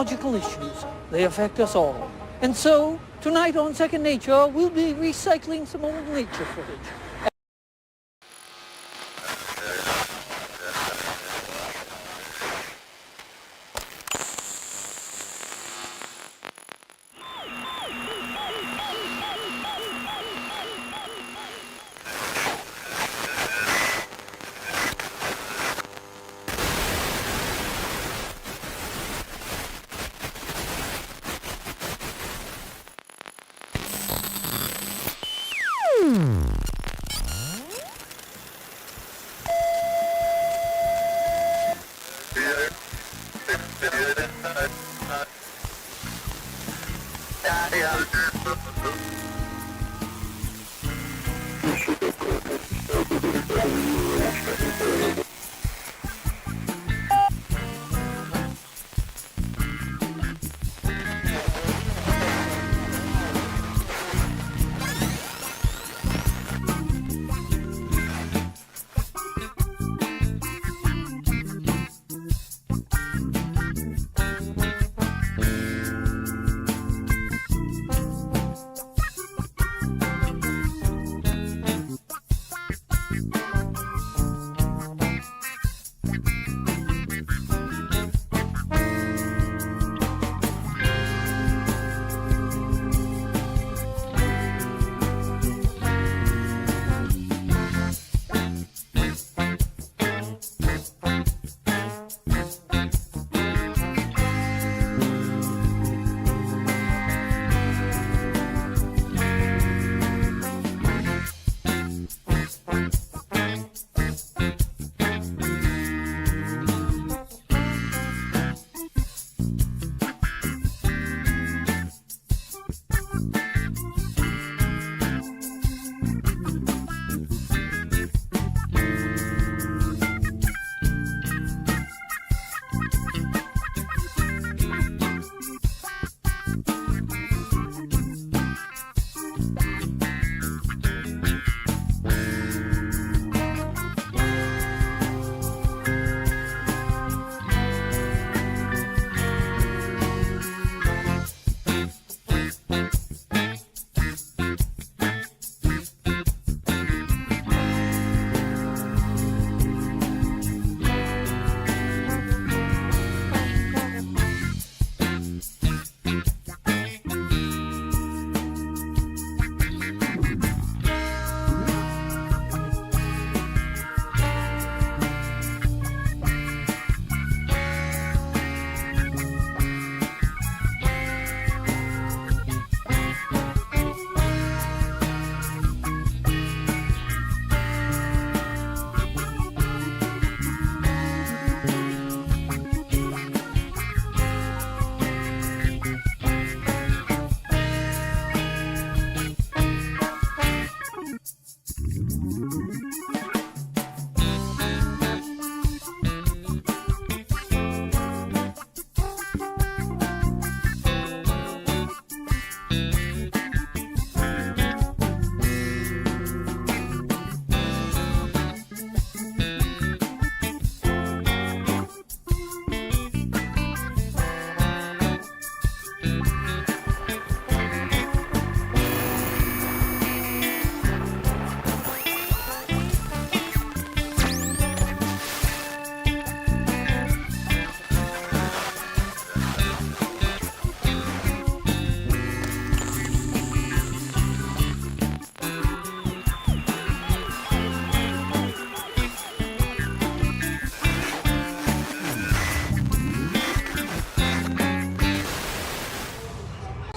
ecological issues. They affect us all. And so, tonight on Second Nature, we'll be recycling some old nature footage.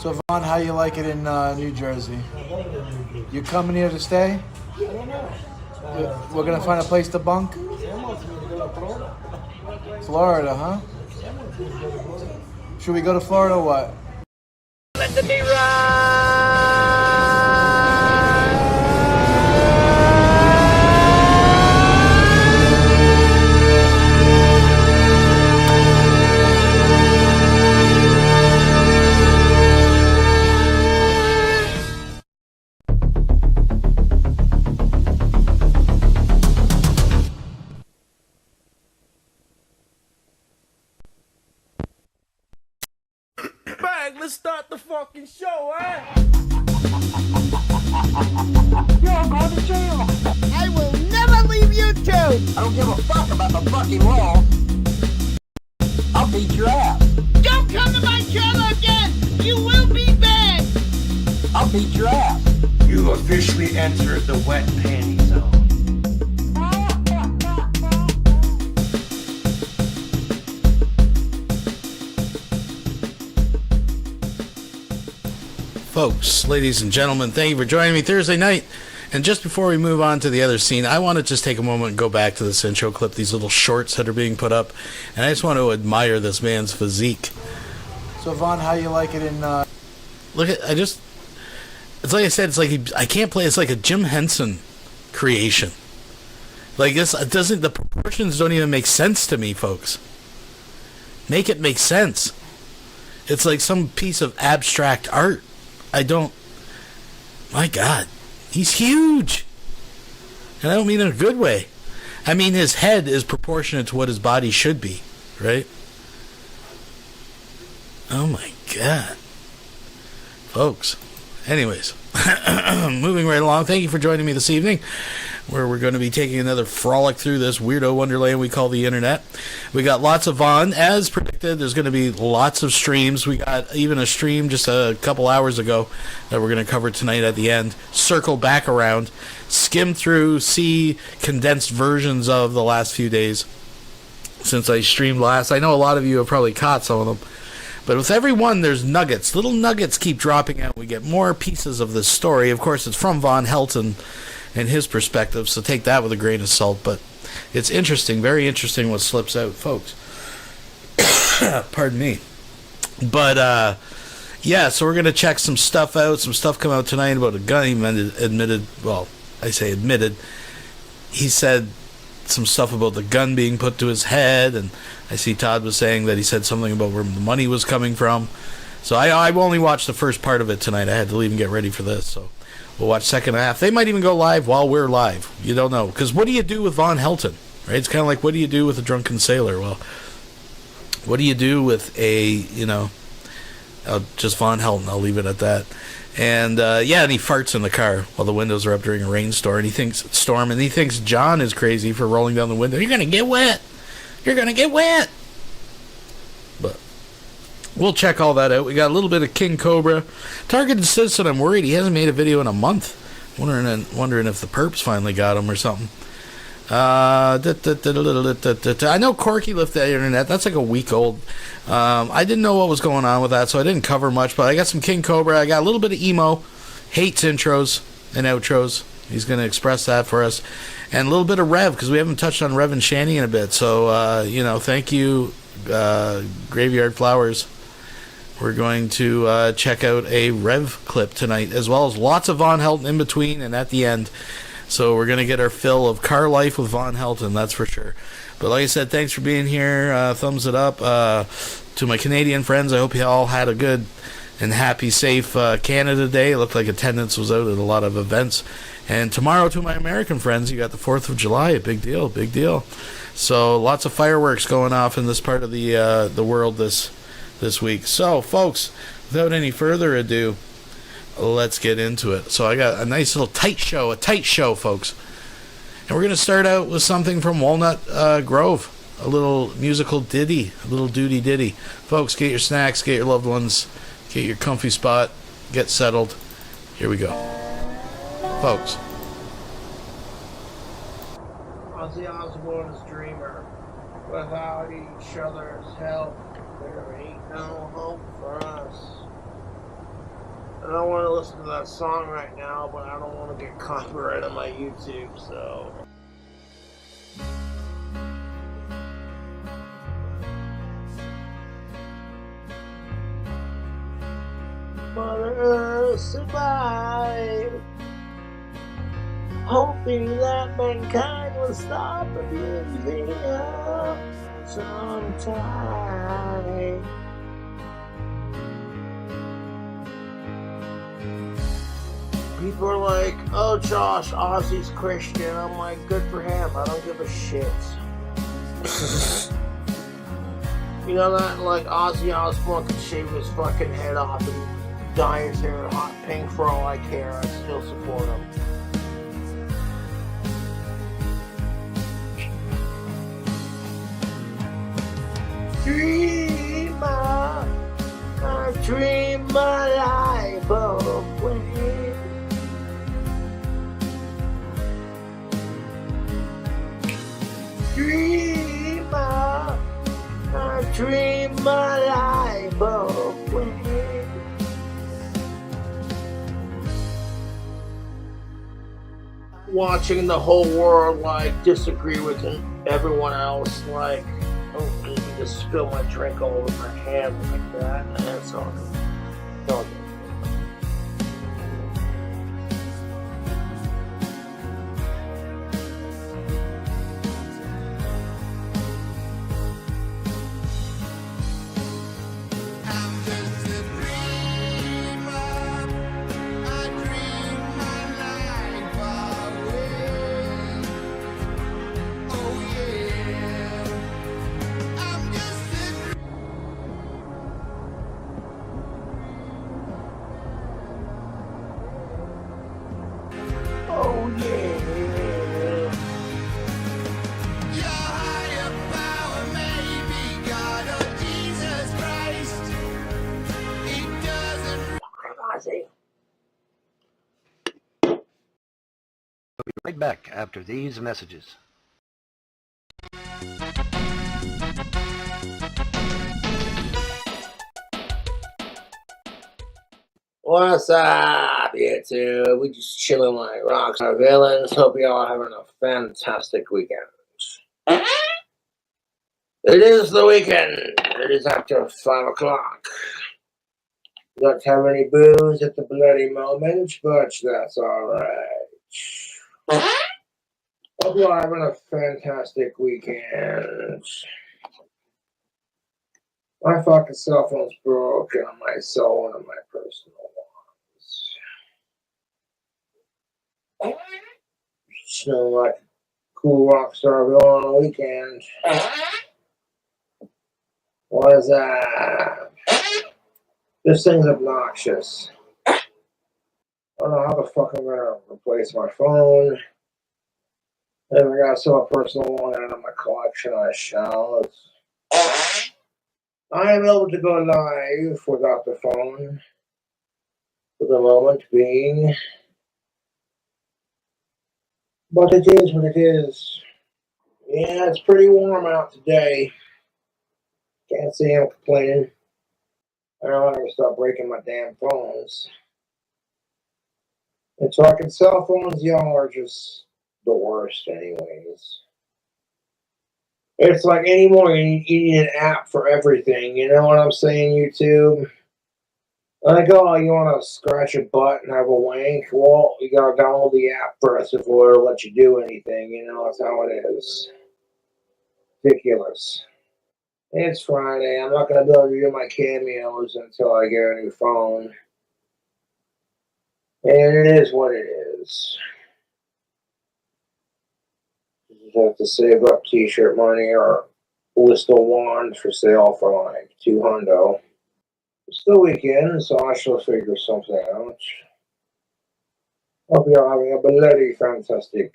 So Vaughn, how you like it in New Jersey? You coming here to stay? I don't know. We're gonna find a place to bunk? Florida, huh? Should we go to Florida or what? Let the day ride! start the fucking show, eh? You're going to jail. I will never leave YouTube. I don't give a fuck about the fucking law. I'll beat your ass. Don't come to my channel again. You will be banned. I'll beat your ass. You officially entered the wet panty zone. Folks, ladies and gentlemen, thank you for joining me Thursday night. And just before we move on to the other scene, I want to just take a moment and go back to this intro clip, these little shorts that are being put up. And I just want to admire this man's physique. So, Vaughn, how you like it in... Look at, it's like I said, it's like, I can't play, it's like a Jim Henson creation. Like this, it doesn't, the proportions don't even make sense to me, folks. Make it make sense. It's like some piece of abstract art. My God, he's huge. And I don't mean in a good way. I mean his head is proportionate to what his body should be, right? Oh my God. Folks. Anyways, moving right along. Thank you for joining me this evening, where we're going to be taking another frolic through this weirdo wonderland we call the internet. We got lots of Vaughn. As predicted, there's going to be lots of streams. We got even a stream just a couple hours ago that we're going to cover tonight at the end. Circle back around, skim through, see condensed versions of the last few days since I streamed last. I know a lot of you have probably caught some of them. But with every one, there's nuggets. Little nuggets keep dropping out. We get more pieces of this story. Of course, it's from Von Helton and his perspective, so take that with a grain of salt. But it's interesting, very interesting what slips out, folks. Pardon me. But, yeah, so we're going to check some stuff out. Some stuff come out tonight about a gun. He admitted, well, I say admitted. He said some stuff about the gun being put to his head, and I see Todd was saying that he said something about where the money was coming from. So I only watched the first part of it tonight. I had to leave and get ready for this, so we'll watch second half. They might even go live while we're live. You don't know, because what do you do with Von Helton, right? It's kind of like, what do you do with a drunken sailor? Well, what do you do with a, just Von Helton? I'll leave it at that. And and he farts in the car while the windows are up during a rainstorm, and he thinks John is crazy for rolling down the window. You're gonna get wet. You're gonna get wet. But we'll check all that out. We got a little bit of King Cobra. Targeted Citizen, I'm worried he hasn't made a video in a month. Wondering if the perps finally got him or something. I know Corky left the internet. That's like a week old. I didn't know what was going on with that, so I didn't cover much. But I got some King Cobra. I got a little bit of emo. Hates intros and outros. He's going to express that for us. And a little bit of Rev, because we haven't touched on Rev and Shanny in a bit. So, thank you, Graveyard Flowers. We're going to check out a Rev clip tonight, as well as lots of Von Helton in between and at the end. So we're going to get our fill of car life with Von Helton, that's for sure. But like I said, thanks for being here. Thumbs it up. To my Canadian friends, I hope you all had a good and happy, safe Canada Day. It looked like attendance was out at a lot of events. And tomorrow, to my American friends, you got the 4th of July. A big deal, big deal. So lots of fireworks going off in this part of the world this week. So, folks, without any further ado, let's get into it. So I got a nice little tight show, folks. And we're going to start out with something from Walnut Grove, a little musical ditty, a little duty ditty. Folks, get your snacks, get your loved ones, get your comfy spot, get settled. Here we go. Folks. Ozzy Osbourne's Dreamer. Without each other's help, there ain't no hope for us. I don't want to listen to that song right now, but I don't want to get copyright on my YouTube, so... Mother Earth survive, hoping that mankind will stop abusing us sometime. People are like, oh Josh, Ozzy's Christian. I'm like, good for him. I don't give a shit. You know that, like, Ozzy Osbourne could shave his fucking head off and dye his hair hot pink for all I care. I still support him. Dreamer, I dream my life away. Dreamer, I dream my life away. Watching the whole world, like, disagree with everyone else, like, oh, you can just spill my drink all over my hand like that, and that's all good. It's all good. Oh yeah. Ozzy. Right back after these messages. What's up, YouTube? We just chilling like rockstar villains. Hope you all having a fantastic weekend. It is the weekend. It is after 5 o'clock. Not have any booze at the bloody moment, but that's alright. Hope you all having a fantastic weekend. My fucking cell phone's broken on my soul and on my personal ones. Smelling like a cool rock star villain on the weekend. What is that? This thing's obnoxious. I don't know how the fuck I'm gonna replace my phone. And I gotta sell a personal one out of my collection. I shall. I am able to go live without the phone for the moment being. But it is what it is. Yeah, it's pretty warm out today. Can't say I'm complaining. I don't want to stop breaking my damn phones. And talking cell phones, y'all are just the worst anyways. It's like anymore, you need an app for everything. You know what I'm saying, YouTube? Like, oh, you want to scratch a butt and have a wank? Well, you got to download the app first before it'll let you do anything. You know, that's how it is. Ridiculous. It's Friday. I'm not going to be able to do my cameos until I get a new phone. And it is what it is. You have to save up t-shirt money or list a wand for sale for like $200. It's the weekend, so I shall figure something out. Hope you're having a bloody fantastic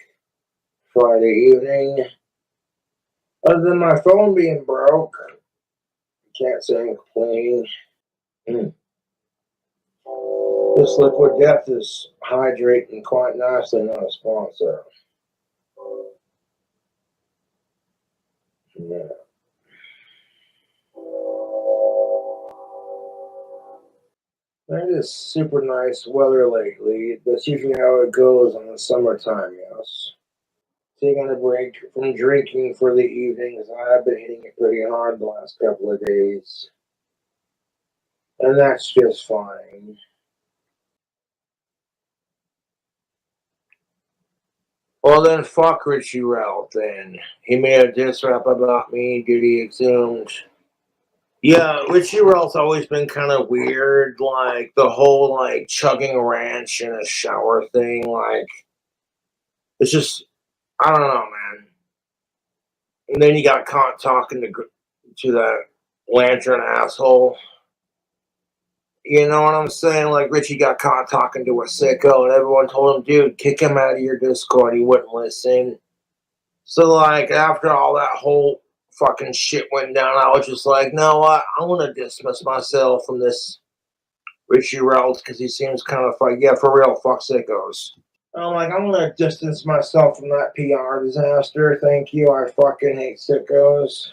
Friday evening. Other than my phone being broke, can't say I'm complaining. This liquid death is hydrating quite nicely, not a sponsor. Yeah. It is super nice weather lately. That's usually how it goes in the summertime, yes. Taking a break from drinking for the evenings. I've been hitting it pretty hard the last couple of days. And that's just fine. Well then, fuck Richie Ralph then. He made a diss rap about me, did he exhumed? Yeah, Richie Ralph's always been kind of weird, like the whole like chugging a ranch in a shower thing, like it's just, I don't know, man. And then he got caught talking to that lantern asshole. You know what I'm saying? Like Richie got caught talking to a sicko, and everyone told him, dude, kick him out of your Discord. He wouldn't listen. So, like, after all that whole fucking shit went down, I was just like, no, what? I'm going to dismiss myself from this Richie Rels because he seems kind of like, yeah, for real, fuck sickos. I'm like, I'm going to distance myself from that PR disaster. Thank you. I fucking hate sickos.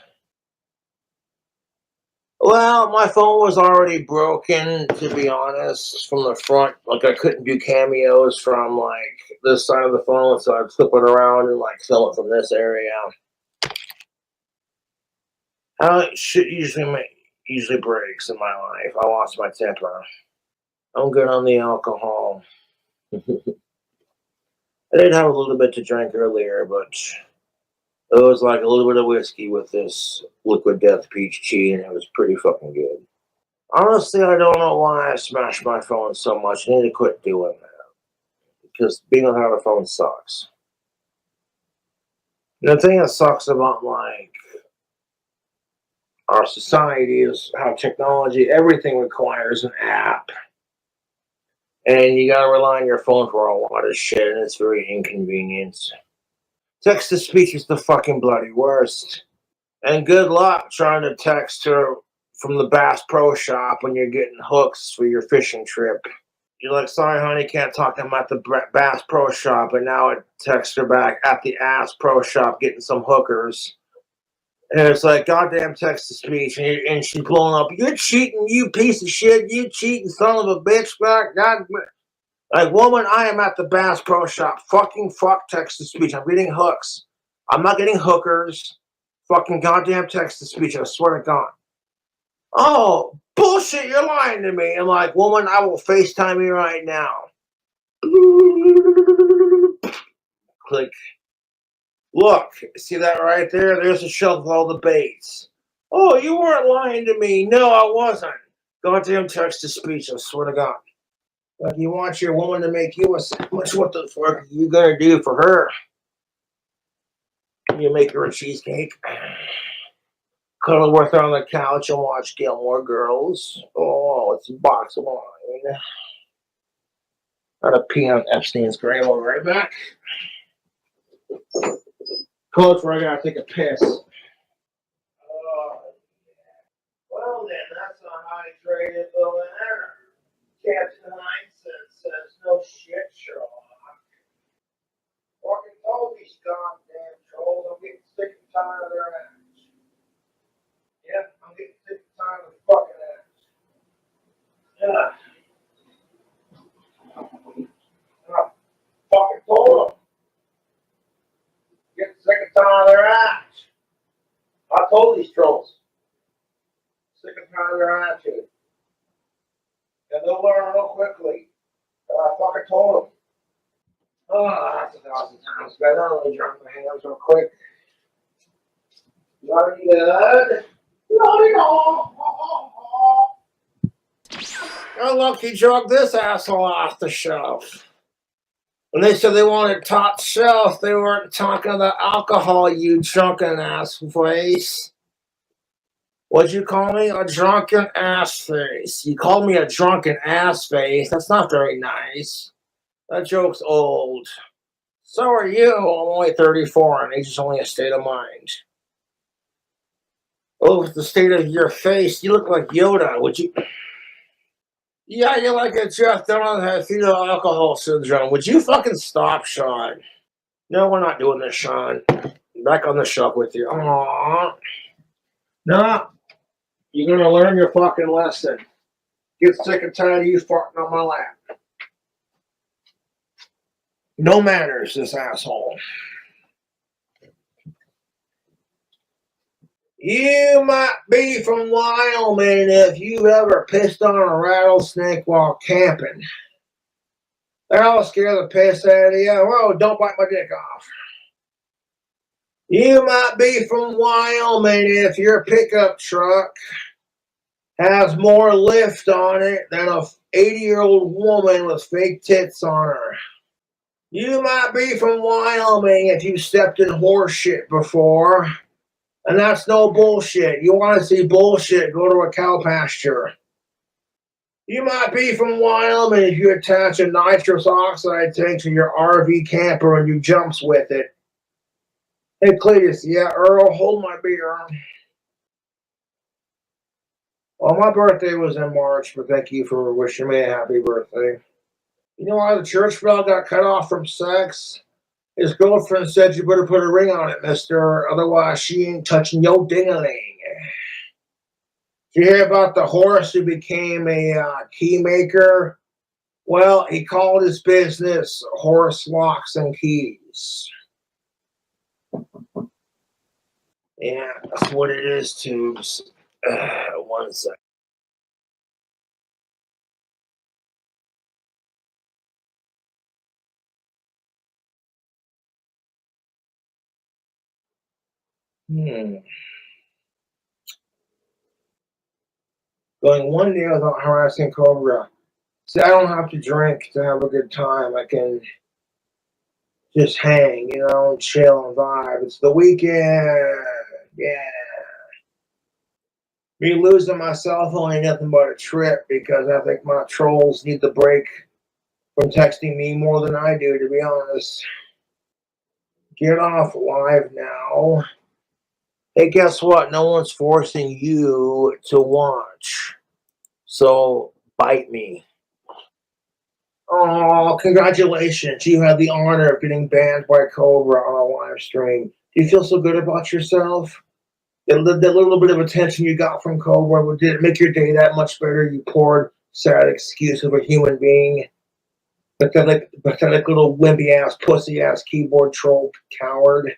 Well, my phone was already broken, to be honest, from the front. Like, I couldn't do cameos from, like, this side of the phone, so I'd flip it around and, like, film it from this area. Shit usually breaks in my life. I lost my temper. I'm good on the alcohol. I did have a little bit to drink earlier, but it was like a little bit of whiskey with this liquid death peach tea, and it was pretty fucking good. Honestly, I don't know why I smashed my phone so much. I need to quit doing that. Because being without a phone sucks. And the thing that sucks about, like, our society is how technology, everything requires an app. And you gotta rely on your phone for a lot of shit, and it's very inconvenient. Text-to-speech is the fucking bloody worst. And good luck trying to text her from the Bass Pro Shop when you're getting hooks for your fishing trip. You're like, sorry, honey, can't talk. I'm at the Bass Pro Shop. And now I text her back at the Ass Pro Shop getting some hookers. And it's like, goddamn text-to-speech. And she's blowing up. You're cheating, you piece of shit. You cheating son of a bitch. God. Like, woman, I am at the Bass Pro Shop. Fucking fuck text-to-speech. I'm getting hooks. I'm not getting hookers. Fucking goddamn text-to-speech. I swear to God. Oh, bullshit, you're lying to me. I'm like, woman, I will FaceTime you right now. Click. Look, see that right there? There's a shelf with all the baits. Oh, you weren't lying to me. No, I wasn't. Goddamn text-to-speech, I swear to God. Like, you want your woman to make you a sandwich, what the fuck are you gonna do for her? You make her a cheesecake. Cuddle with her on the couch and watch Gilmore Girls. Oh, it's a box of wine. Gotta pee on Epstein's grave. I'll be right back. Coach, where I gotta take a piss. Well then, that's a hydrated little air. Captain Heinsohn says, no shit, Sherlock. Fucking told these goddamn trolls I'm getting sick and tired of their ass. Yep, I'm getting sick and tired of the fucking ass. I fucking told them. Getting sick and tired of their ass. I told these trolls. Sick and tired of their attitude. And they'll learn real quickly. I fucking told them. Oh, that's 1,000 times better. Let me drop my hands real quick. Very good. Oh, look, he drugged this asshole off the shelf. When they said they wanted top shelf, they weren't talking about alcohol, you drunken ass face. What'd you call me? A drunken ass face. You called me a drunken ass face. That's not very nice. That joke's old. So are you. I'm only 34 and age is only a state of mind. Oh, with the state of your face, you look like Yoda. Would you? Yeah, you're like a Jeff Dunham has fetal alcohol syndrome. Would you fucking stop, Sean? No, we're not doing this, Sean. Back on the shelf with you. Aww. No. You're gonna learn your fucking lesson. Get sick and tired of you farting on my lap. No manners, this asshole. You might be from Wyoming if you've ever pissed on a rattlesnake while camping. That'll scare the piss out of you. Whoa, don't bite my dick off. You might be from Wyoming if your pickup truck has more lift on it than a 80-year-old woman with fake tits on her. You might be from Wyoming if you stepped in horse shit before And that's no bullshit. You want to see bullshit, go to a cow pasture. You might be from Wyoming if you attach a nitrous oxide tank to your RV camper and you jumps with it. Hey, Cletus, yeah, Earl, hold my beer. Well, my birthday was in March, but thank you for wishing me a happy birthday. You know why the church bell got cut off from sex? His girlfriend said you better put a ring on it, mister, otherwise she ain't touching your ding-a-ling. Did you hear about the horse who became a key maker? Well, he called his business Horse Locks and Keys. Yeah, that's what it is, Tubes. One sec. Going one day without harassing Cobra. See, I don't have to drink to have a good time. I can just hang, and chill and vibe. It's the weekend. Yeah. Me losing my cell phone ain't nothing but a trip because I think my trolls need the break from texting me more than I do, to be honest. Get off live now. Hey, guess what? No one's forcing you to watch. So, bite me. Oh, congratulations. You had the honor of getting banned by Cobra on a live stream. Do you feel so good about yourself? That little bit of attention you got from Cobra, did it make your day that much better? You poor, sad excuse of a human being. Pathetic little wimpy-ass, pussy-ass keyboard troll coward.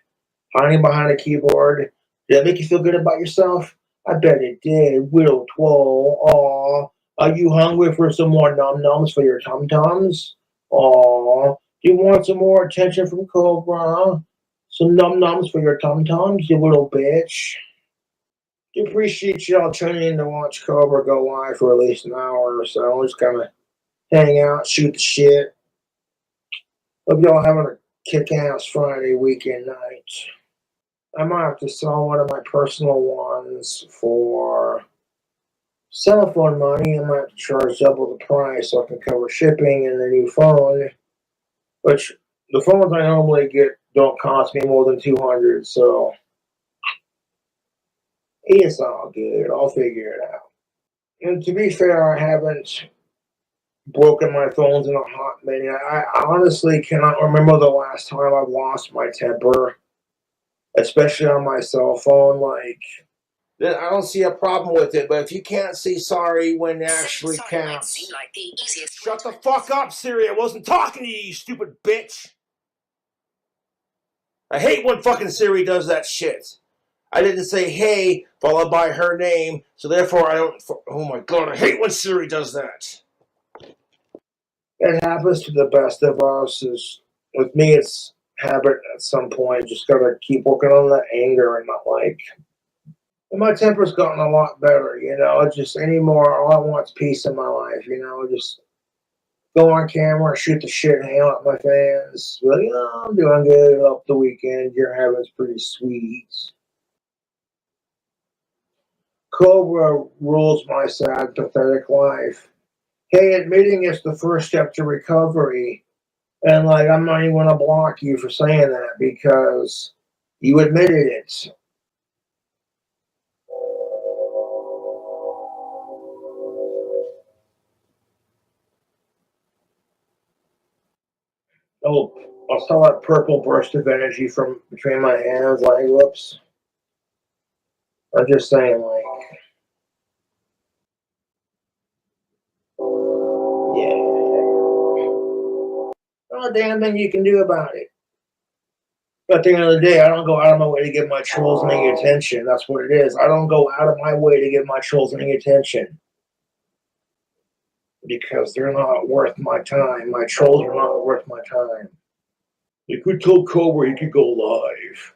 Hiding behind a keyboard. Did that make you feel good about yourself? I bet it did. Widow Twirl. Aw. Are you hungry for some more num-nums for your tum-tums? Aw. Do you want some more attention from Cobra? Some num-nums for your tum-tums, you little bitch? Do appreciate y'all tuning in to watch Cobra go live for at least an hour or so. Just kind of hang out, shoot the shit. Hope y'all having a kick-ass Friday weekend night. I might have to sell one of my personal ones for cell phone money. I might have to charge double the price so I can cover shipping and the new phone. Which the phones I normally get don't cost me more than $200, so it's all good. I'll figure it out. And to be fair, I haven't broken my phones in a hot minute. I honestly cannot remember the last time I've lost my temper, especially on my cell phone. Then I don't see a problem with it, but if you can't see sorry when it actually counts. Shut the fuck up, Siri. I wasn't talking to you, you stupid bitch. I hate when fucking Siri does that shit. I didn't say hey followed by her name, so therefore I don't. Oh my god, I hate when Siri does that. It happens to the best of us. With me, it's habit at some point. Just gotta keep working on that anger and not And my temper's gotten a lot better, just anymore, all I want is peace in my life, just go on camera, shoot the shit, hang out with my fans. But, I'm doing good up the weekend. Your heaven's pretty sweet. Cobra rules my sad, pathetic life. Hey, admitting it's the first step to recovery. And, I'm not even going to block you for saying that because you admitted it. Oh, I saw that purple burst of energy from between my hands. Whoops. I'm just saying, yeah. Not a damn thing you can do about it. But at the end of the day, I don't go out of my way to give my trolls any attention. That's what it is. I don't go out of my way to give my trolls any attention. Because they're not worth my time. My trolls are not worth my time. You could tell Cobra he could go live.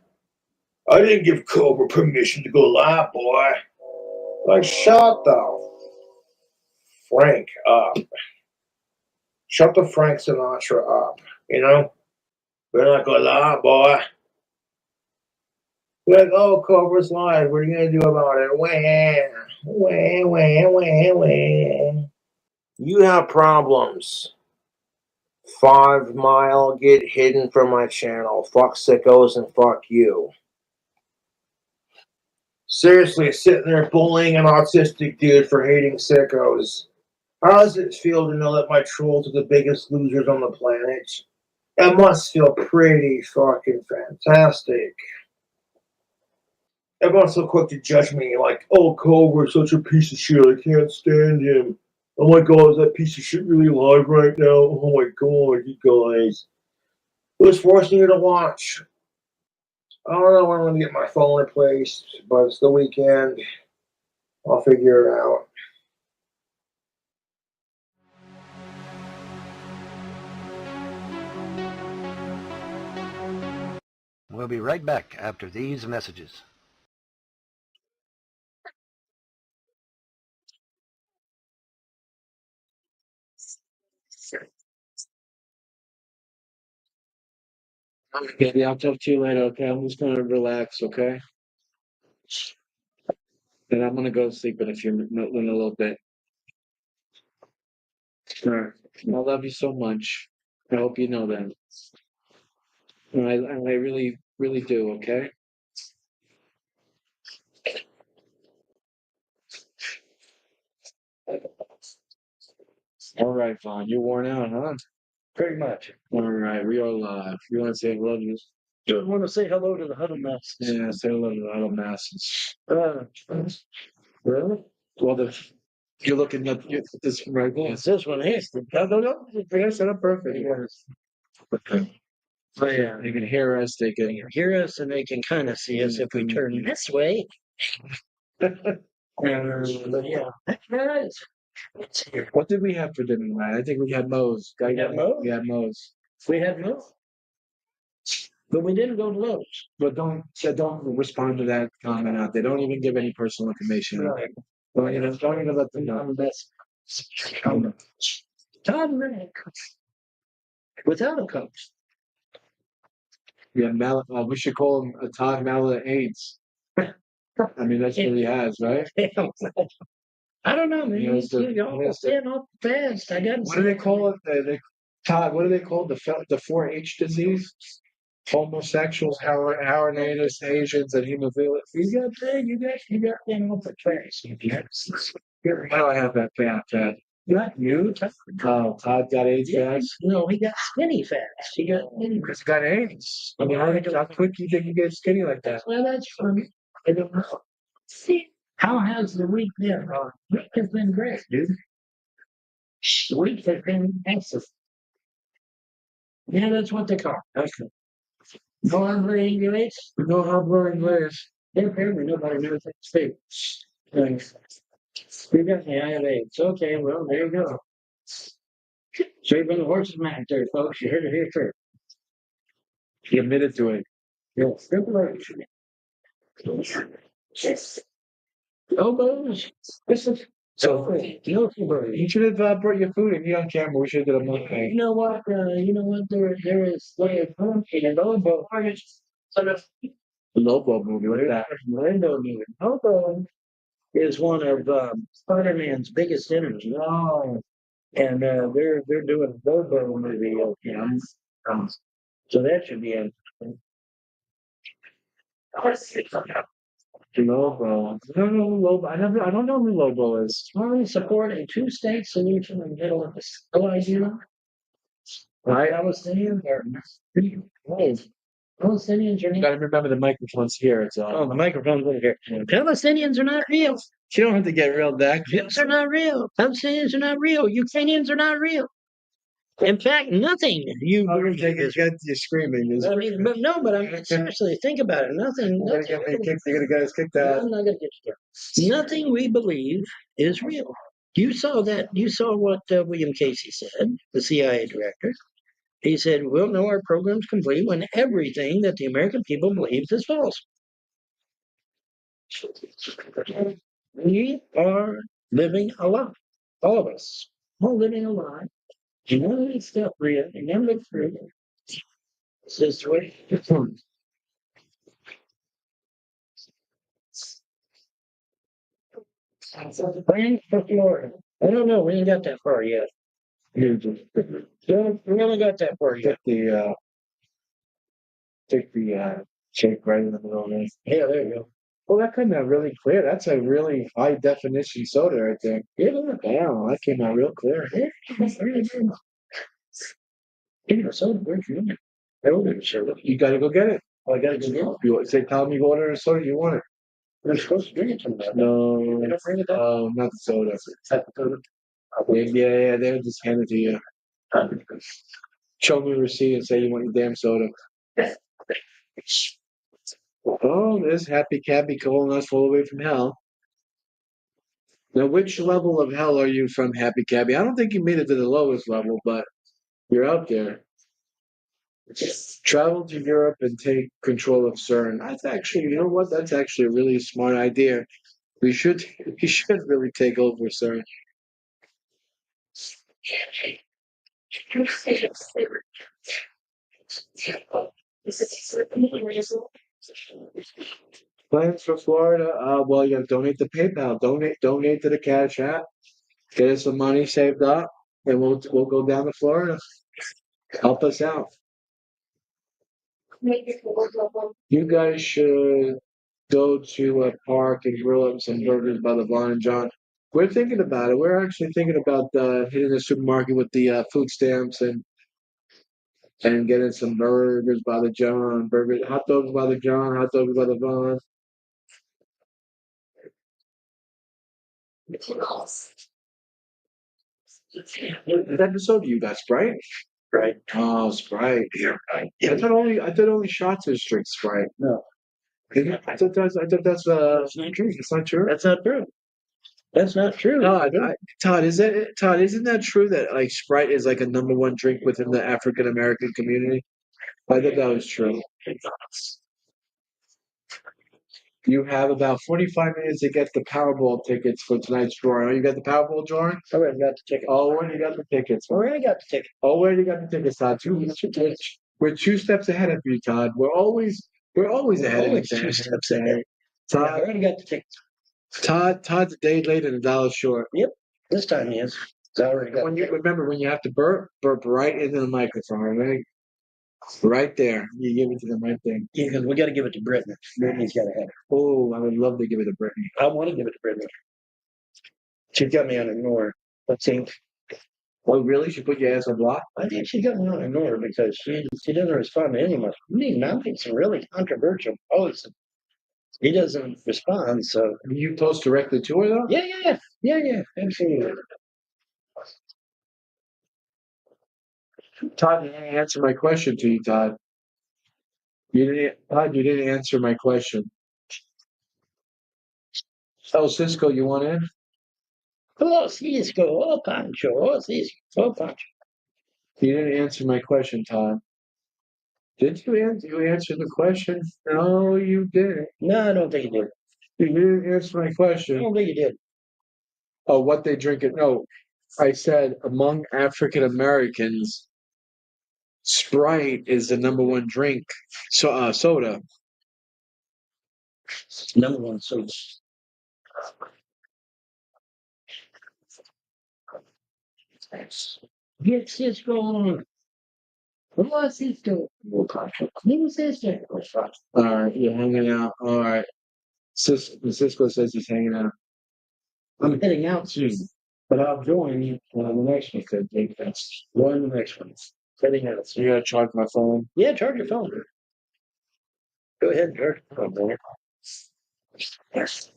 I didn't give Cobra permission to go live, boy. Shut the Frank up. Shut the Frank Sinatra up, Better not go live, boy. Like, oh, Cobra's live. What are you gonna do about it? Wah. You have problems. 5 Mile, get hidden from my channel. Fuck sickos and fuck you. Seriously, sitting there bullying an autistic dude for hating sickos. How does it feel to know that my trolls are the biggest losers on the planet? It must feel pretty fucking fantastic. Everyone's so quick to judge me, like, oh, Cobra's such a piece of shit, I can't stand him. Oh my god, is that piece of shit really alive right now? Oh my god, you guys. Who's forcing you to watch? I don't know when I'm going to get my phone replaced, but it's the weekend. I'll figure it out. We'll be right back after these messages. Baby, I'll talk to you later, okay? I'm just gonna relax, okay? And I'm gonna go to sleep in in a little bit. Sure. I love you so much. I hope you know that. And I really, really do, okay? All right, Vaughn. You're worn out, huh? Pretty much. All right, we are live. You want to say hello to us? Just want to say hello to the huddle masses. Yeah, say hello to the huddle masses. Really? Well, you're looking at this right there. It's this one here. No. I set up perfect. Oh, yeah, they can hear us. They can Hear us and they can kind of see us if we turn this way. But yeah, guys, it's here. What did we have for dinner tonight? I think we had Moe's. We had Moe's? We had Moe's. We had no, but we didn't go to Lowe's. But don't respond to that comment out there. Don't even give any personal information out. Don't even let them know. Todd Rick, without a coach. Yeah, we should call him a Todd Mala AIDS. I mean, that's what he has, right? I don't know, man. Yes, You're all staying off fast. I got. What do they call it? Todd, what do they call it? The 4-H disease? Homosexuals, Howardnatives, Asians, and hemophiliacs. You got staying off the fast. Why do I have that fat? Not you. Oh, Todd got AIDS, Yeah, guys. no, he got skinny fast. He got skinny. Because he got AIDS. I mean, how quick do you think you get skinny like that? Well, that's funny. I don't know. See, how has the week been? Week has been great, dude. The week has been excellent. Yeah, that's what they call it. Okay. No hablo inglés. No hablo inglés. Apparently nobody knows how to speak. Thanks. You got the ILH. Okay, well, there you go. Straight from the horse's mouth there, folks. You heard it here first. He admitted to it. Yes. Relocation. Yes. Elbows. This is so You should have brought your food and you on camera. We should have did a mukbang. You know what? There is like an Lobo. Lobo movie. What is that? Window movie. Lobo is one of Spider-Man's biggest enemies. Oh. And they're doing a Lobo movie of him. So that should be interesting. Lobo. I don't know who Lobo. I don't know who Lobo is. Strongly support a two-state solution in the middle of the idea. Right. Palestinians are Palestinians are You not. gotta remember the microphone's here. It's Oh, the microphone's over here. Palestinians are not real. You don't have to get real, Dak. Jews are not real. Palestinians are not real. Ukrainians are not real. In fact, nothing you believe is. You're screaming. I mean, but no, but I mean, seriously, think about it. Nothing. You're gonna get us kicked out. I'm not gonna get you. Nothing we believe is real. You saw that. You saw what William Casey said, the CIA director. He said, "We'll know our program's complete when everything that the American people believes is false." We are living a lie. All of us. All living a lie. None of this stuff real. None of it's real. It's this way. Plans for Florida. I don't know. We ain't got that far yet. We haven't got that far yet. Take the shake right in the middle there. Yeah, there you go. Well, that came out really clear. That's a really high definition soda right there. Yeah, Wow, that came out real clear. so good. I ordered a You got to go get it. I gotta go get it. You say, tell me you order a soda. You want it? They're supposed to drink it from that. No, They don't bring it down. not the soda. Yeah. Yeah, they would just hand it to you. Show me a receipt and say you want your damn soda. Oh, there's Happy Cabby calling us all the way from hell. Now, which level of hell are you from, Happy Cabby? I don't think you made it to the lowest level, but you're out there. Travel to Europe and take control of CERN. That's actually, you know what? That's actually a really smart idea. We should really take over CERN. Plans for Florida? Well, you got to donate to PayPal. Donate to the Cash App. Get us some money saved up, and we'll go down to Florida. Help us out. You guys should go to a park and grill up some burgers by the Vaughn and John. We're thinking about it. We're actually thinking about hitting the supermarket with the food stamps and getting some burgers by the John, hot dogs by the John, hot dogs by the Vaughn. What episode do you got, Sprite? Right. Oh, Sprite. Yeah, right. I thought only shots is straight Sprite. No. I thought that's That's not true. it's not true. That's not true. That's not true. Todd, isn't that true that like Sprite is like a number one drink within the African American community? I thought that was true. You have about 45 minutes to get the Powerball tickets for tonight's drawing. Oh, you got the Powerball drawing? I already got the ticket. Oh, when you got the tickets? Already got the ticket. Already got the tickets, Todd. We're 2 steps ahead of you, Todd. We're always ahead of you. 2 steps ahead. I Todd, already got the tickets. Todd's a day late and $1 short. This time he is. I already got When the you ticket. remember when you have to burp right into the microphone, right? Right there. You give it to them right there. Yeah, because we got to give it to Brittany. Brittany's got to have it. Oh, I would love to give it to Brittany. I want to give it to Brittany. She's got me on ignore. Let's see. Oh, really? She put your ass on block? I think she got me on ignore because she doesn't respond to anyone. Nothing's really controversial. He doesn't respond, so You post directly to her though? yeah, absolutely. Todd, you didn't answer my question to you, Todd. Todd, you didn't answer my question. Oh, Cisco, you want in? Oh, Cisco, oh, Pancho, oh, Cisco, oh, Pancho. You didn't answer my question, Todd. Did you answer? You answered the question? No, you didn't. No, I don't think he did. You didn't answer my I question. don't think he did. Oh, what they drink it? No, I said among African Americans, Sprite is the number one drink. Soda. Number one soda. Get Cisco on. Oh, Cisco. Oh, Pancho. Little sister. All right, you're hanging out. All right. Cisco says he's hanging out. I'm heading out soon, but I'll join you on the next one. Join the next one. Heading out soon. You gotta charge my phone. Yeah, charge your phone. Go ahead and charge your phone, boy. Yes.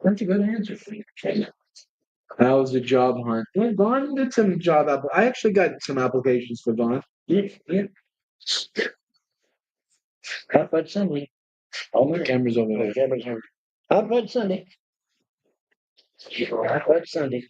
That's a good answer. How was the job hunt? Yeah, Vaughn did some job I actually got some applications for Vaughn. Yeah. Hot Fudge Sunday. Oh, my Cameras over there. camera's on. Hot Fudge Sunday. Hot Fudge Sunday.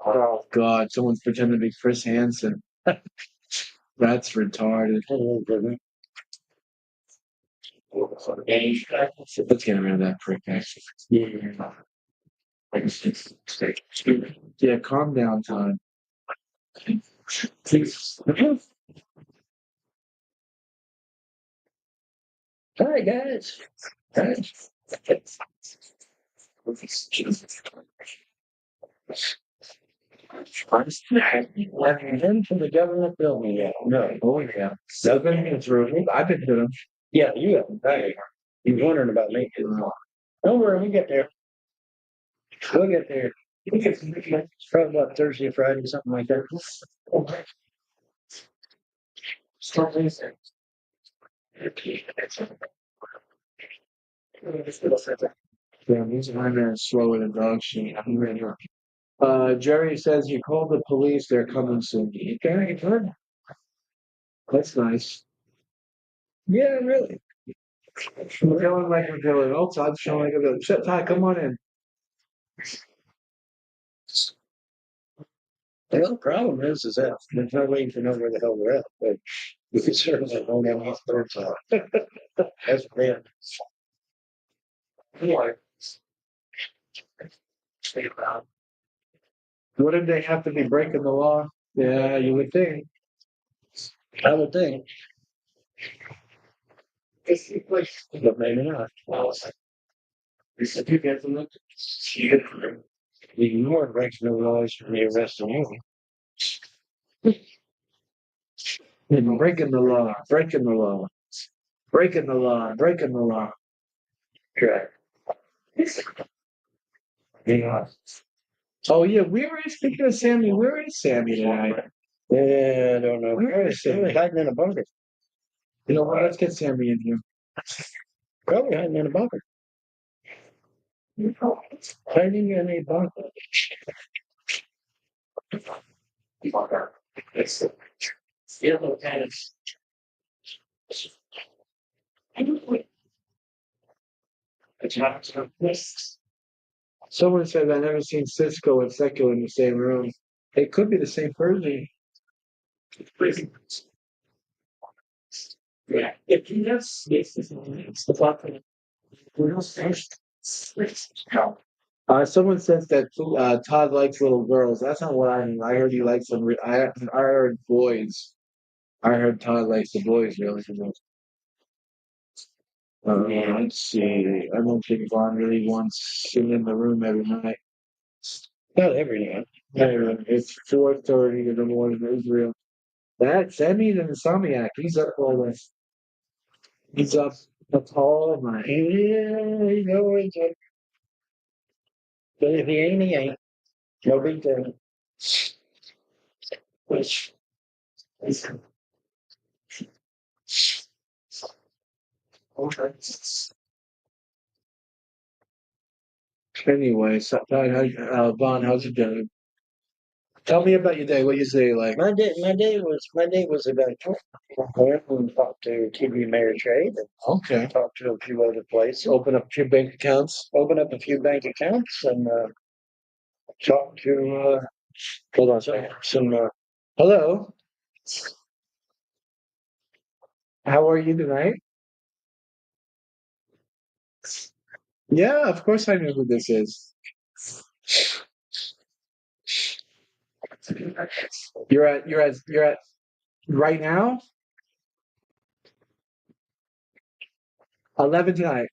Oh God, someone's pretending to be Chris Hansen. That's retarded. Let's get rid of that prick. Yeah, calm down, Todd. Hi, guys. Been to the government building yet? No. Oh, yeah. Seven is through. I've been to them. Yeah, you haven't. Right. You're wondering about me. Don't worry, we get there. We'll get there. It's probably about Thursday or Friday, something like that. Yeah, these women are slower than dog shit. Jerry says you called the police. They're coming soon. Okay, good. That's nice. Yeah, really. We're feeling like a villain. Oh, Todd's feeling like a villain. Shut, Todd, come on in. Well, the problem is that there's no way to know where the hell we're at, but we can certainly don't have any thirds out. That's bad. Wouldn't they have to be breaking the law? Yeah, you would think. I would think. But maybe not. Ignore breaks no laws from the arresting you. And breaking the law, breaking the law, breaking the law, breaking the law. Correct. Yeah. Oh yeah, speaking of Sammy, where is Sammy tonight? Yeah, I don't know. Where is Sammy? Probably hiding in a bunker. You know what? Let's get Sammy in here. Probably hiding in a bunker. Hiding in a bunker. Someone said I've never seen Cisco and Secular in the same room. It could be the same person. Yeah. If he does, it's the fucking. Someone says that Todd likes little girls. That's not what I mean. I heard he likes them. I heard boys. I heard Todd likes the boys really. Let's see. I don't think Vaughn really wants him in the room every night. Not every night. Anyway, it's 4:30 in the morning in Israel. That Sammy's an insomniac. He's up all this. He's up all night. Yeah, he knows it. But if he ain't, he ain't. No big deal. Which is okay. Anyway, so, Vaughn, how's it going? Tell me about your day. What you say, like? My day was about I went and talked to TV Mayor Trade and Okay. talked to a few other places. Open up your bank accounts. Open up a few bank accounts and talk to Hold on. some Hello. How are you tonight? Yeah, of course I know who this is. You're at right now? 11 tonight.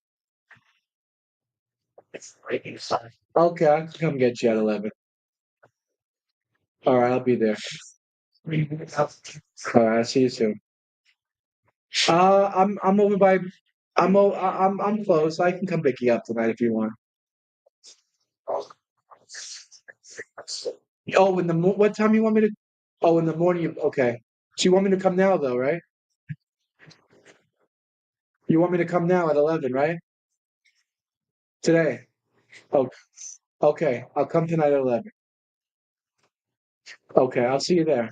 Okay, I can come get you at 11. All right, I'll be there. All right, I'll see you soon. I'm over by I'm close. I can come pick you up tonight if you want. Oh, what time you want me to? Oh, in the morning. Okay. So you want me to come now, though, right? You want me to come now at 11, right? Today. Oh, okay. I'll come tonight at 11. Okay, I'll see you there.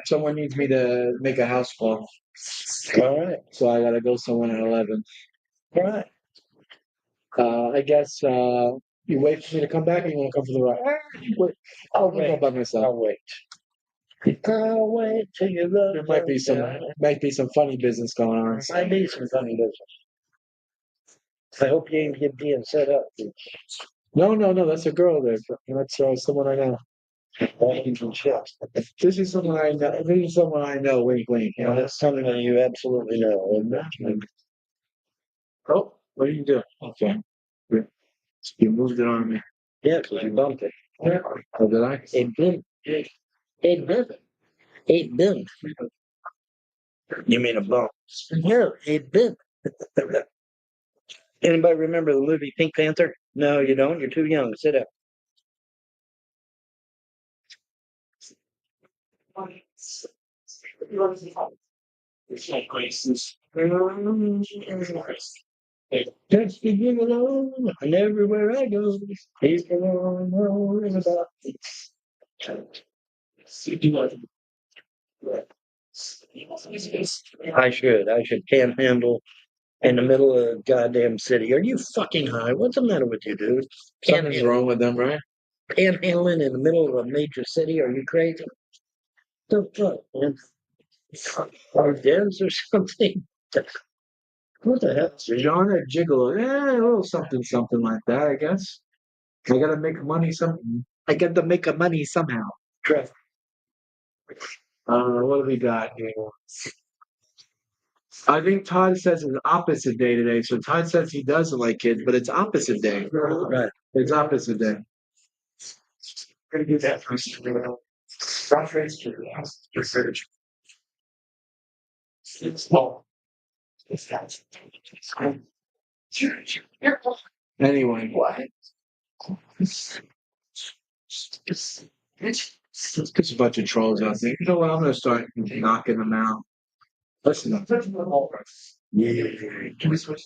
Someone needs me to make a house call, all right. so I gotta go somewhere at 11. All right. I guess you wait for me to come back, or you want to come for the ride? Wait, I'll go by myself. I'll wait. I'll wait till you look. There might be some funny business going on. Might be some funny business. I hope you ain't being set up. No, that's a girl there. That's someone I know. This is someone I know. This is someone I know. Wink, wink. You know, that's something that you absolutely know. Oh, what do you do? Okay. You moved it on me. Yeah, because you bumped it. Oh, did I? It bumped. It bumped. It bumped. You mean a bump? No, it bumped. Anybody remember the movie Pink Panther? No, you don't. You're too young. Sit up. Just to get along, and everywhere I go, people know about I should panhandle in the middle of a goddamn city. Are you fucking high? What's the matter with you, dude? Something's wrong with them, right? Panhandling in the middle of a major city? Are you crazy? The fuck, man? Are dens or something? What the hell? Genre Gigolo. Yeah, a little something like that, I guess. I gotta make money I got to make money somehow. Trust. What do we got here? I think Todd says it's opposite day today. So Todd says he doesn't like kids, but it's opposite day. Right. It's opposite day. Gonna do that first. Reference to research. It's small. It's fast. Anyway, What? there's a bunch of trolls out there. You know what? I'm gonna start knocking them out. Listen up. Yeah. Can we switch?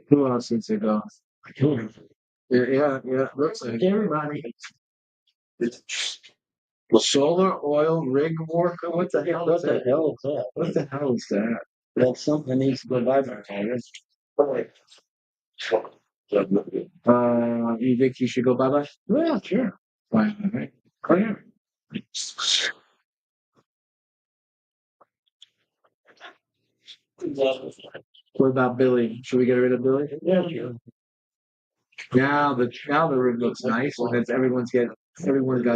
Who else needs to go? Yeah. Looks like Everybody. solar oil rig worker. What the hell is that? What the hell is that? That's something that needs to go by my time. You think you should go bye bye? Yeah, sure. Fine. All right. What about Billy? Should we get rid of Billy? Yeah, sure. Now the room looks nice because everyone's got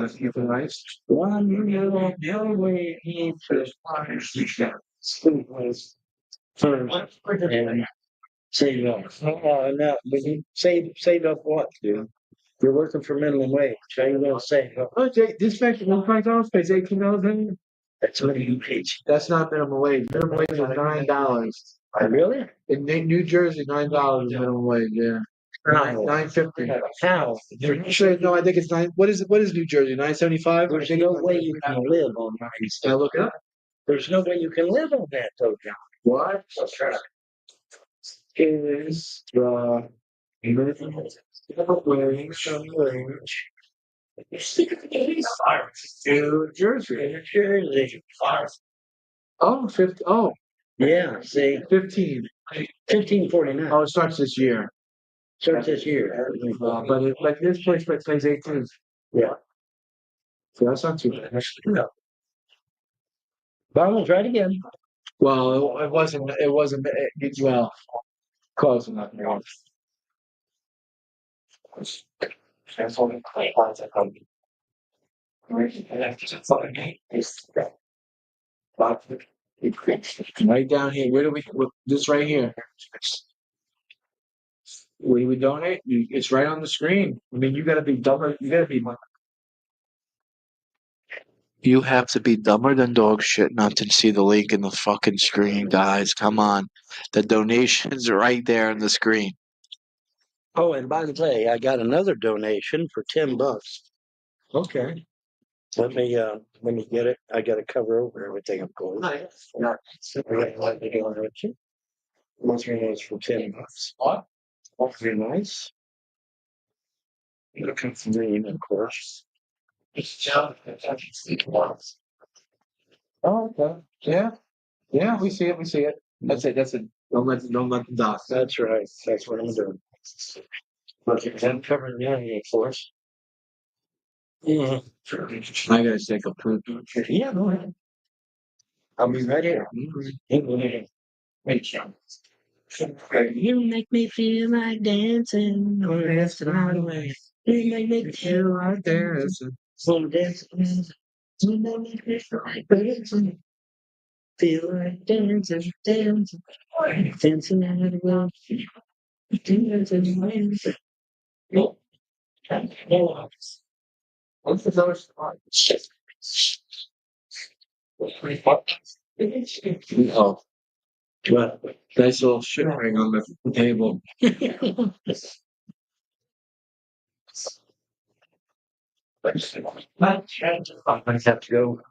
a few nice. One little Billy needs to and save up. No, but you save up what, dude? You're working for minimum wage. How you gonna save up? Oh, Jay, this McDonald's pays $18 an hour. That's what you page. That's not minimum wage. Minimum wage is $9. Really? In New Jersey, $9 is minimum wage. Yeah, How? $9.50. How? Actually, no, I think it's nine. What is New Jersey? $9.75. There's no way you can live on I look it up. There's no way you can live on that, though, John. What is the minimum wage? New Jersey. Jersey. Oh, 50. Oh, Yeah, see, 15. 1549. Oh, it starts this year. Starts this year. But this place pays 18. Yeah. So that's not too bad. No. But we'll try it again. Well, it wasn't, well, close enough. Right down here. Where do this right here. Where do we donate? It's right on the screen. I mean, you gotta be dumber. You have to be dumber than dog shit not to see the link in the fucking screen, guys. Come on. The donation's right there on the screen. Oh, and by the way, I got another donation for $10. Okay. Let me get it. I got to cover over everything, of course. Nice. I got the donation. This one was for $10. What? Very nice. Looking for green, of course. Oh, okay. Yeah. Yeah, we see it. That's it. Don't let the dust. That's right. That's what I'm doing. Okay, I'm covering the onion for us. Yeah. I gotta take a poop. Yeah, go ahead. I'll be right here. Wait, you make me feel like dancing or dancing all the way. You make me feel like dancing. So dancing. You make me feel like dancing. Feel like dancing, dancing. Dancing out of the world. Dancing, dancing. No. No. What's the other spot? Oh, well, Nice little shit ring on the table. I have to go.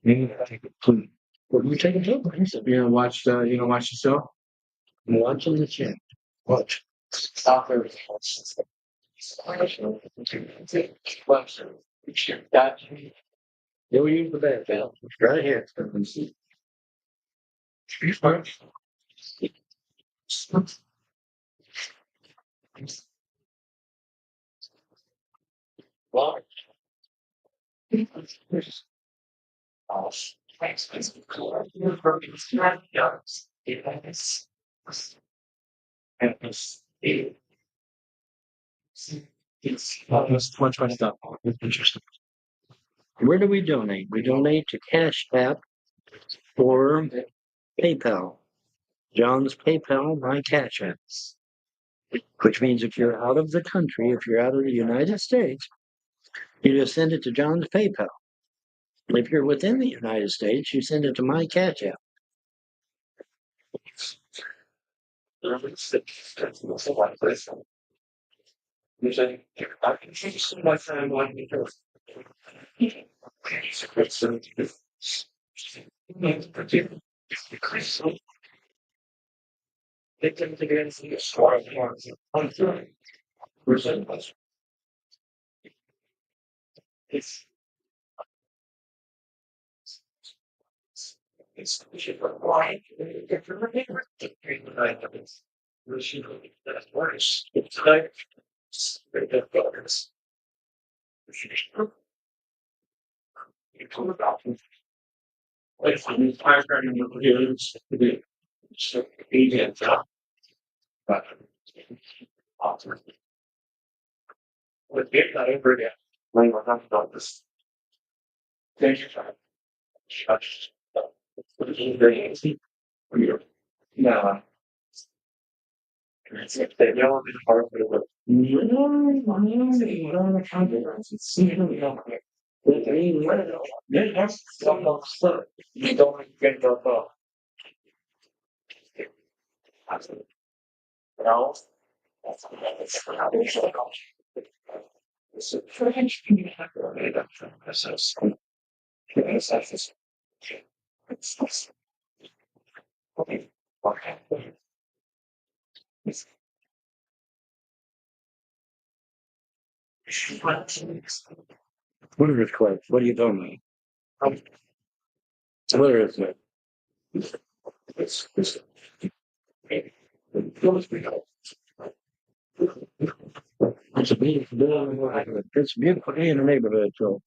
Maybe I take a plea. What are you taking to? You know, watch the show? I'm watching the chat. Watch. Soccer. You'll use the bed, Bill. Right here. It's much my stuff. Interesting. Where do we donate? We donate to Cash App or PayPal. John's PayPal, my Cash App. Which means if you're out of the country, if you're out of the United States, you just send it to John's PayPal. If you're within the United States, you send it to my Cash App. What is it, Clay? What are you doing? What is it? It's a beautiful day. It's a beautiful day in the neighborhood, so.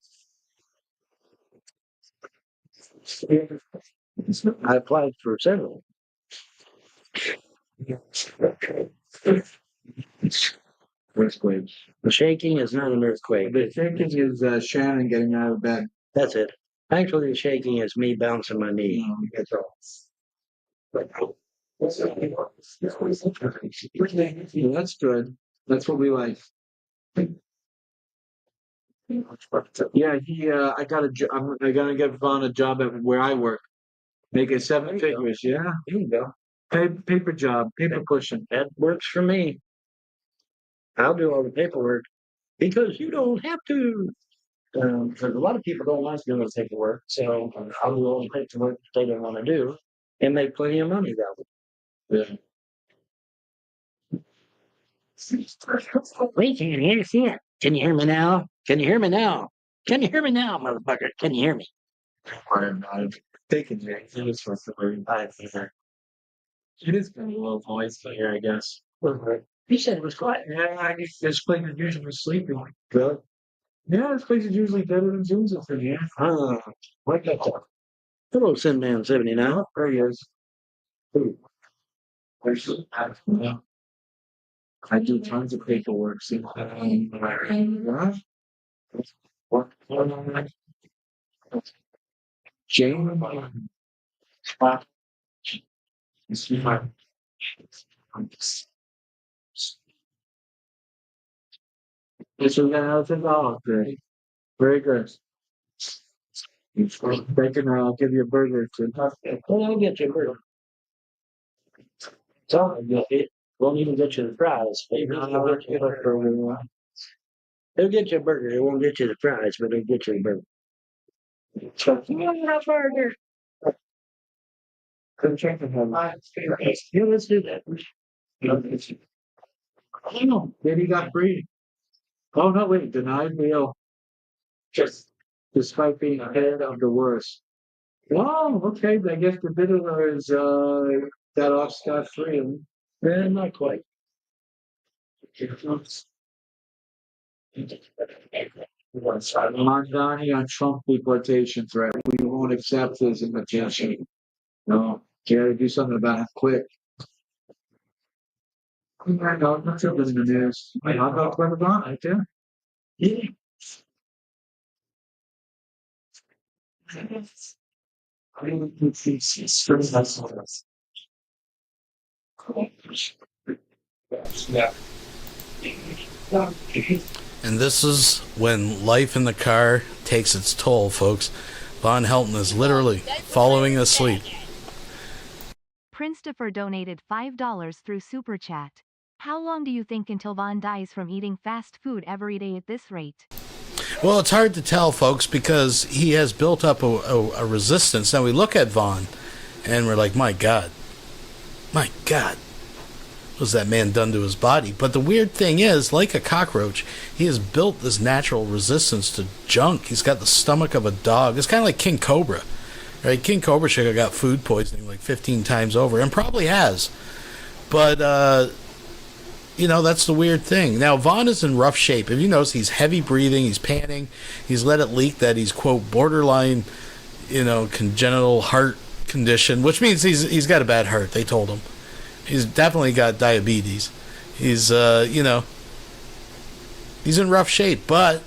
I applied for several. Earthquakes. The shaking is not an earthquake. The thinking is Shannon getting out of bed. That's it. Actually, the shaking is me bouncing my knee. That's all. Yeah, that's good. That's what we like. Yeah, I got I gotta get Vaughn a job at where I work. Making seven figures. Yeah, There you go. paper job, paper pushing. That works for me. I'll do all the paperwork because you don't have to. Because a lot of people don't like doing paperwork, so I'll do all the paperwork they don't want to do and make plenty of money that way. We can't hear shit. Can you hear me now? Can you hear me now? Can you hear me now, motherfucker? Can you hear me? I'm not taking it. It was supposed to be bad either. It is kind of a low voice here, I guess. He said it was quiet. Yeah, I guess this place is usually sleeping. Good. Yeah, this place is usually better than Zoom's for you. Wake up. Hello, Sinman 79. There he is. Ooh, yeah. I do tons of paperwork. See, what? Jane. This is $1,000. Great. Very good. Bacon, I'll give you a burger too. Well, I'll get you a burger. So, it won't even get you the fries. But I'll get you a burger. it'll get you a burger. It won't get you the fries, but it'll get you a burger. A burger. Couldn't check it. Yeah, let's do that. Oh, then he got free. Oh no, wait, denied meal. Just despite being ahead of the worst. Wow, okay, I guess the bidder is got off scot free. Not quite. Mondani on Trump deportation threat. We won't accept his invitation. No, gotta do something about it quick. No, that's in the news. How about Brother Bond right there? Yeah. And this is when life in the car takes its toll, folks. Von Helton is literally falling asleep. Christopher donated $5 through Super Chat. How long do you think until Von dies from eating fast food every day at this rate? Well, it's hard to tell, folks, because he has built up a resistance. Now we look at Von, and we're like, my God, what was that man done to his body? But the weird thing is, like a cockroach, he has built this natural resistance to junk. He's got the stomach of a dog. It's kind of like King Cobra, right? King Cobra should have got food poisoning like 15 times over, and probably has. But, you know, that's the weird thing. Now, Von is in rough shape. If you notice, he's heavy breathing, he's panting, he's let it leak that he's, quote, borderline, congenital heart condition, which means he's got a bad heart, they told him. He's definitely got diabetes. He's, he's in rough shape, but,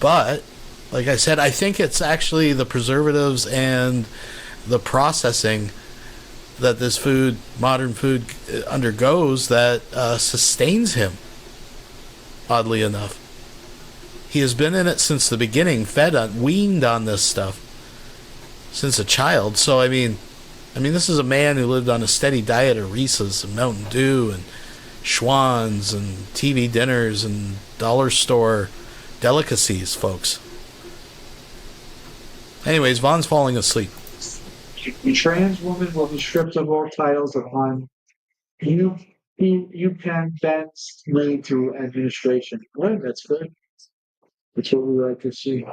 like I said, I think it's actually the preservatives and the processing that this food, modern food, undergoes that sustains him, oddly enough. He has been in it since the beginning, weaned on this stuff since a child. So, I mean, this is a man who lived on a steady diet of Reese's and Mountain Dew and Schwann's and TV dinners and dollar store delicacies, folks. Anyways, Von's falling asleep. A trans woman will be stripped of all titles upon you can bends lead to administration. Well, that's good. That's what we like to see.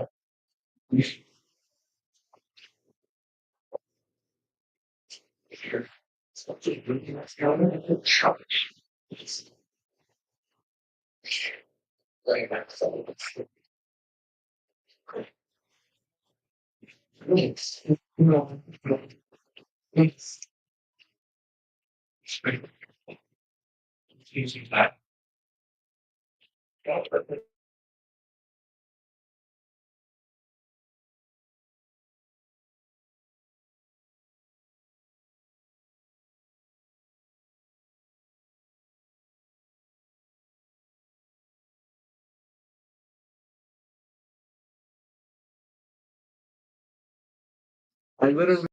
I literally.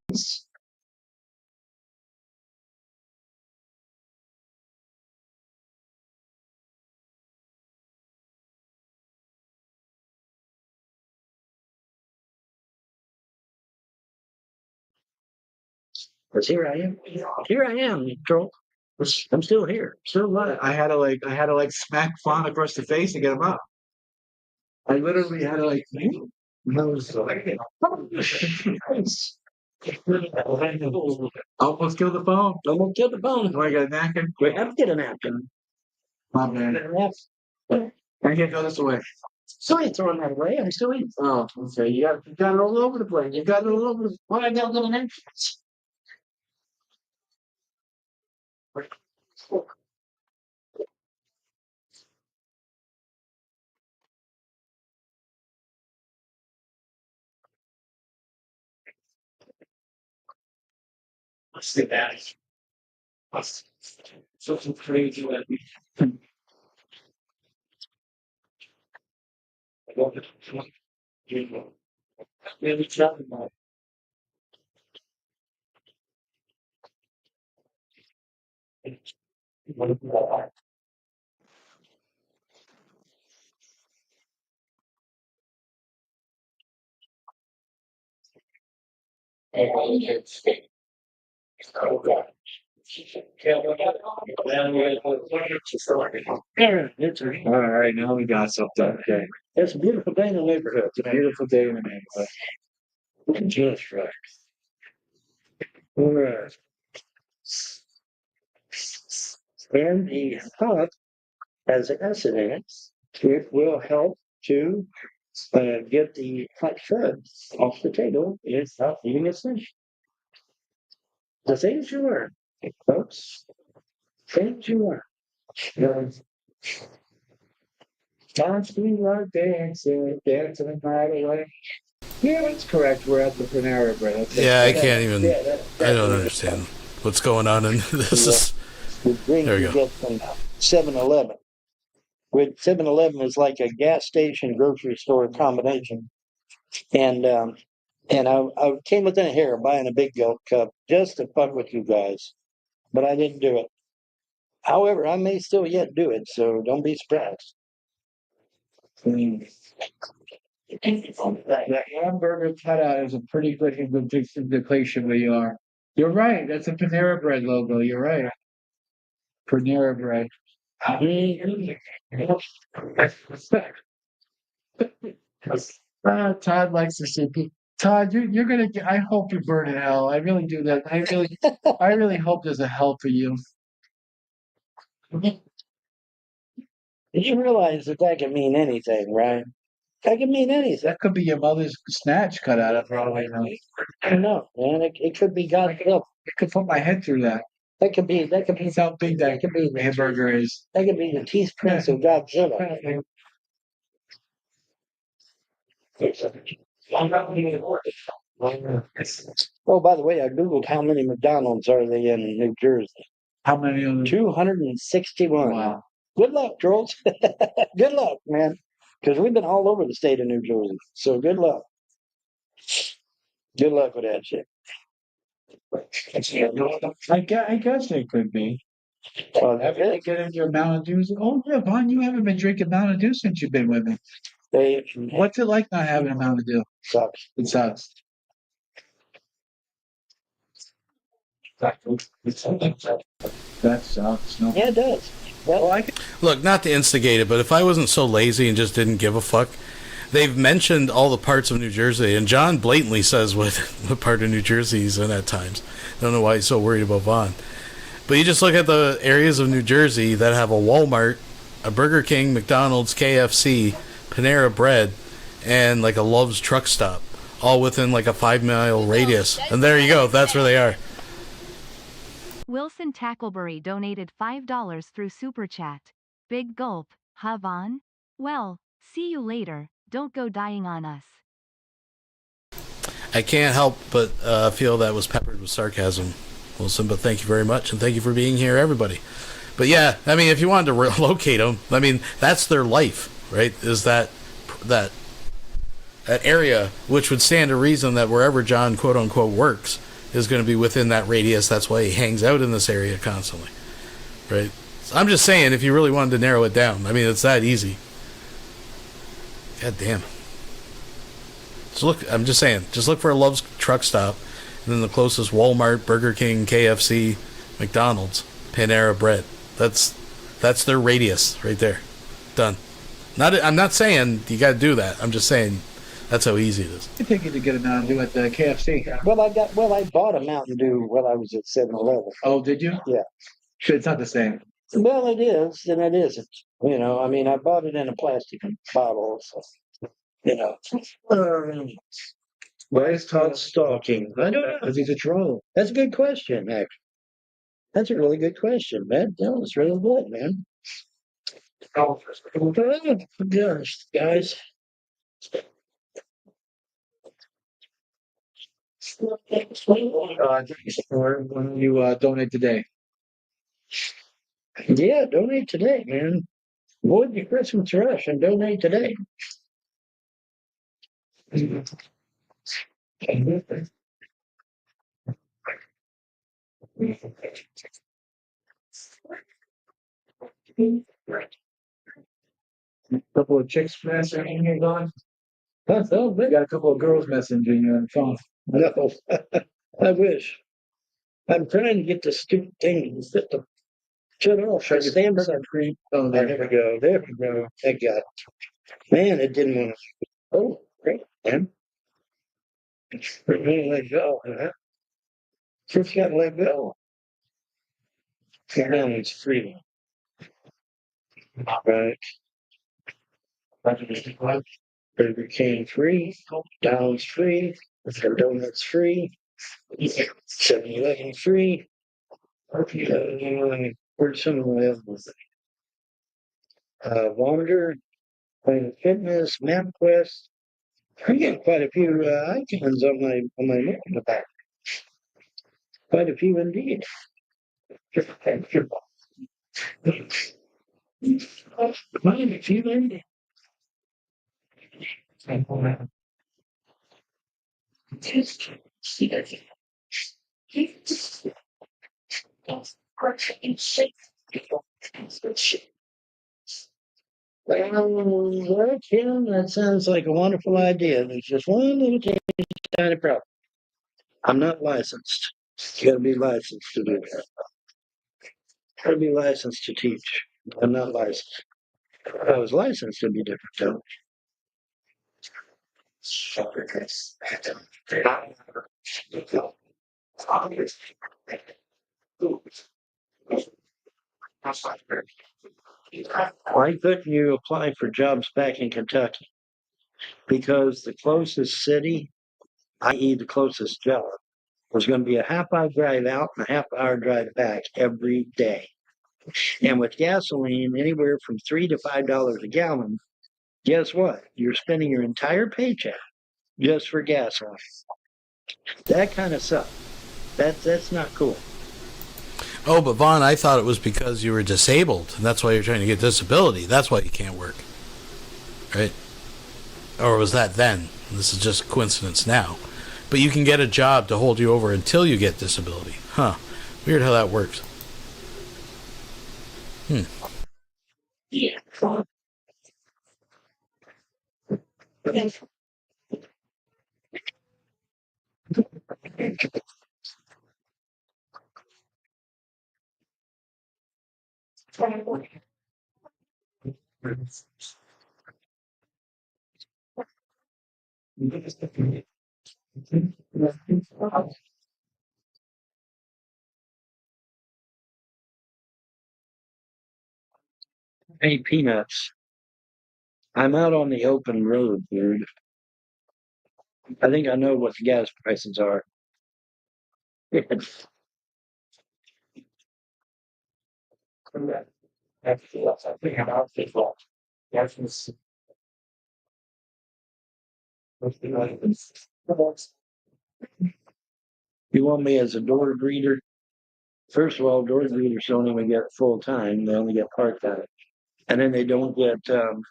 Because here I am. Here I am, Joel. I'm still here. Still alive. I had to smack Fawn across the face to get him up. I literally had to Almost killed the phone. Almost killed the phone. Do I got a napkin? We have to get a napkin. My man. I can't throw this away. So I ain't throwing that away. I'm still eating. Oh, okay. You got it all over the place. You got it all over the Why I got little napkins? Let's see that. Something crazy like Maybe tell them about it. All right, now we got something. Okay. It's a beautiful day in the neighborhood. It's a beautiful day in the neighborhood. Just right. All right. And the thought, as an incident, it will help to get the hot food off the table without eating it finished. The things you learn, folks. Things you learn. Dancing like dancing, dancing the night away. Yeah, that's correct. We're at the Panera Bread. Okay. Yeah, I can't even. I don't understand what's going on in this. There we go. Get from 7-Eleven. With 7-Eleven is like a gas station grocery store combination, and I came within a hair of buying a big gulp cup just to fuck with you guys, but I didn't do it. However, I may still yet do it, so don't be surprised. The hamburger cutout is a pretty good indication where you are. You're right. That's a Panera Bread logo. You're right. Panera Bread. Todd likes to see people. Todd, you're gonna get. I hope you burn in hell. I really do that. I really hope there's a hell for you. You realize that can mean anything, right? That can mean anything. That could be your mother's snatch cut out of probably. I don't know, man. It could be God's will. I could put my head through that. That could be. That's how big that could be. hamburger is. That could be the teeth prints of God's will. Oh, by the way, I googled how many McDonald's are they in New Jersey. How many of them? 261. Wow. Good luck, trolls. Good luck, man. Because we've been all over the state of New Jersey. So good luck. Good luck with that shit. I guess it could be. Have you get into your Mountain Dew? Oh yeah, Vaughn, you haven't been drinking Mountain Dew since you've been with me. What's it like not having a Mountain Dew? Sucks. It sucks. That sucks. No. Yeah, it does. Well, Look, not to instigate it, but if I wasn't so lazy and just didn't give a fuck, they've mentioned all the parts of New Jersey, and John blatantly says what part of New Jersey he's in at times. I don't know why he's so worried about Vaughn. But you just look at the areas of New Jersey that have a Walmart, a Burger King, McDonald's, KFC, Panera Bread, and like a Love's truck stop, all within like a 5-mile radius. And there you go. That's where they are. Wilson Tackleberry donated $5 through Super Chat. Big gulp, huh, Vaughn? Well, see you later. Don't go dying on us. I can't help but feel that was peppered with sarcasm, Wilson, but thank you very much, and thank you for being here, everybody. But yeah, I mean, if you wanted to relocate them, I mean, that's their life, right? Is that area, which would stand to reason that wherever John, quote-unquote, works is going to be within that radius. That's why he hangs out in this area constantly, right? So I'm just saying, if you really wanted to narrow it down, I mean, it's that easy. God damn. So look, I'm just saying, just look for a Love's truck stop, and then the closest Walmart, Burger King, KFC, McDonald's, Panera Bread. That's their radius right there. Done. I'm not saying you got to do that. I'm just saying That's how easy it is. I think you to get a Mountain Dew at the KFC. I bought a Mountain Dew while I was at 7-Eleven. Oh, did you? Yeah. Sure, it's not the same. Well, it is, and it isn't. I mean, I bought it in a plastic bottle, so, you know. Why is Todd stalking? I don't know. Because he's a troll. That's a good question, actually. That's a really good question, man. That was really good, man. Oh, gosh, guys. Thanks for when you donate today. Yeah, donate today, man. Avoid the Christmas rush and donate today. A couple of chicks messaging you on. That's all We big. got a couple of girls messaging you on the phone. No, I wish. I'm trying to get the stupid thing to shut off. Should I stand beside creep? Oh, There we go. There we go. Thank God. Man, it didn't want to. Oh, great, man. It's really let go. Huh? Just got to let go. Now it's free. All right. Burger King free. Down's free. Donuts free. 7-Eleven free. Where's some of my others? Wander, Planet Fitness, MapQuest. I get quite a few icons on my map in the back. Quite a few indeed. Quite a few indeed. Just see that. Well, Kim, that sounds like a wonderful idea. There's just one little tiny problem. I'm not licensed. You gotta be licensed to do that. Gotta be licensed to teach. I'm not licensed. If I was licensed, it'd be different though. Why couldn't you apply for jobs back in Kentucky? Because the closest city, i.e., the closest job, was going to be a half-hour drive out and a half-hour drive back every day. And with gasoline anywhere from $3 to $5 a gallon, guess what? You're spending your entire paycheck just for gasoline. That kind of sucks. That's not cool. Oh, but Vaughn, I thought it was because you were disabled, and that's why you're trying to get disability. That's why you can't work. Right? Or was that then? This is just coincidence now. But you can get a job to hold you over until you get disability. Huh. Weird how that works. Yeah. Hey, Peanuts. I'm out on the open road, dude. I think I know what the gas prices are. You want me as a door greeter? First of all, door greeters don't even get full time; they only get part time, and then they don't get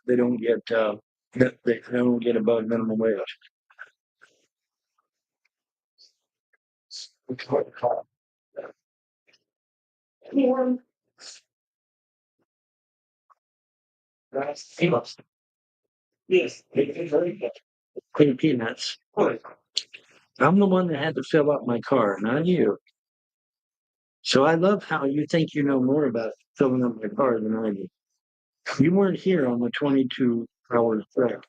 they don't get above minimum wage. Yes, hey, Peanuts. I'm the one that had to fill up my car, not you. So I love how you think you know more about filling up my car than I do. You weren't here on the 22-hour trek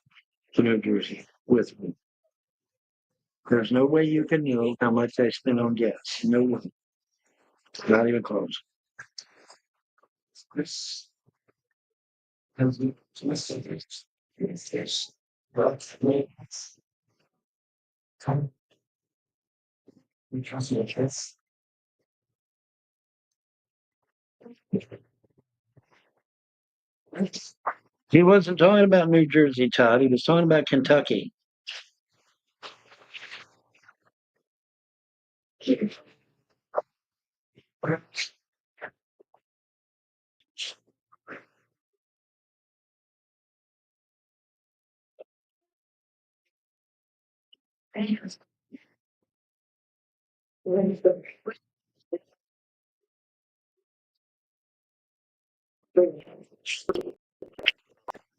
to New Jersey. with me. There's no way you can know how much I spend on gas. No way. Not even close. He wasn't talking about New Jersey, Todd. He was talking about Kentucky.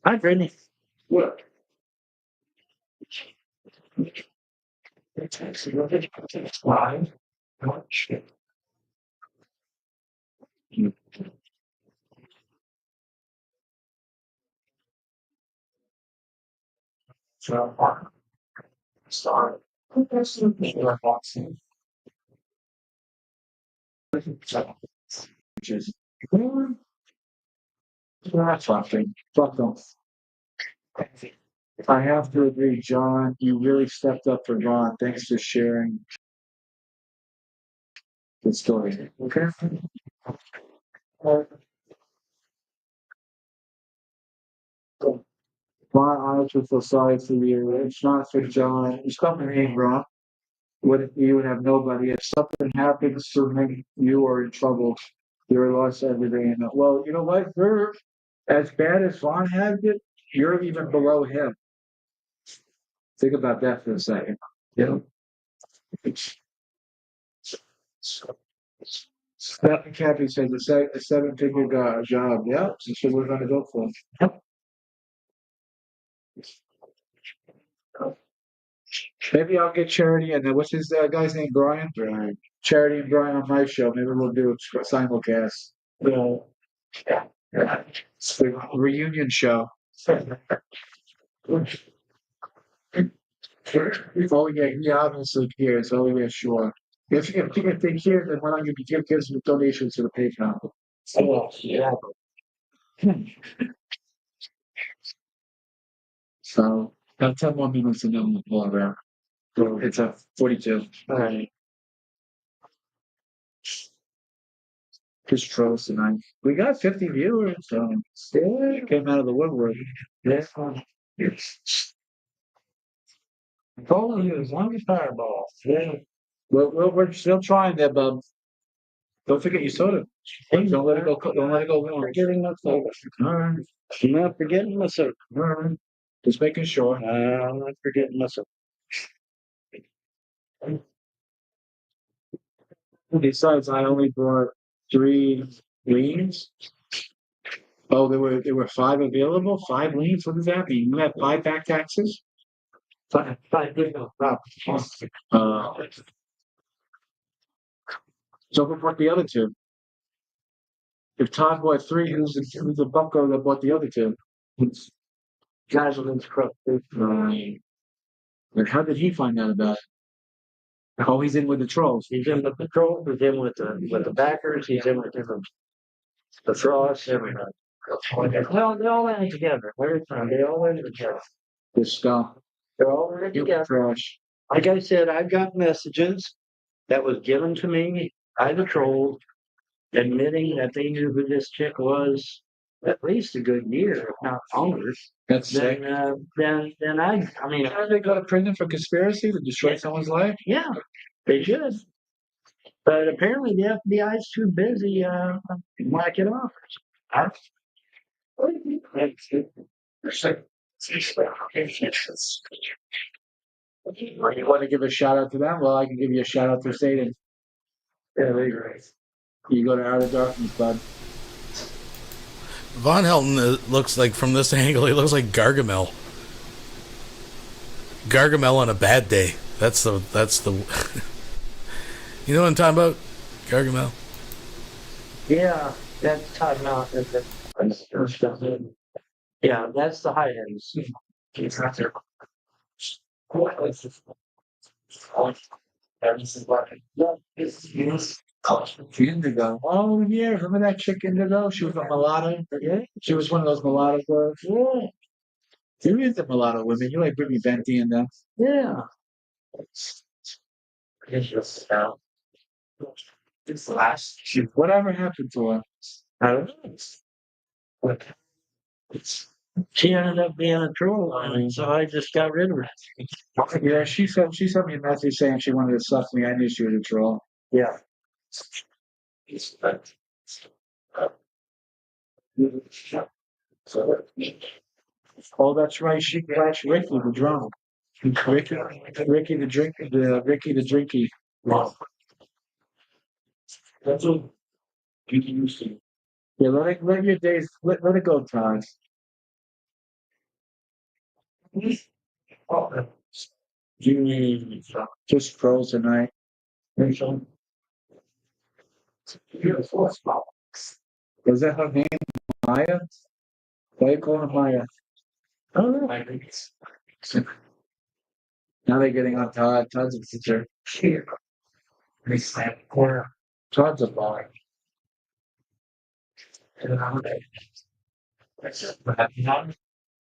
Hi, Brittany. What? Why? Sorry. Just that's laughing. Fuck off. I have to agree, John. You really stepped up for Ron. Thanks for sharing the story. Okay. My honestly feel sorry for you. It's not for John. It's something ain't wrong. What you would have nobody. If something happens to him, you are in trouble. You're lost everything. Well, you know what? You're as bad as Vaughn had it. You're even below him. Think about that for a second. You know. Stephen Cappy said the seven-figure job. Yeah, that's what we're going to go for. Maybe I'll get Charity and what's his guy's name? Brian. Brian. Charity and Brian on my show. Maybe we'll do a simulcast. It's the reunion show. Oh yeah, he obviously cares. Oh yeah, sure. If they care, then why don't you give some donations to the PayPal? Oh yeah. So about 10 more minutes and then we'll pull around. So it's a 42. All right. Just trolls tonight. We got 50 viewers, so yeah, came out of the woodwork. Yeah. Told you as long as fireball. Yeah. We're still trying there, bub. Don't forget your soda. Don't let it go. Don't let it go warm. Forgetting my soda. All right. I'm not forgetting my soda. All right. Just making sure. I'm not forgetting my soda. Besides, I only brought 3 leans. Oh, there were 5 available. 5 leans. What does that mean? You have 5 back taxes. 5 legal properties. So who bought the other 2? If Todd bought 3, who's the bucko that bought the other 2? It's Jocelyn's crook. Right. Like, how did he find out about it? Oh, he's in with the trolls. He's in with the trolls. He's in with the backers. He's in with the frost. Everybody. Well, they all went together. Every time they all went together. This stuff. They're all in together. Crash. Like I said, I've got messages that was given to me by the trolls admitting that they knew who this chick was at least a good year, if not longer. That's sick. Then I mean, how did they go to prison for conspiracy to destroy someone's life? Yeah, they should. But apparently the FBI is too busy whacking off. You want to give a shout out to them? Well, I can give you a shout out to Satan. Yeah, they're great. You go to Out of Darkness, bud. Von Helton looks like, from this angle, he looks like Gargamel. Gargamel on a bad day. That's the. You know what I'm talking about? Gargamel. Yeah, that's Todd Mount. Yeah, that's the high ends. Indigo. Oh yeah, remember that chick Indigo? She was a mulatto. Yeah. She was one of those mulatto girls. Yeah. You into mulatto women. You like Brittany Venti and them. Yeah. Whatever happened to her? I don't know. She ended up being a troll, so I just got rid of her. Yeah, she sent me a message saying she wanted to suck me. I knew she was a troll. Yeah. Oh, that's right. She flashed Ricky the drunk. Ricky the drink, the Ricky the drinky. That's what you used to. Yeah, let your days let it go, Todd. Just trolls tonight. Was that her name, Maya? Why you calling her Maya? I don't know. Now they're getting on Todd. Todd's a teacher. Todd's a bar.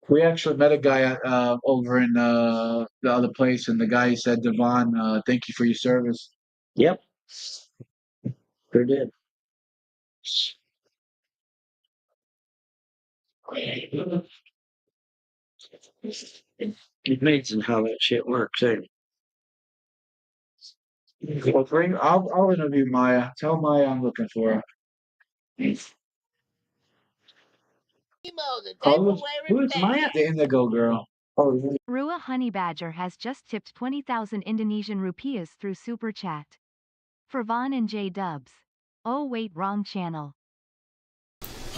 We actually met a guy over in the other place, and the guy said, "Devon, thank you for your service." Yep, sure did. It's amazing how that shit works. Eh? Well, I'll interview Maya. Tell Maya I'm looking for her. Who's Maya? The Indigo girl. Oh, yeah. Rua Honey Badger has just tipped 20,000 Indonesian rupiahs through Super Chat. For Vaughn and J Dubs. Oh wait, wrong channel.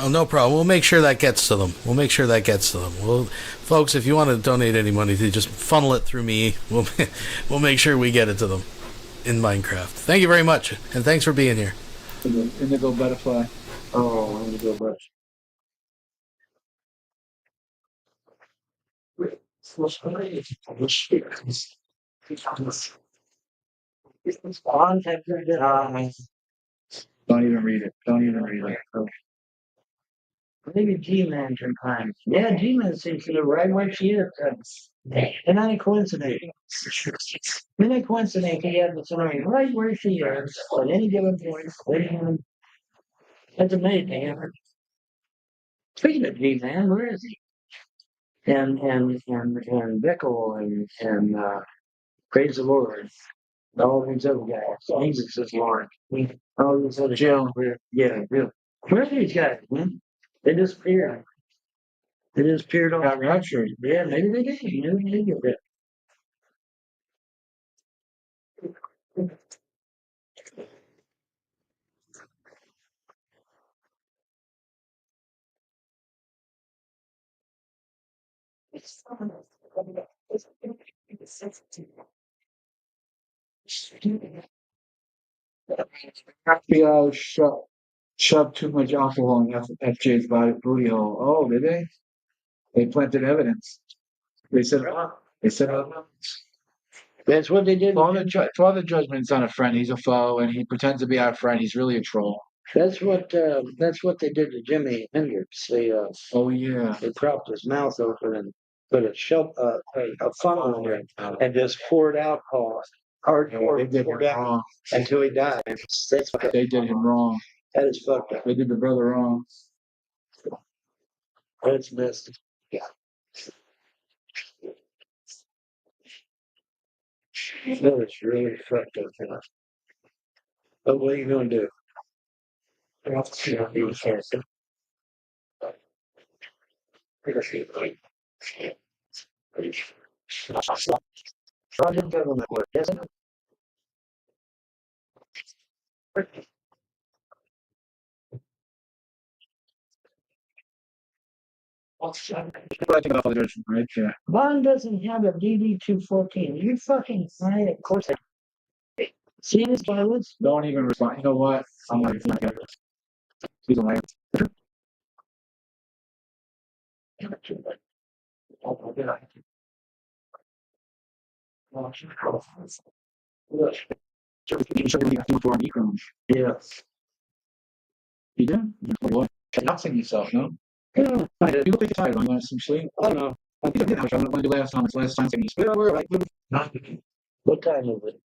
Oh, no problem. We'll make sure that gets to them. Well, folks, if you want to donate any money, just funnel it through me. We'll make sure we get it to them in Minecraft. Thank you very much, and thanks for being here. Indigo butterfly. Oh, indigo butterfly. Don't even read it. Don't even read it. Maybe G-Man can find. Yeah, G-Man seems to be right where she is. And not a coincidence. Not a coincidence. He has the story right where she is at any given point. That's amazing. Speaking of G-Man, where is he? And Bickle and praise the Lord. All these other guys. Jesus is Lord. All these other Jill. Yeah, Bill. Where are these guys? They disappeared. They disappeared on. Got raptured. Yeah, maybe they did. Maybe they did. FBI shoved too much alcohol in FJ's booty hole. Oh, did they? They planted evidence. They said, that's what they did. Father Judgment's not a friend. He's a foe, and he pretends to be our friend. He's really a troll. That's what they did to Jimi Hendrix. Oh yeah. They propped his mouth open and put a funnel in it and just poured alcohol. Hardcore. They did him wrong until he died. That's what they did him wrong. That is fucked up. They did the brother wrong. That's messed up. Yeah. That is really fucked up. But what are you going to do? You can't. Russian government work, isn't it? Right there. Bond doesn't have a DD-214. You fucking find it. Of course. See this violence? Don't even respond. You know what? I'm going to get this. He's a man. Yes. You do? Boy, you're not seeing yourself, no? Yeah. You look like you're tired. You want some sleep? I don't know. I think I did. I want to do last time. It's last time. You split over. Like, what time is it?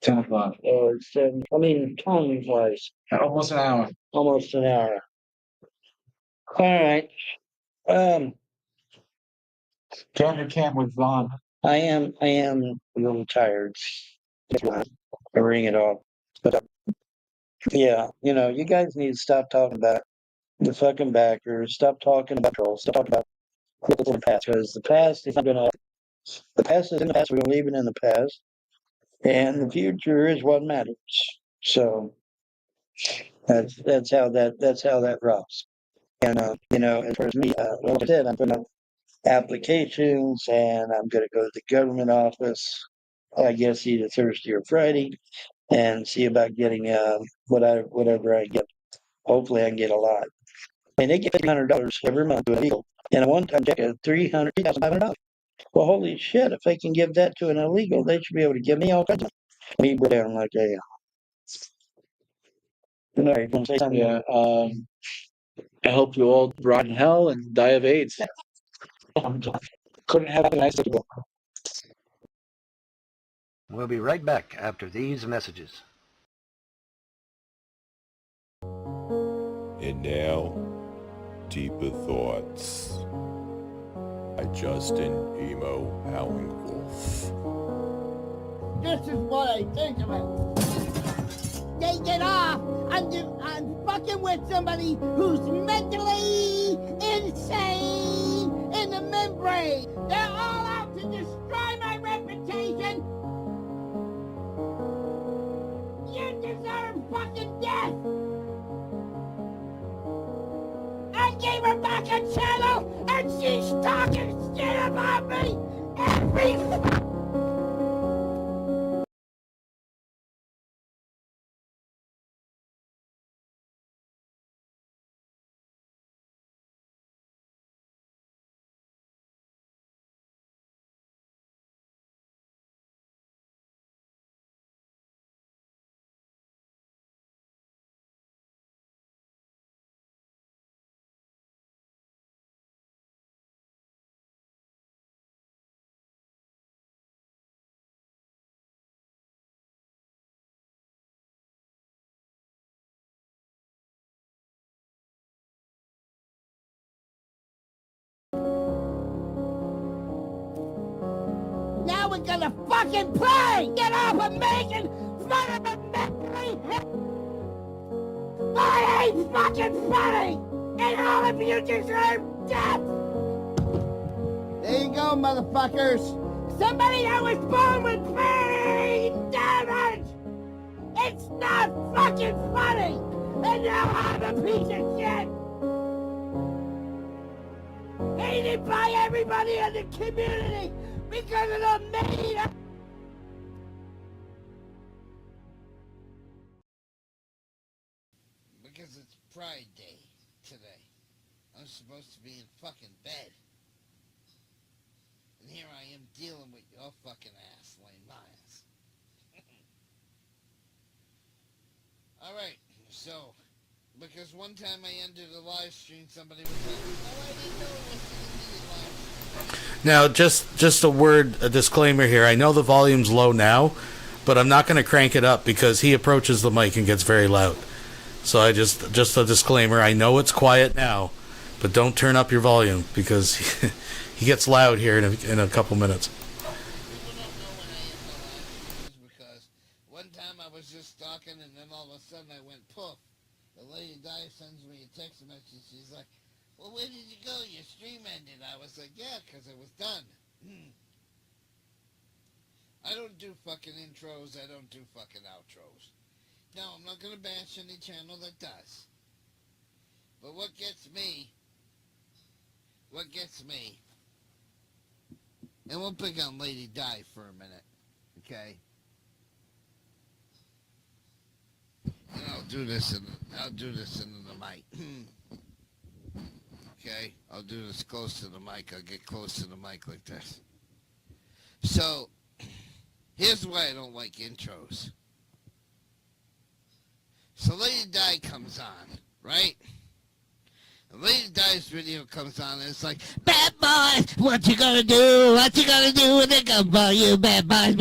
10 o'clock. It's 10. I mean, timing wise. Almost an hour. Almost an hour. All right. Can't camp with Vaughn. I am a little tired. I ring it off. But yeah, you guys need to stop talking about the fucking backers. Stop talking about trolls. Stop talking about the past, because the past is not gonna. The past is in the past. We're gonna leave it in the past, and the future is what matters. So that's how that rocks. And as far as me, like I said, I'm putting up applications, and I'm gonna go to the government office. I guess either Thursday or Friday, and see about getting whatever I get. Hopefully, I can get a lot. And they get $300 every month to a legal. And a one-time check of $3,500. Well, holy shit! If they can give that to an illegal, they should be able to give me all kinds of. Me down like a. All right, want to say something? Yeah. I hope you all rot in hell and die of AIDS. Couldn't have a nice ago. We'll be right back after these messages. And now, deeper thoughts by Justin Emo Howling-Wolf. This is what I think of it. They get off on fucking with somebody who's mentally insane in the membrane. They're all out to destroy my reputation. You deserve fucking death. I gave her back a channel, and she's talking shit about me every. Now we're gonna fucking play! Get off of making fun of the mentally I ain't fucking funny! And all of you deserve death! There you go, motherfuckers! Somebody that was born with brain damage! It's not fucking funny! And now I'm a piece of shit! Hated by everybody in the community! Because of the made up. Because it's Pride Day today. I'm supposed to be in fucking bed. And here I am dealing with your fucking ass, Lane Myers. Alright, so, because one time I ended a live stream, somebody was like, oh, I didn't know it was an immediate live stream. Now, just a disclaimer here. I know the volume's low now, but I'm not going to crank it up because he approaches the mic and gets very loud. So I just a disclaimer. I know it's quiet now, but don't turn up your volume because he gets loud here in a couple minutes. People don't know when I end the live streams because one time I was just talking and then all of a sudden I went poof. The lady Di sends me a text message. She's like, well, where did you go? Your stream ended. I was like, yeah, because it was done. I don't do fucking intros. I don't do fucking outros. No, I'm not going to bash any channel that does. But what gets me, and we'll pick on Lady Di for a minute, okay? And I'll do this into the mic. Okay, I'll do this close to the mic. I'll get close to the mic like this. So, Here's why I don't like intros. So Lady Di comes on, right? And Lady Di's video comes on and it's like, bad boys, what you gonna do? What you gonna do when they come for you? Bad boys,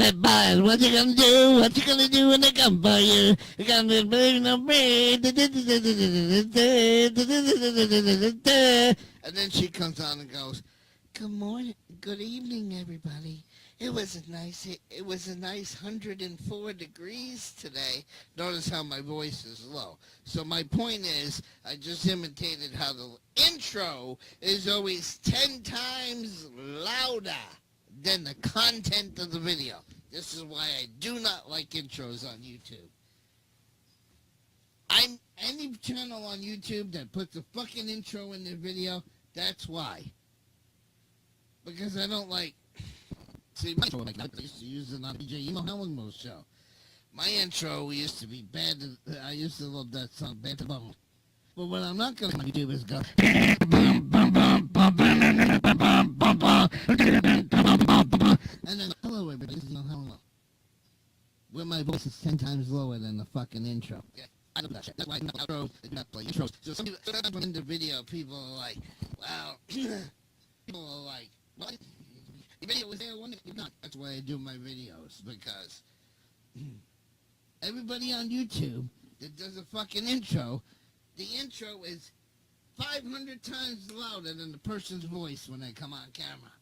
what you gonna do? What you gonna do when they come for you? You gonna believe no me. And then she comes on and goes, good morning, good evening, everybody. It was a nice 104 degrees today. Notice how my voice is low. So my point is, I just imitated how the intro is always 10 times louder than the content of the video. This is why I do not like intros on YouTube. Any channel on YouTube that puts a fucking intro in their video, that's why. Because I don't like... See, my intro, like I used to use it on DJ Emo Hellenmo's show. My intro used to be bad. I used to love that song, Banter. But what I'm not going to do is go... And then, hello, everybody, this is Emo Hellenmo. Where my voice is 10 times lower than the fucking intro. Yeah, I know that shit. That's why I not outro, I not play intros. So some people, in the video, people are like, wow, people are like, what? The video was there, wasn't it? Not. That's why I do my videos, because everybody on YouTube that does a fucking intro, the intro is 500 times louder than the person's voice when they come on camera.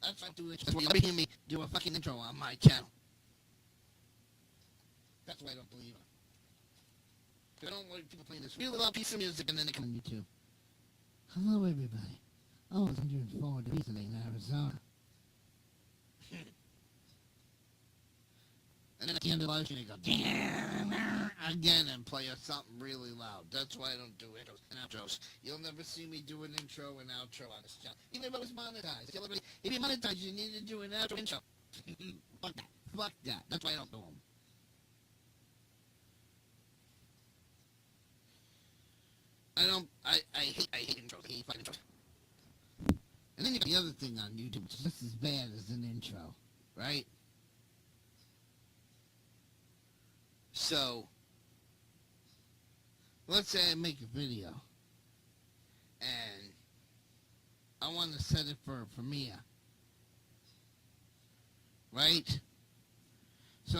That's why I do it. That's why you hear me do a fucking intro on my channel. That's why I don't believe it. I don't like people playing this really loud piece of music and then they come on YouTube. Hello, everybody. Oh, it's 104 degrees today in Arizona. And then at the end of the live stream, they go, again, and play us something really loud. That's why I don't do intros and outros. You'll never see me do an intro and outro on this channel. Even if I was monetized. If you're monetized, you need to do an outro intro. Fuck that. Fuck that. That's why I don't do them. I hate intros. I hate fucking intros. And then you got the other thing on YouTube, which is just as bad as an intro, right? So, let's say I make a video, and I want to set it for a premiere, right? So,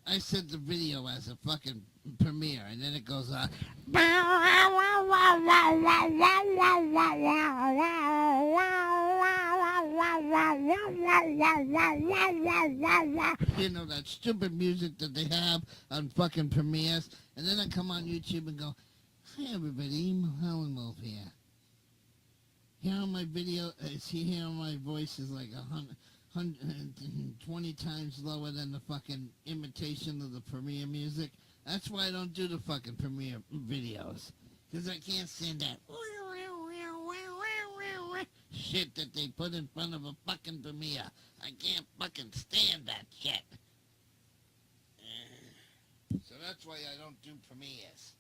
I set the video as a fucking premiere, and then it goes on. You know, that stupid music that they have on fucking premieres. And then I come on YouTube and go, hi everybody, Emo Hellenmo here. Here on my video, see here my voice is like 120 times lower than the fucking imitation of the premiere music. That's why I don't do the fucking premiere videos. Because I can't stand that shit that they put in front of a fucking premiere. I can't fucking stand that shit. So that's why I don't do premieres.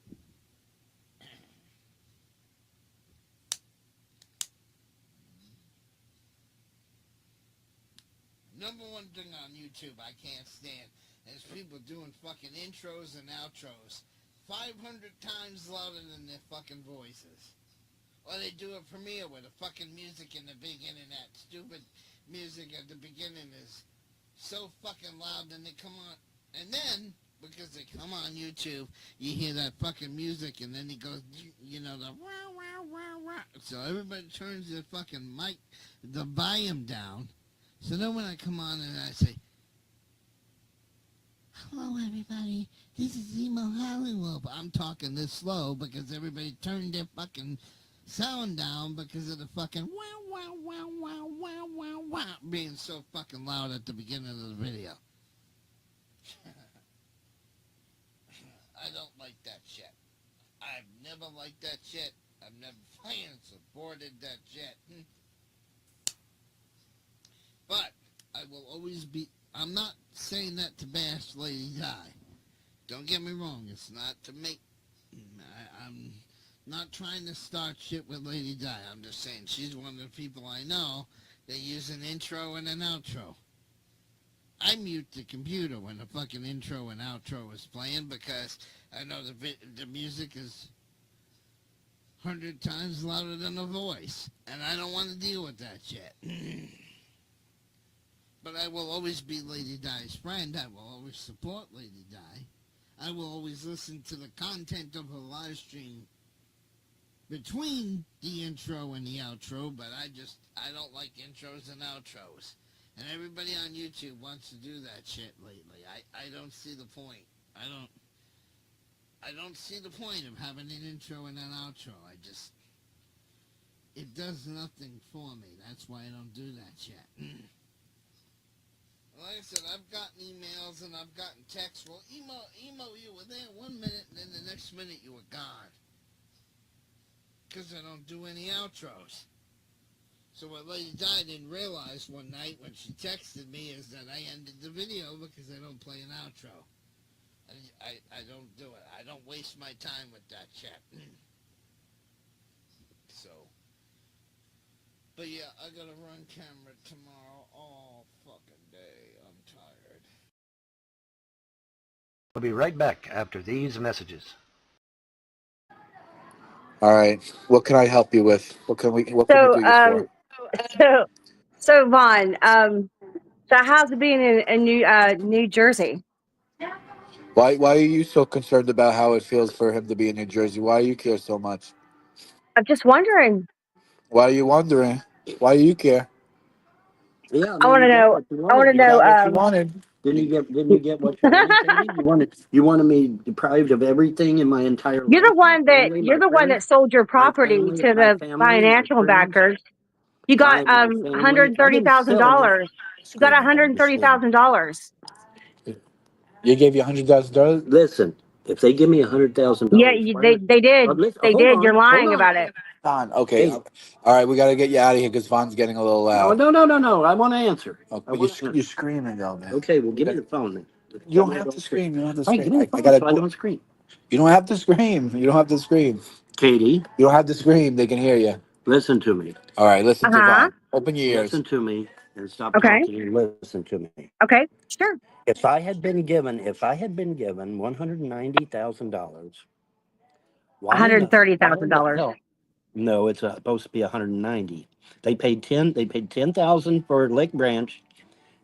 Number one thing on YouTube I can't stand is people doing fucking intros and outros 500 times louder than their fucking voices. Or they do a premiere with a fucking music in the beginning. That stupid music at the beginning is so fucking loud, then they come on. And then, because they come on YouTube, you hear that fucking music, and then he goes, you know, the wah, wah, wah, wah. So everybody turns their fucking mic, the volume down. So then when I come on and I say, Hello, everybody. This is Emo Hollywood. I'm talking this slow because everybody turned their fucking sound down because of the fucking wow, wow, wow, wow, wow, wow, wow being so fucking loud at the beginning of the video. I don't like that shit. I've never liked that shit. I've never fucking supported that shit. But I will always be... I'm not saying that to bash Lady Di. Don't get me wrong. It's not to make... I'm not trying to start shit with Lady Di. I'm just saying she's one of the people I know that use an intro and an outro. I mute the computer when the fucking intro and outro is playing because I know the music is 100 times louder than the voice. And I don't want to deal with that shit. But I will always be Lady Di's friend. I will always support Lady Di. I will always listen to the content of her live stream between the intro and the outro, but I don't like intros and outros. And everybody on YouTube wants to do that shit lately. I don't see the point. I don't see the point of having an intro and an outro. It does nothing for me. That's why I don't do that shit. Like I said, I've gotten emails and I've gotten texts. Well, emo, you were there 1 minute and then the next minute you were gone. Because I don't do any outros. So what Lady Di didn't realize one night when she texted me is that I ended the video because I don't play an outro. I don't do it. I don't waste my time with that shit. So. But yeah, I gotta run camera tomorrow all fucking day. I'm tired. We'll be right back after these messages. All right. What can I help you with? What can we do this for? So Vaughn, so how's it being in New Jersey? Why are you so concerned about how it feels for him to be in New Jersey? Why do you care so much? I'm just wondering. Why are you wondering? Why do you care? Yeah, I want to know. I want to know. What you wanted. Didn't you get what you wanted, Katie? You wanted me deprived of everything in my entire life? You're the one that sold your my property family, to my the family, my financial friends, backers. You got my family. $130,000. You got $130,000. You gave you $100,000. Listen, if they give me $100,000, Yeah, they did. They hold did. on, You're lying hold on. about it. Vaughn, okay. Hey. All right, we got to get you out of here because Vaughn's getting a little loud. No. I want to answer. You're screaming though, man. Okay, well, give me the phone then. You don't have to scream. You don't have to Fine, scream. give me the phone so I don't scream. You don't have to scream. You don't have to scream. Katie, You don't have to scream. They can hear you. listen to me. All right, listen to Vaughn. Open your ears. Listen to me and stop Okay. talking and listen to me. Okay, sure. If I had been given $190,000, $130,000. No, it's supposed to be 190. They paid 10,000 for Lake Branch,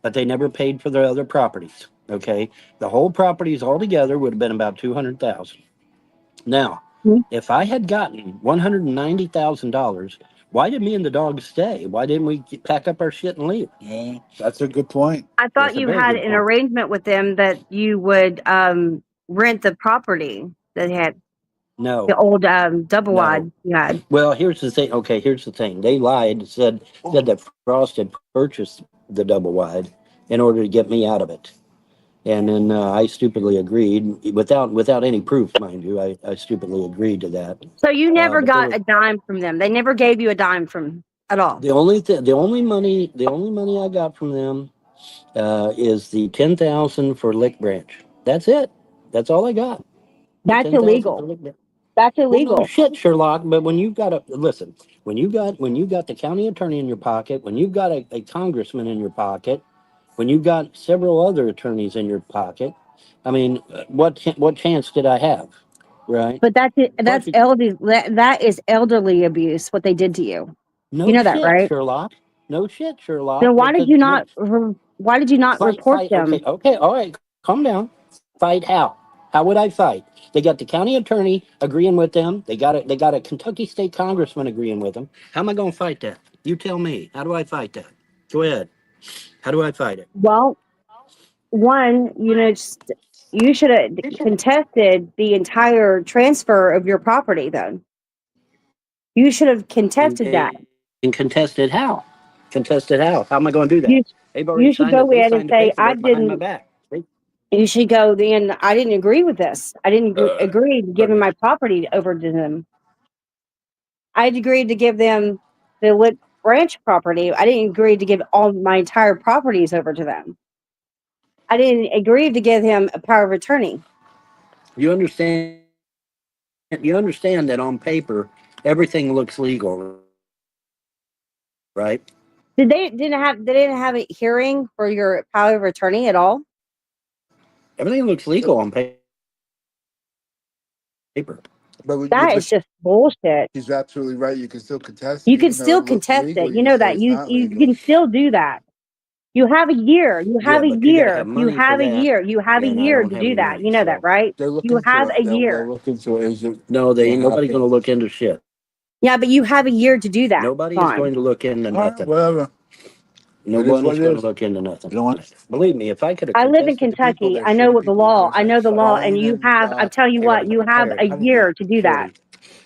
but they never paid for the other properties. Okay, the whole properties altogether would have been about 200,000. Now, if I had gotten $190,000, why did me and the dog stay? Why didn't we pack up our shit and leave? Yeah, that's a good point. I thought you had an arrangement with them that you would rent the property that had the old double wide you had. Well, here's the thing. Okay, here's the thing. They lied, said that Frost had purchased the double wide in order to get me out of it. And then I stupidly agreed, without any proof, mind you. I stupidly agreed to that. So you never got a dime from them. They never gave you a dime from at all. The only money I got from them is the 10,000 for Lick Branch. That's it. That's all I got. That's illegal. That's illegal. Well, no shit, Sherlock. But when you've got when you got the county attorney in your pocket, when you've got a congressman in your pocket, when you got several other attorneys in your pocket, I mean, what chance did I have, right? But that is elderly abuse. What they did to you. No, you know that, right? Sherlock. No shit, Sherlock. Then why did you not? Why did you not report them? Okay, all right, calm down. Fight how? How would I fight? They got the county attorney agreeing with them. They got a Kentucky state congressman agreeing with them. How am I going to fight that? You tell me. How do I fight that? Go ahead. How do I fight it? Well, one, you should have contested the entire transfer of your property. Then you should have contested that. And contested how? Contested how? How am I going to do that? You They've already you should signed go it. They in and signed the say, I paperwork behind my didn't. back. You should go then. I didn't agree with this. I didn't agree to giving my property over to them. I agreed to give them the Lit Branch property. I didn't agree to give all my entire properties over to them. I didn't agree to give him a power of attorney. You understand? You understand that on paper everything looks legal, right? They didn't have a hearing for your power of attorney at all? Everything looks legal on paper. That is just bullshit. He's absolutely right. You can still contest it, You can even though still it looks contest legal. it. You You can know say that. it's not You legal. can still do that. You have a year. You have a but you gotta year. have You money for have a that. year. You have a And I year don't to have do any that. money, You know that, so right? They're looking You have to a it. They'll year. look into it. Is it no, they what ain't nobody's happened? going to look into shit. Yeah, but you have a year to do that. Nobody Come is on. going to look into All right, nothing. whatever. No It is one what is it going to is. look into nothing. You don't want. Believe me, if I could have I live in contested, Kentucky. There's I know shitty what the people. law. There's I like know the law, and Colleen you and have. I tell you what, you have a year to do that.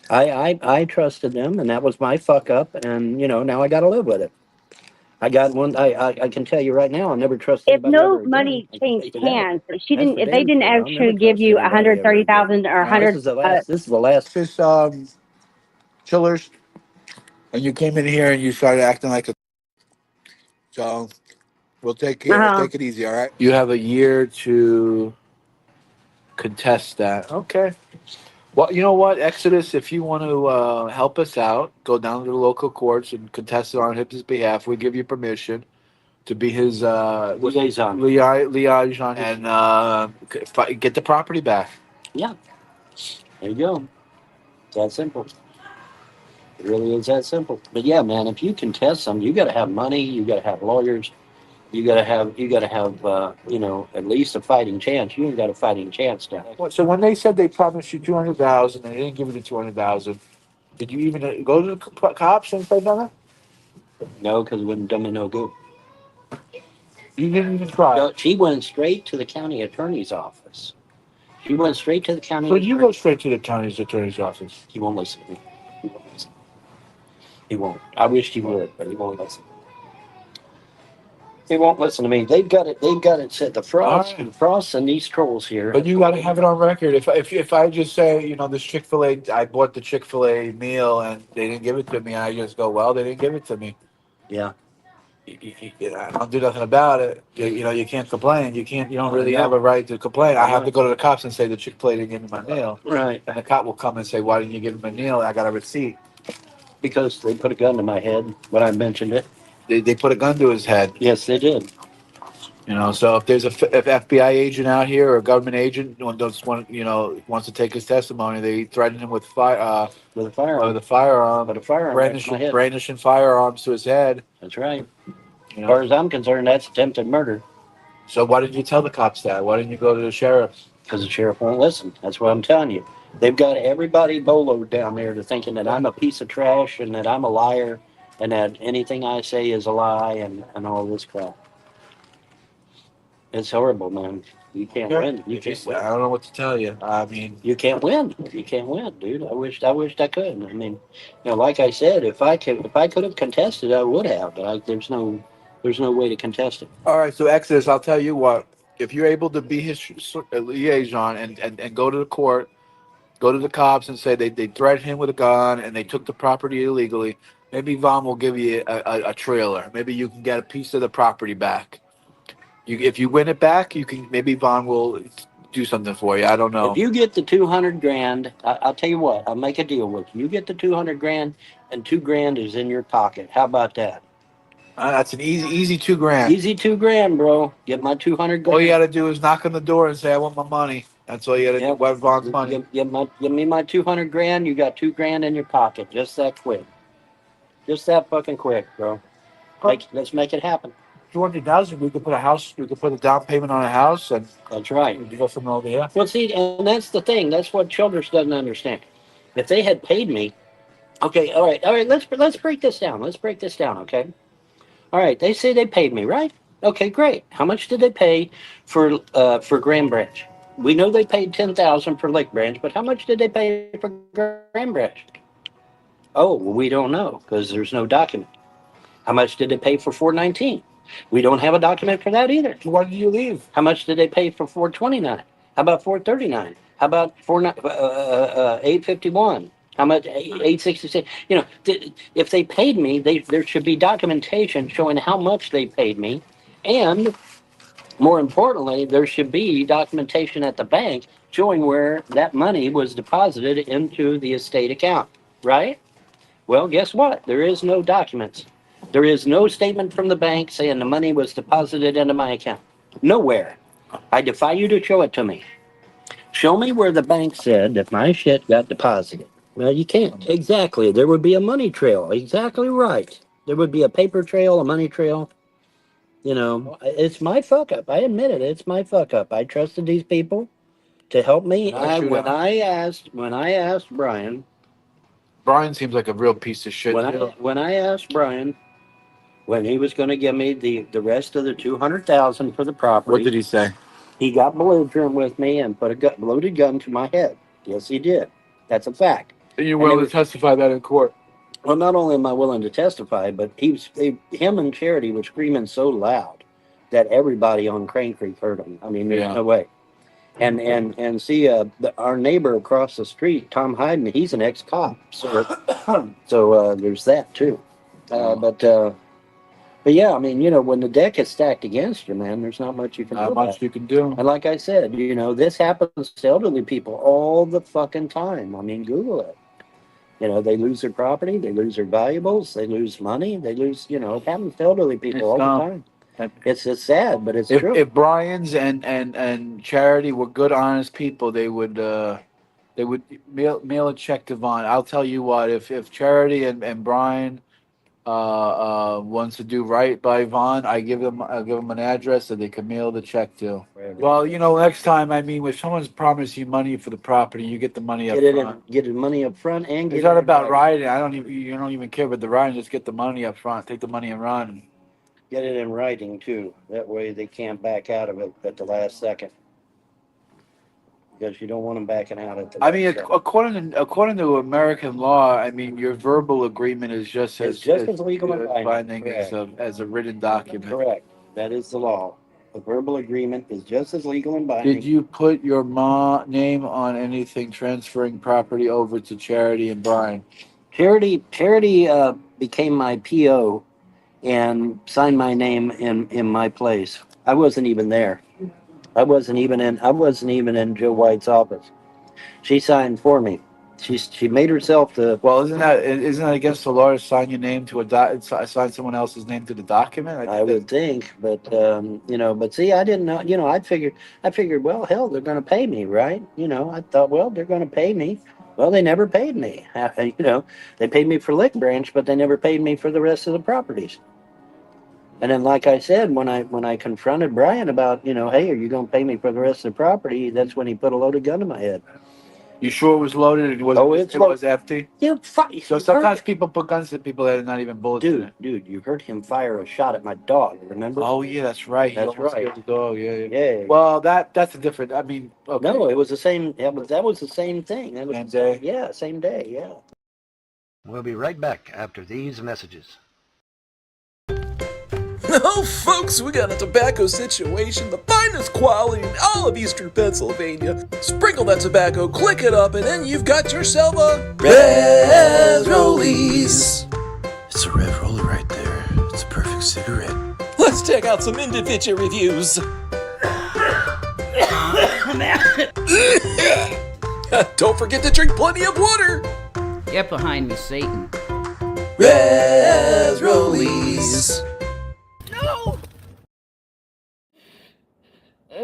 I trusted them, and that was my fuck up, and now I got to live with it. I got one. I can tell you right now, I'll never trust If anybody no ever again. money I can tell changed you that. hands, she That's didn't. for If they damn didn't sure. I'll never actually give trust you anybody ever again. 130,000 or This 100, is the last. This is the last. This chillers, and you came in here and you started acting like a. So we'll take it easy. All right. You have a year to contest that. Okay. Well, you know what, Exodus, if you want to help us out, go down to the local courts and contest it on his behalf. We give you permission to be his liaison and get the property back. Yeah, there you go. It's that simple. It really is that simple. But yeah, man, if you contest something, you got to have money. You got to have lawyers. You got to have at least a fighting chance. You ain't got a fighting chance now. So when they said they promised you 200,000 and they didn't give you the 200,000, did you even go to the cops and say that? No, because it wouldn't done me no good. You didn't even try. No, she went straight to the county attorney's office. She went straight to the county. So you go straight to the county attorney's office. He won't listen to me. He won't listen. He won't. I wish he would, but he won't listen. He won't listen to me. They've got it. They've got it set. The frost, All right. Frost, and these trolls here. But you got to have it on record. If I just say, this Chick-fil-A, I bought the Chick-fil-A meal and they didn't give it to me, and I just go, well, they didn't give it to me. Yeah. I don't do nothing about it. You can't complain. You don't really have a right to complain. I have to go to the cops and say the Chick-fil-A didn't give me my meal. Right. And the cop will come and say, why didn't you give me my meal? I got a receipt. Because they put a gun to my head when I mentioned it. They put a gun to his head. Yes, they did. So if there's if FBI agent out here or a government agent wants to take his testimony, they threaten him with fire with a firearm. Brandishing firearms to his head. That's right. As far as I'm concerned, that's attempted murder. So why didn't you tell the cops that? Why didn't you go to the sheriff? Because the sheriff won't listen. That's what I'm telling you. They've got everybody boloed down there to thinking that I'm a piece of trash and that I'm a liar and that anything I say is a lie and all this crap. It's horrible, man. You can't win. You can't win. I don't know what to tell you. I mean, you can't win. You can't win, dude. I wished I could. I mean, like I said, if I could have contested, I would have. But there's no way to contest it. All right, so Exodus, I'll tell you what. If you're able to be his liaison and go to the court, go to the cops and say they threatened him with a gun and they took the property illegally, maybe Vaughn will give you a trailer. Maybe you can get a piece of the property back. If you win it back, maybe Vaughn will do something for you. I don't know. If you get the $200,000, I'll tell you what. I'll make a deal with you. You get the $200,000, and $2,000 is in your pocket. How about that? That's an easy $2,000. Easy $2,000, bro. Get my $200,000. All you got to do is knock on the door and say, "I want my money." That's all you got to do. What Vaughn's money? Give me my $200,000. You got $2,000 in your pocket. Just that quick. Just that fucking quick, bro. Let's make it happen. 200,000. We could put a house. We could put a down payment on a house, and that's right. We could go from over here. Well, see, and that's the thing. That's what Childress doesn't understand. If they had paid me, okay, all right. Let's break this down. Okay. All right. They say they paid me, right? Okay, great. How much did they pay for Grand Branch? We know they paid 10,000 for Lake Branch, but how much did they pay for Grand Branch? Oh, well, we don't know because there's no document. How much did they pay for 419? We don't have a document for that either. Why did you leave? How much did they pay for 429? How about 439? How about 851? How much 866? You know, if they paid me, there should be documentation showing how much they paid me, and more importantly, there should be documentation at the bank showing where that money was deposited into the estate account, right? Well, guess what? There is no documents. There is no statement from the bank saying the money was deposited into my account. Nowhere. I defy you to show it to me. Show me where the bank said that my shit got deposited. Well, you can't. Exactly. There would be a money trail. Exactly right. There would be a paper trail, a money trail. You know, it's my fuck up. I admit it. It's my fuck up. I trusted these people to help me. When I asked Brian, Brian seems like a real piece of shit. when I asked Brian when he was going to give me the rest of the 200,000 for the property, What did he say? he got belligerent with me and put a loaded gun to my head. Yes, he did. That's a fact. And you're willing to testify that in court? Well, not only am I willing to testify, but him and Charity were screaming so loud that everybody on Crane Creek heard them. I mean, there's no way. And see, our neighbor across the street, Tom Hyden, he's an ex-cop. So there's that too. But yeah, I mean, you know, when the deck is stacked against you, man, there's not much you can do. Not much you can do. And like I said, you know, this happens to elderly people all the fucking time. I mean, Google it. You know, they lose their property, they lose their valuables, they lose money, they lose, you know, it happens to elderly people all the time. It's sad, but it's true. If Brian's and Charity were good, honest people, they would mail a check to Vaughn. I'll tell you what, if Charity and Brian wants to do right by Vaughn, I'll give them an address that they can mail the check to. Well, you know, next time, I mean, when someone's promised you money for the property, you get the money up front. Get the money up front and get it's not about riding. You don't even care about the riding. Just get the money up front. Take the money and run. Get it in writing too. That way they can't back out of it at the last second. Because you don't want them backing out at the last second. According to American law, I mean, your verbal agreement is just as legal and binding as a written document. Correct. That is the law. A verbal agreement is just as legal and binding. Did you put your name on anything transferring property over to Charity and Brian? Charity became my PO and signed my name in my place. I wasn't even there. I wasn't even in Joe White's office. She signed for me. She made herself the. Well, isn't that against the law to sign your name to sign someone else's name to the document? I would think, but you know, but see, I didn't know. You know, I figured, well, hell, they're going to pay me, right? You know, I thought, well, they're going to pay me. Well, they never paid me. You know, they paid me for Lick Branch, but they never paid me for the rest of the properties. And then, like I said, when I confronted Brian about, you know, hey, are you going to pay me for the rest of the property? That's when he put a loaded gun to my head. You sure it was loaded? It was empty? Yeah, so sometimes people put guns at people that are not even bullets in it. Dude, you heard him fire a shot at my dog, remember? Oh, yeah, that's right. That's right. The dog, yeah. Well, that's a different, I mean, okay. No, it was the same, that was the same thing. That was same day? Yeah, same day, yeah. We'll be right back after these messages. Oh, folks, we got a tobacco situation, the finest quality in all of eastern Pennsylvania. Sprinkle that tobacco, click it up, and then you've got yourself a Red Rollies. It's a Red Roller right there. It's a perfect cigarette. Let's check out some individual reviews. Don't forget to drink plenty of water. Get behind me, Satan. Red Rollies. No! I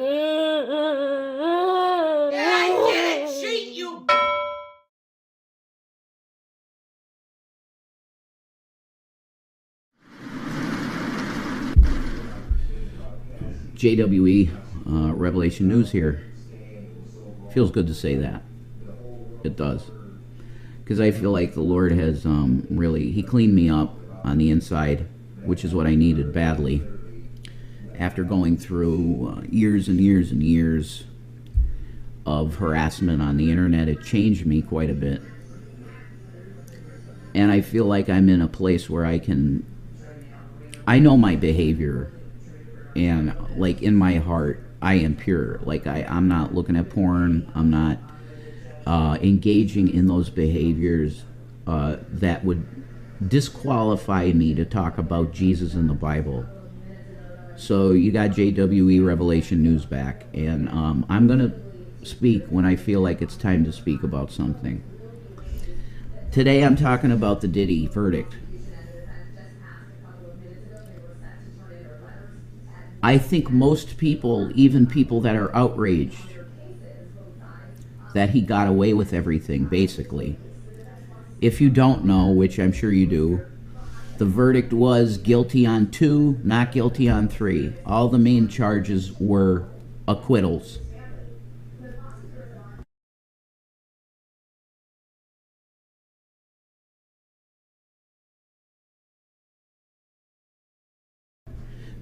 can't cheat you! JWE, Revelation News here. Feels good to say that. It does. Because I feel like the Lord has He cleaned me up on the inside, which is what I needed badly. after going through years and years and years of harassment on the internet. It changed me quite a bit. And I feel like I'm in a place where I know my behavior, and like in my heart, I am pure. Like I'm not looking at porn. I'm not engaging in those behaviors that would disqualify me to talk about Jesus and the Bible. So you got JWE Revelation News back, and I'm going to speak when I feel like it's time to speak about something. Today I'm talking about the Diddy verdict. I think most people, even people that are outraged that he got away with everything, basically. If you don't know, which I'm sure you do, the verdict was guilty on 2, not guilty on 3. All the main charges were acquittals.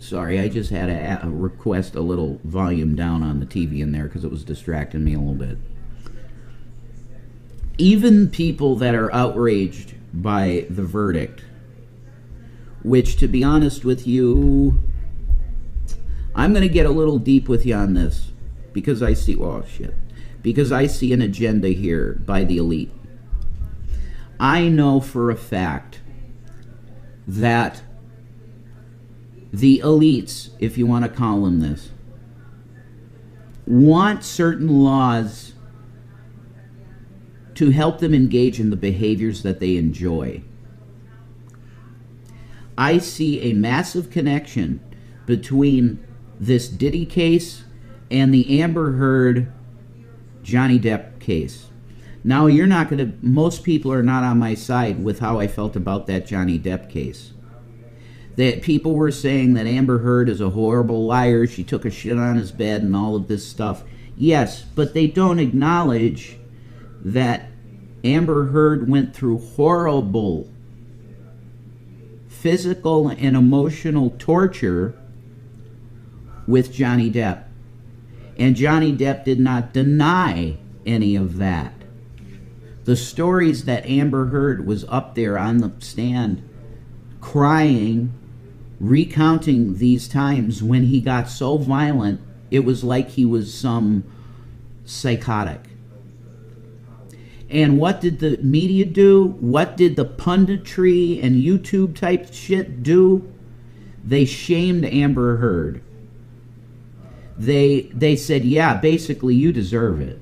Sorry, I just had to request a little volume down on the TV in there because it was distracting me a little bit. Even people that are outraged by the verdict, which, to be honest with you, I'm going to get a little deep with you on this because I see, because I see an agenda here by the elite. I know for a fact that the elites, if you want to call them this, want certain laws to help them engage in the behaviors that they enjoy. I see a massive connection between this Diddy case and the Amber Heard Johnny Depp case. Now, most people are not on my side with how I felt about that Johnny Depp case. That people were saying that Amber Heard is a horrible liar, she took a shit on his bed and all of this stuff. Yes, but they don't acknowledge that Amber Heard went through horrible physical and emotional torture with Johnny Depp. And Johnny Depp did not deny any of that. The stories that Amber Heard was up there on the stand crying, recounting these times when he got so violent, it was like he was some psychotic. And what did the media do? What did the punditry and YouTube type shit do? They shamed Amber Heard. They said, yeah, basically you deserve it.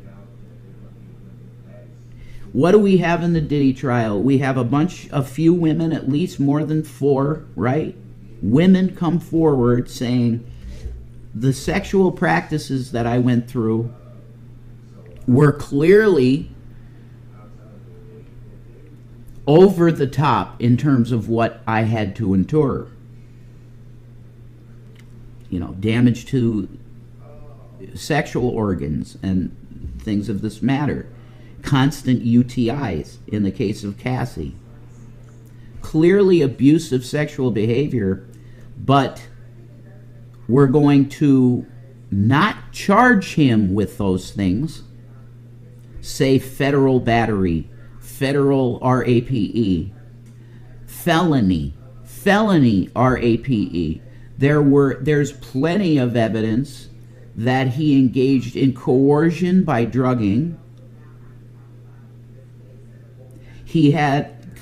What do we have in the Diddy trial? We have a few women, at least more than 4, right? Women come forward saying the sexual practices that I went through were clearly over the top in terms of what I had to endure. You know, damage to sexual organs and things of this matter. Constant UTIs in the case of Cassie. Clearly abusive sexual behavior, but we're going to not charge him with those things. Say federal battery, federal RAPE, felony RAPE. There's plenty of evidence that he engaged in coercion by drugging.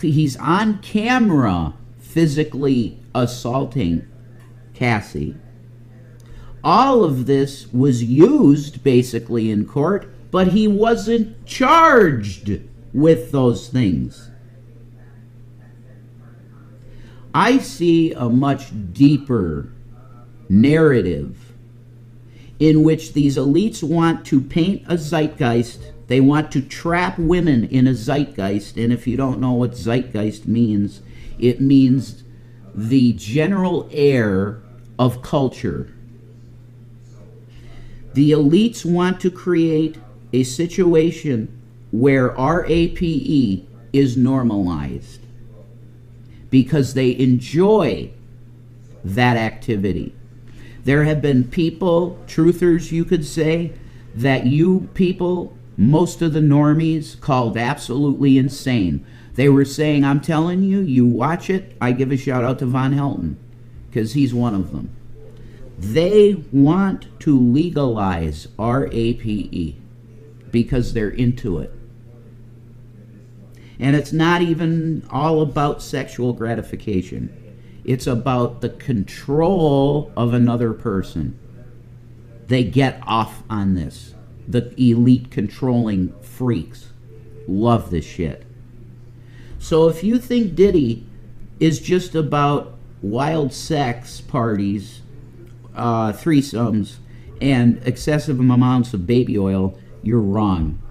He's on camera physically assaulting Cassie. All of this was used basically in court, but he wasn't charged with those things. I see a much deeper narrative in which these elites want to paint a zeitgeist. They want to trap women in a zeitgeist. And if you don't know what zeitgeist means, it means the general air of culture. The elites want to create a situation where RAPE is normalized because they enjoy that activity. There have been people, truthers you could say, that you people, most of the normies, called absolutely insane. They were saying, I'm telling you, you watch it. I give a shout out to Von Helton, because he's one of them. They want to legalize RAPE because they're into it. And it's not even all about sexual gratification. It's about the control of another person. They get off on this. The elite controlling freaks love this shit. So if you think Diddy is just about wild sex parties, threesomes, and excessive amounts of baby oil, you're wrong.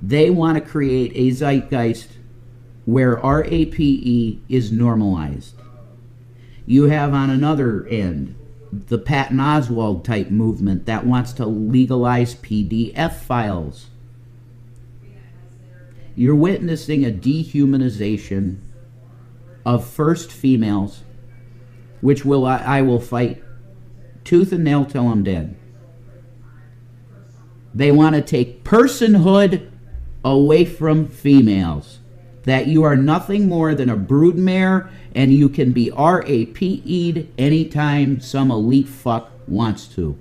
They want to create a zeitgeist where RAPE is normalized. You have on another end the Patton Oswalt type movement that wants to legalize PDF files. You're witnessing a dehumanization of first females, which I will fight tooth and nail till I'm dead. They want to take personhood away from females. That you are nothing more than a broodmare, and you can be RAPE'd anytime some elite fuck wants to.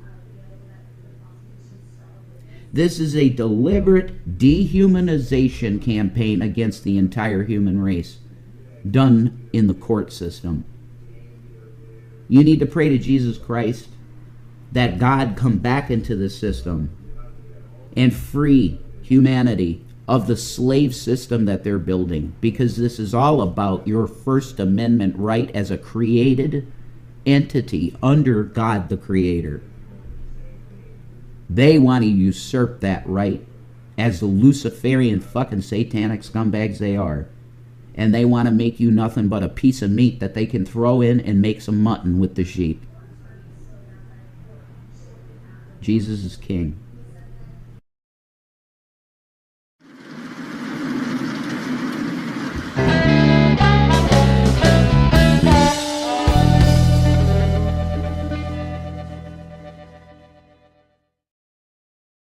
This is a deliberate dehumanization campaign against the entire human race, done in the court system. You need to pray to Jesus Christ that God come back into the system and free humanity of the slave system that they're building, because this is all about your First Amendment right as a created entity under God the Creator. They want to usurp that right as the Luciferian fucking satanic scumbags they are. And they want to make you nothing but a piece of meat that they can throw in and make some mutton with the sheep. Jesus is king.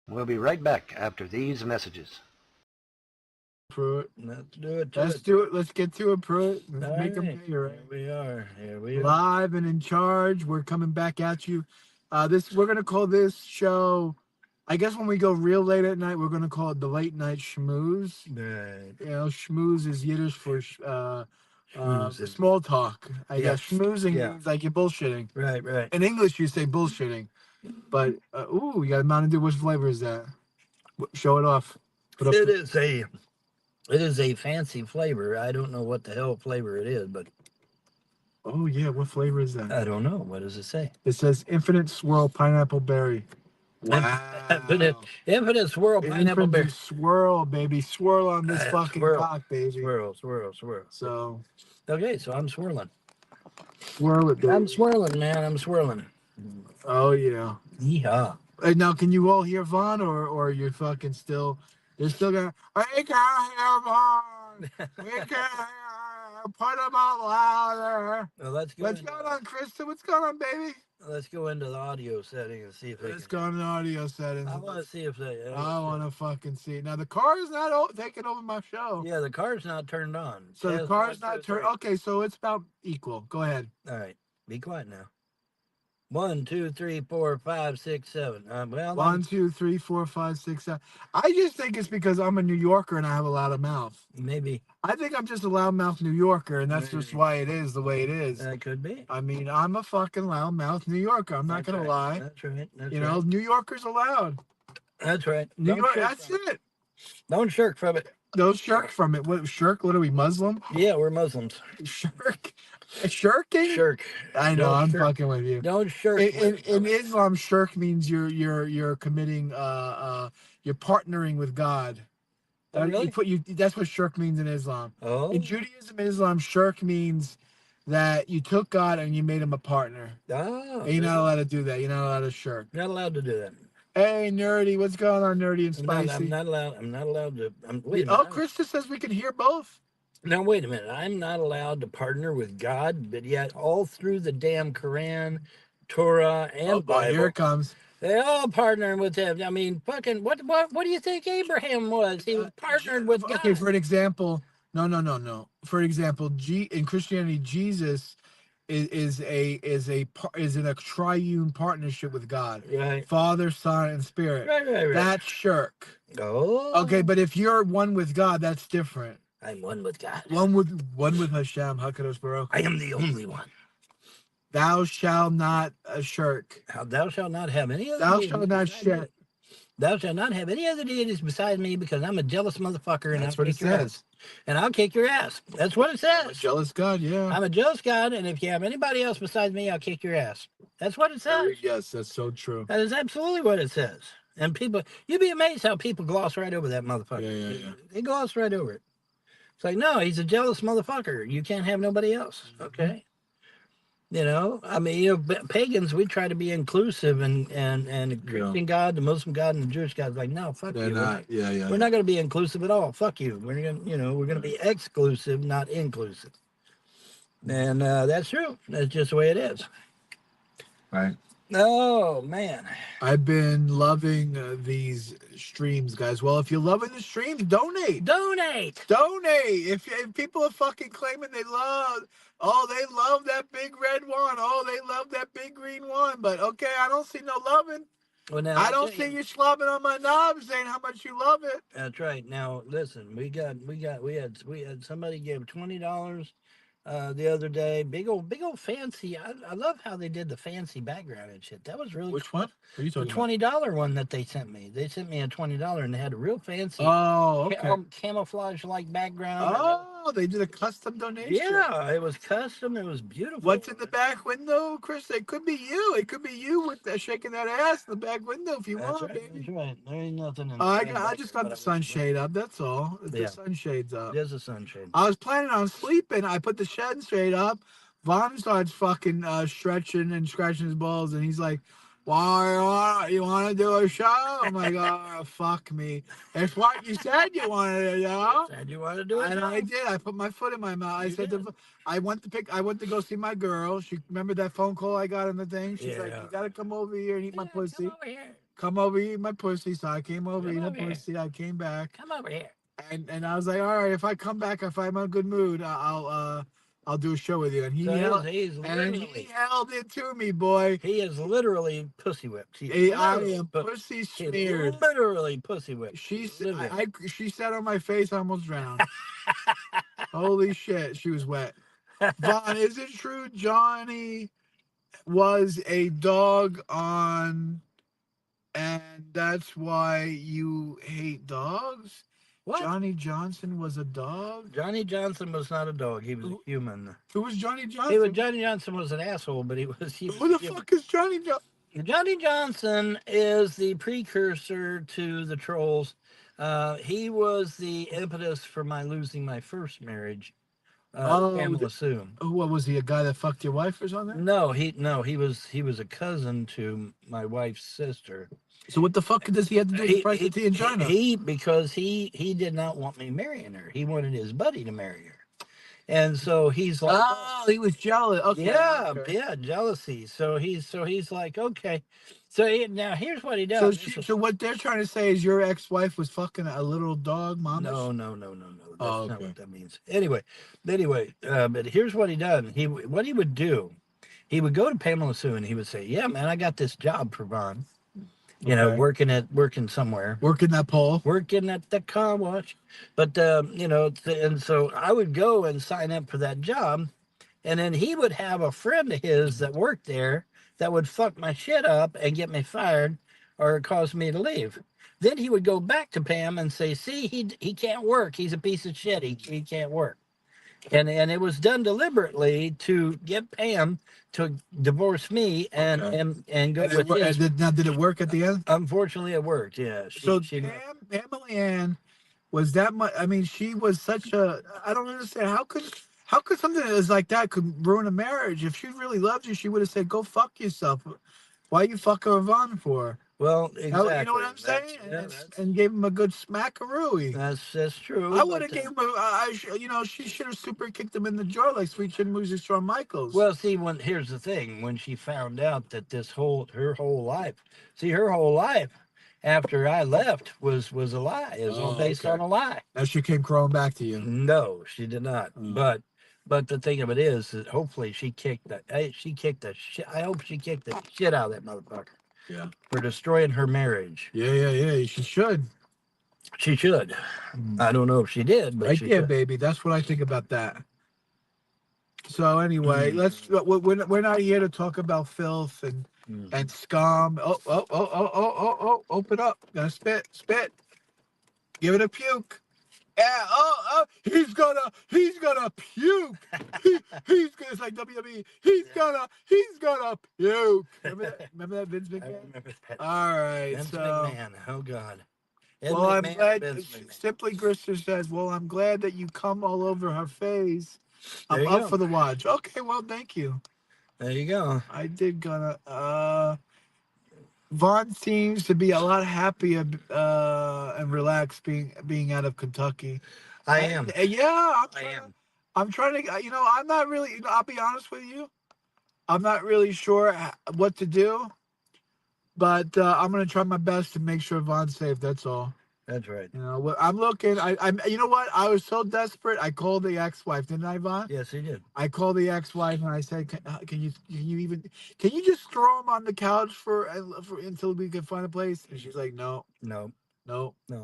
We'll be right back after these messages. Pruitt. Let's do it. Let's do it. Let's get to it, Pruitt. Let's All make them right. pay, right? Here we are. Live and in charge. We're coming back at you. We're gonna call this show. I guess when we go real late at night, we're gonna call it the late night schmooze. Right. You know, schmooze is Yiddish for Schmoozing. small talk. I Yeah. guess schmoozing Yeah. means like you're bullshitting. Right. In English, you say bullshitting. But you got a Mountain Dew. Which flavor is that? Show it off. It is a fancy flavor. I don't know what the hell flavor it is, but oh yeah, what flavor is that? I don't know. What does it say? It says Infinite Swirl Pineapple Berry. Wow. Infinite Swirl Pineapple Berry. Swirl, baby. Swirl on this fucking cock, baby. Swirl. So. Okay, so I'm swirling. Swirl it, baby. I'm swirling, man. I'm swirling. Oh, yeah. Yeehaw. Now, can you all hear Vaughn, or you're fucking still... They're still going, we can't hear Vaughn. We can't hear. Put him out louder. Well, let's go. What's going on, Krista? What's going on, baby? Let's go into the audio setting and see if Let's go into the audio settings. I want to see if they... I want to fucking see it. Now, the car is not taking over my show. Yeah, the car's not turned on. So the car's not turned... Okay, so it's about equal. Go ahead. All right. Be quiet now. 1, 2, 3, 4, 5, 6, 7. 1, 2, 3, 4, 5, 6, 7. I just think it's because I'm a New Yorker and I have a loud mouth. Maybe. I think I'm just a loudmouth New Yorker, and that's just why it is the way it is. That could be. I mean, I'm a fucking loudmouth New Yorker. I'm not gonna lie. That's right. You know, New Yorkers are loud. That's right. New York. That's it. Don't shirk from it. Don't shirk from it. What shirk? What are we, Muslim? Yeah, we're Muslims. Shirk. Shirking? Shirk. I know. I'm fucking with you. Don't shirk. In Islam, shirk means you're committing. You're partnering with God. Really? That's what shirk means in Islam. Oh. In Judaism, Islam, shirk means that you took God and you made him a partner. Oh. And you're not allowed to do that. You're not allowed to shirk. Not allowed to do that. Hey, nerdy, what's going on, nerdy and spicy? I'm not allowed to. Krista says we can hear both. Now, wait a minute. I'm not allowed to partner with God, but yet all through the damn Quran, Torah and Bible. Here it comes. They all partnered with him. I mean, fucking, what do you think Abraham was? He was partnered with God. Okay, for an example, no. For example, in Christianity, Jesus is in a triune partnership with God, right? Father, Son, and Spirit. Right. That's shirk. Oh. Okay, but if you're one with God, that's different. I'm one with God. One with Hashem, Hakadosh Baruch. I am the only one. Thou shalt not shirk. Thou shalt not have any other. Thou shalt not shirk. Thou shalt not have any other deities beside me, because I'm a jealous motherfucker, and That's I'll what it kick your says. ass. And I'll kick your ass. That's what it says. I'm a jealous God, yeah. I'm a jealous God, and if you have anybody else besides me, I'll kick your ass. That's what it says. Yes, that's so true. That is absolutely what it says. And people, you'd be amazed how people gloss right over that motherfucker. Yeah. They gloss right over it. It's like, no, he's a jealous motherfucker. You can't have nobody else. Okay. You know, I mean, pagans, we try to be inclusive, and the Christian God, the Muslim God, and the Jewish God is like, no, fuck They're you. not. We're not going to be inclusive at all. Fuck you. We're going to be exclusive, not inclusive. And that's true. That's just the way it is. Right. Oh, man. I've been loving these streams, guys. Well, if you're loving the streams, donate. Donate. If people are fucking claiming they love that big red one. Oh, they love that big green one. But okay, I don't see no loving. Well, now, I don't see you slobbing on my knob saying how much you love it. That's right. Now, listen, we had somebody gave $20 the other day. Big old fancy. I love how they did the fancy background and shit. That was really Which cool. one? What are you talking The $20 one that they sent me. They sent me a $20 and they had a real fancy camouflage like background. Oh, they did a custom donation. Yeah, it was custom. It was beautiful. What's in the back window, Chris? It could be you. It could be you with shaking that ass in the back window if you want, right, baby. That's right. There ain't nothing in I just got the sunshade up. That's all. The sunshade's up. There's a sunshade. I was planning on sleeping. I put the sunshade up. Vaughn starts fucking stretching and scratching his balls, and he's like, "Why you want to do a show?" I'm like, "Oh, fuck me. It's what you said you wanted to do." Said you wanted to do it, and I did. I put my foot in my mouth. I said, I went to go see my girl. She remember that phone call I got on the thing. She's like, "You gotta come over here and eat my pussy. Come over here, eat my pussy." So I came over, eat her pussy. I came back. Come over here. And I was like, "All right, if I come back, if I'm in a good mood, I'll do a show with you." And he held it to me, boy. He is literally pussy whipped. I am pussy smeared. Literally pussy whipped. She sat on my face, I almost drowned. Holy shit, she was wet. Vaughn, is it true Johnny was a dog on, and that's why you hate dogs? What? Johnny Johnson was a dog? Johnny Johnson was not a dog. He was a human. Who was Johnny Johnson? Johnny Johnson was an asshole, but he was. Who the fuck is Johnny Johnson? Johnny Johnson is the precursor to the trolls. He was the impetus for my losing my first marriage. Pamela Sue. What was he? A guy that fucked your wife or something? No, he was a cousin to my wife's sister. So what the fuck does he have to do with Price of Tea in China? Because he did not want me marrying her. He wanted his buddy to marry her. And so he's like, oh, he was jealous. Okay. Yeah, jealousy. So he's like, okay. So now here's what he does. So what they're trying to say is your ex-wife was fucking a little dog, mama? No. That's not what that means. Anyway, but here's what he done. What he would do, he would go to Pamela Sue and he would say, "Yeah, man, I got this job for Vaughn. You know, working somewhere. Working that pole. Working at the car wash." But, and so I would go and sign up for that job. And then he would have a friend of his that worked there that would fuck my shit up and get me fired or cause me to leave. Then he would go back to Pam and say, "See, he can't work. He's a piece of shit. He can't work." And it was done deliberately to get Pam to divorce me and go with his. Now, did it work at the end? Unfortunately, it worked. Yeah. Pamela Ann was that much. I mean, she was such a. I don't understand how could something that is like that could ruin a marriage? If she really loved you, she would have said, "Go fuck yourself." Why you fuck her Vaughn for? Well, You exactly. know what I'm saying? That's And gave him a good smackarooey. that's true. I would have gave him she should have super kicked him in the jaw like Sweet Chin Music Shawn Michaels. Well, see, here's the thing: when she found out that her whole life after I left was a lie. It was all based on a lie. Now she came crawling back to you. No, she did not. But the thing of it is that hopefully she kicked the shit. I hope she kicked the shit out of that motherfucker. Yeah. For destroying her marriage. Yeah. She should. She should. I don't know if she did, but right she there, should. baby. That's what I think about that. So anyway, we're not here to talk about filth and scum. Oh, open up. Gotta spit. Give it a puke. Yeah, he's gonna puke. He's gonna, it's like WWE. He's gonna puke. Remember that Vince McMahon? I remember that. All right, Vince so McMahon. Oh God. Ed well, I'm McMahon, glad. Vince McMahon. Simply Grister says, "Well, I'm glad that you come all over her face. There I'm you up go. for the watch." Okay, well, thank you. There you go. I did gonna. Vaughn seems to be a lot happier and relaxed being out of Kentucky. I am. Yeah, I am. I'm trying to. I'm not really. I'll be honest with you. I'm not really sure what to do, but I'm gonna try my best to make sure Vaughn's safe. That's all. That's right. I'm looking. I'm. You know what? I was so desperate. I called the ex-wife, didn't I, Vaughn? Yes, he did. I called the ex-wife and I said, "Can you just throw him on the couch for until we can find a place?" And she's like, "No, No.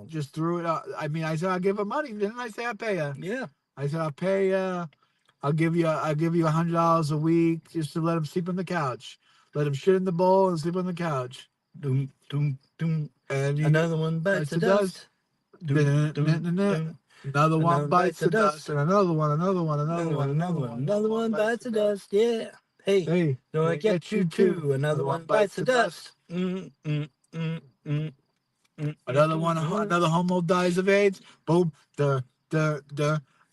just threw it out." I mean, I said, "I'll give her money." Didn't I say I'll pay her? Yeah. I said, "I'll pay you. I'll give you $100 a week just to let him sleep on the couch. Let him shit in the bowl and sleep on the couch." Doom, doom, doom. And Another one bites the dust. Doom, doom, doom. Another one bites the dust, and another one bites the dust. Yeah. Hey, don't I get you too? Another one bites the dust. Another homo dies of AIDS. Boom, another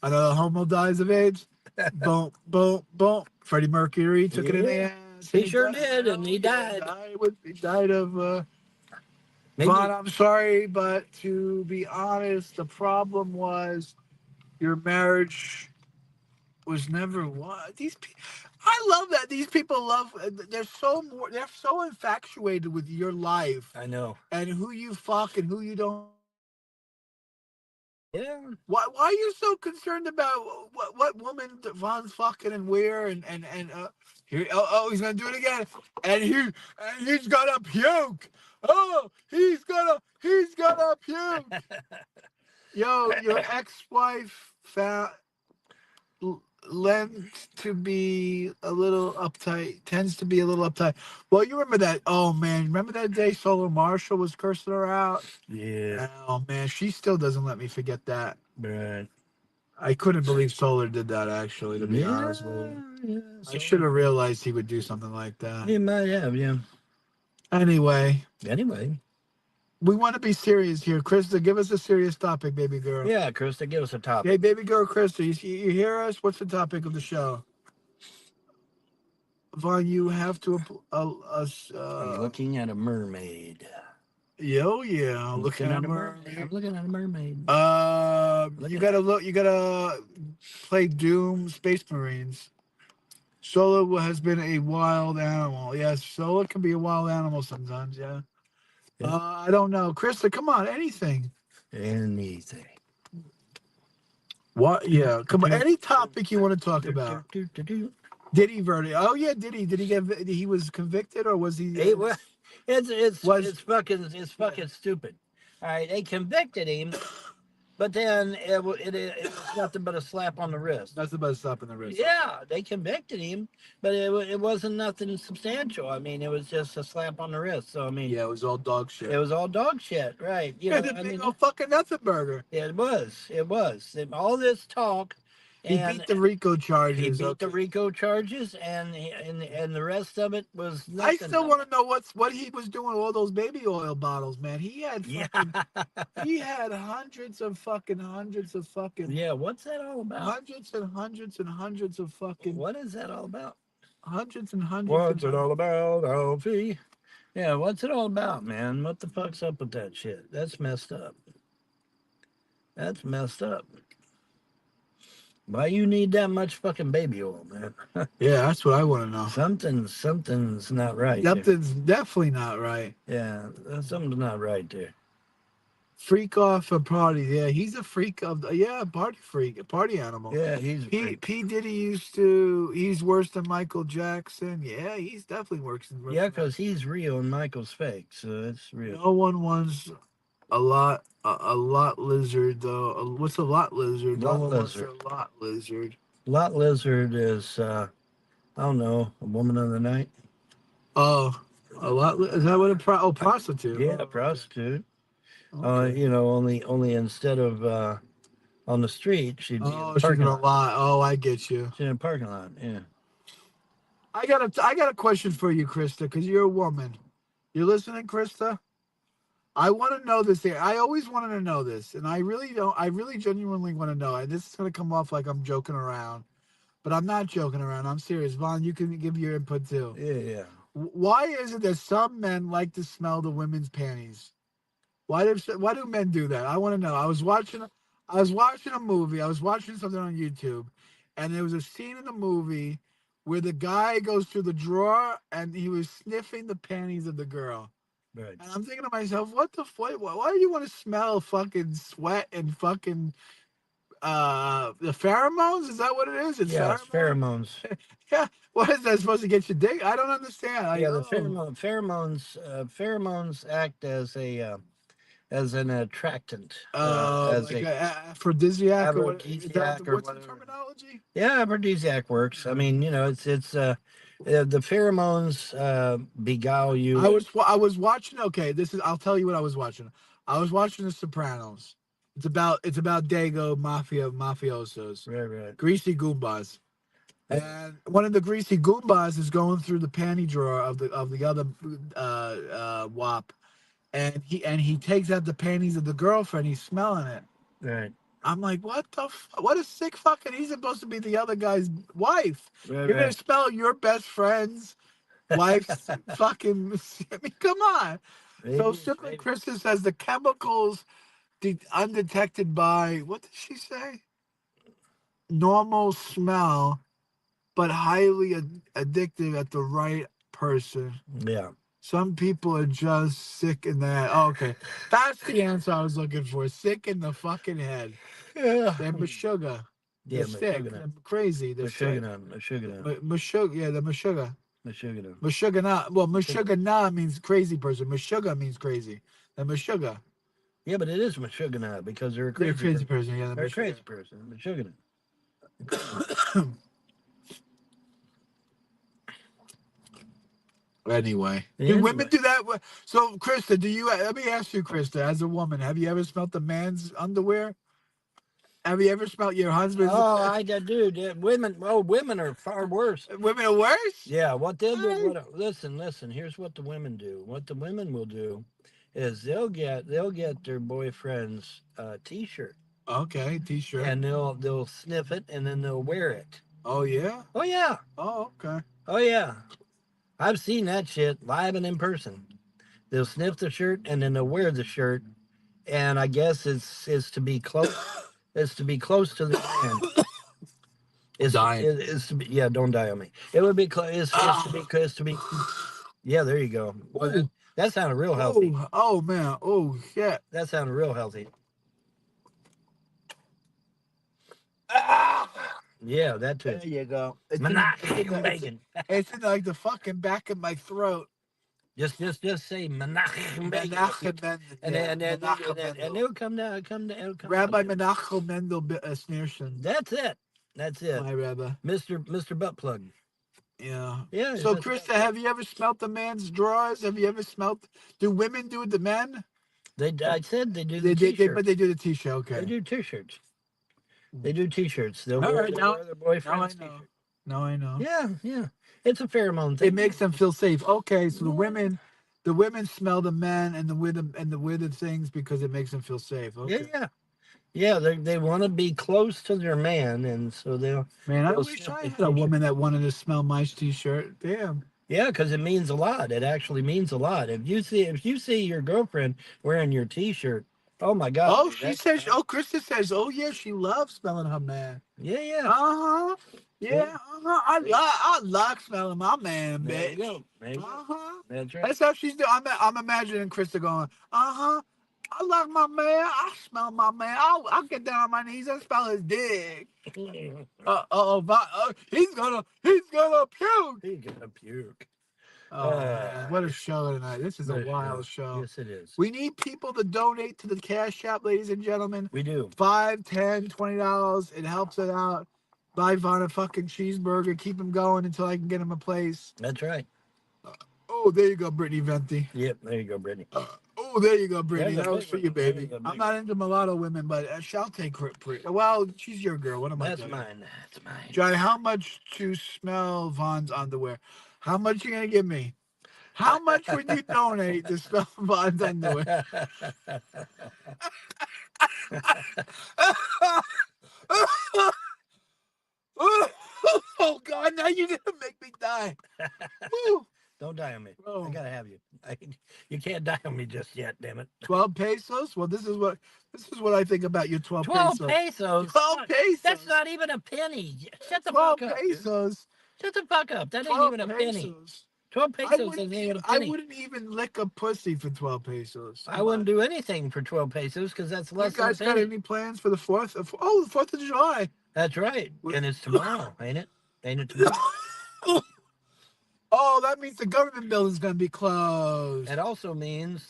homo dies of AIDS. Boom, boom, boom. Freddie Mercury took it in the ass. He sure did, and he died. He died of. Maybe. Vaughn, I'm sorry, but to be honest, the problem was your marriage was never what these. I love that these people love. They're so infatuated with your life. I know. And who you fuck and who you don't. Yeah. Why are you so concerned about what woman Vaughn's fucking and where and here? He's gonna do it again. And he's gonna puke. Oh, he's gonna puke. Yo, your ex-wife tends to be a little uptight. Well, you remember that? Oh man, remember that day Solar Marshall was cursing her out? Yeah. Oh man, she still doesn't let me forget that. Right. I couldn't believe Solar did that. Actually, to be honest with you, I should have realized he would do something like that. He might have, yeah. Anyway, we want to be serious here, Krista. Give us a serious topic, baby girl. Yeah, Krista, give us a topic. Hey, baby girl, Krista, you hear us? What's the topic of the show? Vaughn, you have to. I'm looking at a mermaid. Yeah. I'm looking at a mermaid. I'm looking at a mermaid. You gotta look. You gotta play Doom Space Marines. Solo has been a wild animal. Yes, Solo can be a wild animal sometimes. Yeah. I don't know, Krista. Come on, anything. Anything. What? Yeah. Come on. Any topic you want to talk about. Did he verdict? Oh yeah, did he? Did he get? He was convicted, or was he? It's fucking stupid. All right, they convicted him, but then it was nothing but a slap on the wrist. That's about a slap on the wrist. Yeah, they convicted him, but it wasn't nothing substantial. I mean, it was just a slap on the wrist. So I mean, yeah, it was all dog shit. It was all dog shit, right? You know, I mean, fucking nothing burger. It was. And all this talk. He beat the RICO charges. He beat the RICO charges, and the rest of it was nothing. I still want to know what he was doing with all those baby oil bottles, man. He had he had hundreds of fucking. Yeah, what's that all about? Hundreds and hundreds of fucking. What is that all about? Hundreds and hundreds. What's it all about, Alfie? Yeah, what's it all about, man? What the fuck's up with that shit? That's messed up. That's messed up. Why you need that much fucking baby oil, man? Yeah, that's what I want to know. Something's not right. Something's definitely not right. Yeah, something's not right there. Freak off a party. Yeah, he's a freak of party freak, a party animal. Yeah, he's a freak. P Diddy used to. He's worse than Michael Jackson. Yeah, he's definitely worse than. Yeah, because he's real and Michael's fake, so it's real. No one wants a lot lizard though. What's a lot lizard? Lot No one wants lizard. a lot lizard. Lot lizard is I don't know, a woman of the night. Oh, a lot. Is that what a prostitute? Yeah, a prostitute. You know, only instead of on the street, she'd be in a she's parking in a lot. lot. Oh, I get you. She's in a parking lot. Yeah. I got a question for you, Krista, because you're a woman. You listening, Krista? I want to know this thing. I always wanted to know this, and I really don't. I really genuinely want to know. And this is going to come off like I'm joking around, but I'm not joking around. I'm serious. Vaughn, you can give your input too. Yeah. Why is it that some men like to smell the women's panties? Why do men do that? I want to know. I was watching a movie. I was watching something on YouTube, and there was a scene in the movie where the guy goes through the drawer and he was sniffing the panties of the girl. Right. And I'm thinking to myself, what the fuck? Why do you want to smell fucking sweat and fucking the pheromones? Is that what it is? It's pheromones. Yeah. What is that supposed to get you dig? I don't understand. Yeah, the pheromones act as an attractant. As like a aphrodisiac or what's whatever. the terminology? Yeah, aphrodisiac works. I mean, you know, it's the pheromones beguile you. I was watching. Okay, I'll tell you what I was watching. I was watching The Sopranos. It's about Dago mafiosos. Right. Greasy Goombas. And one of the greasy Goombas is going through the panty drawer of the other WAP, and he takes out the panties of the girlfriend. He's smelling it. Right. I'm like, what a sick fucking. He's supposed to be the other guy's wife. You're gonna smell your best friend's wife's fucking. I mean, come on. So simply, Krista says the chemicals undetected by what did she say? Normal smell, but highly addictive at the right person. Yeah. Some people are just sick in the head. Oh, okay. That's the answer I was looking for. Sick in the fucking head. Yeah. They're mashuga. Yeah, They're sick. They're crazy. They're sick. Mashuga. Yeah, the mashuga. Mashuga na. Well, mashuga na means crazy person. Mashuga means crazy. The mashuga. Yeah, but it is mashuga na because they're a crazy person. Yeah, they're a crazy person. Mashuga na. Anyway, do women do that? So, Krista, let me ask you, Krista, as a woman, have you ever smelled a man's underwear? Have you ever smelled your husband's? Oh, I do. Women are far worse. Women are worse? Yeah, what they'll do. Listen. Here's what the women do. What the women will do is they'll get their boyfriend's T-shirt. Okay, T-shirt. And they'll sniff it and then they'll wear it. Oh yeah. Oh yeah. Oh okay. Oh yeah. I've seen that shit live and in person. They'll sniff the shirt and then they'll wear the shirt, and I guess it's to be close. It's to be close to the man. It's dying. It's to be, yeah. Don't die on me. It would be close. It's to be. Yeah, there you go. Well, that sounded real healthy. Oh man. Oh shit. That sounded real healthy. Yeah, that too. There you go. It's in like the fucking back of my throat. Just say Menachem and it'll come down. Rabbi Menachem Mendel Sneerson. That's it. My Rabbi. Mr. Butt Plug. Yeah. Yeah. So, Krista, have you ever smelt a man's drawers? Have you ever smelt? Do women do it to men? I said they do the T-shirt. But they do the T-shirt. Okay. They do T-shirts. They do T-shirts. They'll wear their boyfriend's T-shirt. Now I know. Yeah. It's a pheromone thing. It makes them feel safe. Okay, so the women smell the men and the weird things because it makes them feel safe. Okay. Yeah. They want to be close to their man, and so they'll. Man, I wish I had a woman that wanted to smell my T-shirt. Damn. Yeah, because it means a lot. It actually means a lot. If you see your girlfriend wearing your T-shirt, oh my God. Oh, she says. Oh, Krista says. Oh yeah, she loves smelling her man. Yeah, yeah. Uh huh. Yeah. Uh huh. I like smelling my man, There bitch. you go. There you go. Uh huh. That's right. That's how she's doing. I'm imagining Krista going. Uh huh. I like my man. I smell my man. I'll get down on my knees and smell his dick. He's gonna puke. He's gonna puke. Oh man, what a show tonight! This is a wild show. Yes, it is. We need people to donate to the Cash App, ladies and gentlemen. We do. $5, $10, $20. It helps it out. Buy Vaughn a fucking cheeseburger. Keep him going until I can get him a place. That's right. Oh, there you go, Brittany Venti. Yep, there you go, Brittany. Oh, there you go, Brittany. There's a That was big for you, one. There's baby. a big I'm not into mulatto women, but I'll take her. Well, she's your girl. What am I That's doing? mine. That's mine. Johnny, how much to smell Vaughn's underwear? How much you gonna give me? How much would you donate to smell Vaughn's underwear? Oh God! Now you're gonna make me die. Don't die on me. Oh. I gotta have you. You can't die on me just yet, damn it. 12 pesos? Well, this is what I think about your 12 pesos. 12 pesos? 12 pesos. That's not even a penny. Shut the 12 fuck up. pesos. Shut the fuck up. That ain't even a penny. 12 pesos isn't even a I penny. wouldn't even lick a pussy for 12 pesos. I wouldn't do anything for 12 pesos because that's less You guys than a got penny. any plans for the 4th? Oh, the 4th of July. That's right. And it's tomorrow, ain't it? Ain't it tomorrow? Oh, that means the government building's going to be closed. It also means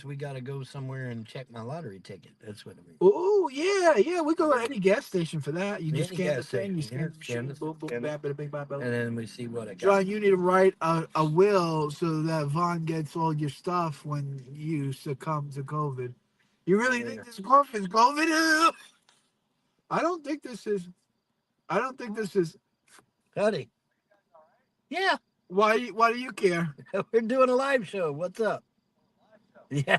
we got to go somewhere and check my lottery ticket. That's what it means. Oh, yeah. We go to any gas station for that. You just Any scan the gas thing, you station, scan the machine, boom, boom, bam, bada, bing, bam, bam. And then we see what I got. John, you need to write a will so that Vaughn gets all your stuff when you succumb to COVID. You really think this is COVID? I don't think this is. Howdy. Yeah. Why do you care? We're doing a live show. What's up? Yeah.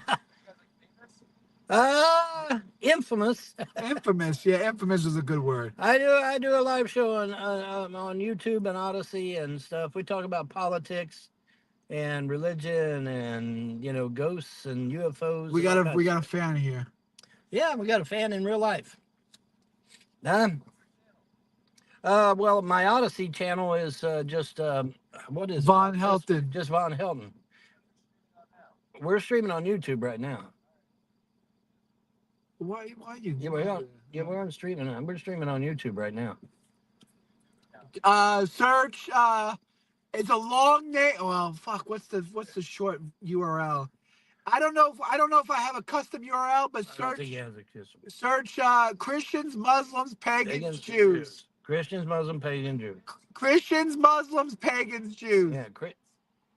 Infamous. Infamous. Yeah, infamous is a good word. I do a live show on YouTube and Odyssey and stuff. We talk about politics and religion and ghosts and UFOs. We got a fan here. Yeah, we got a fan in real life. Well, my Odyssey channel is just what is Von Helton. Just Von Helton. We're streaming on YouTube right now. Why you? Yeah, we're on streaming. We're streaming on YouTube right now. Search. It's a long name. Well, fuck. What's the short URL? I don't know if I have a custom URL, but search Christians, Muslims, pagans, Jews. Christians, Muslims, pagans, Jews. Christians, Muslims, pagans, Jews. Yeah,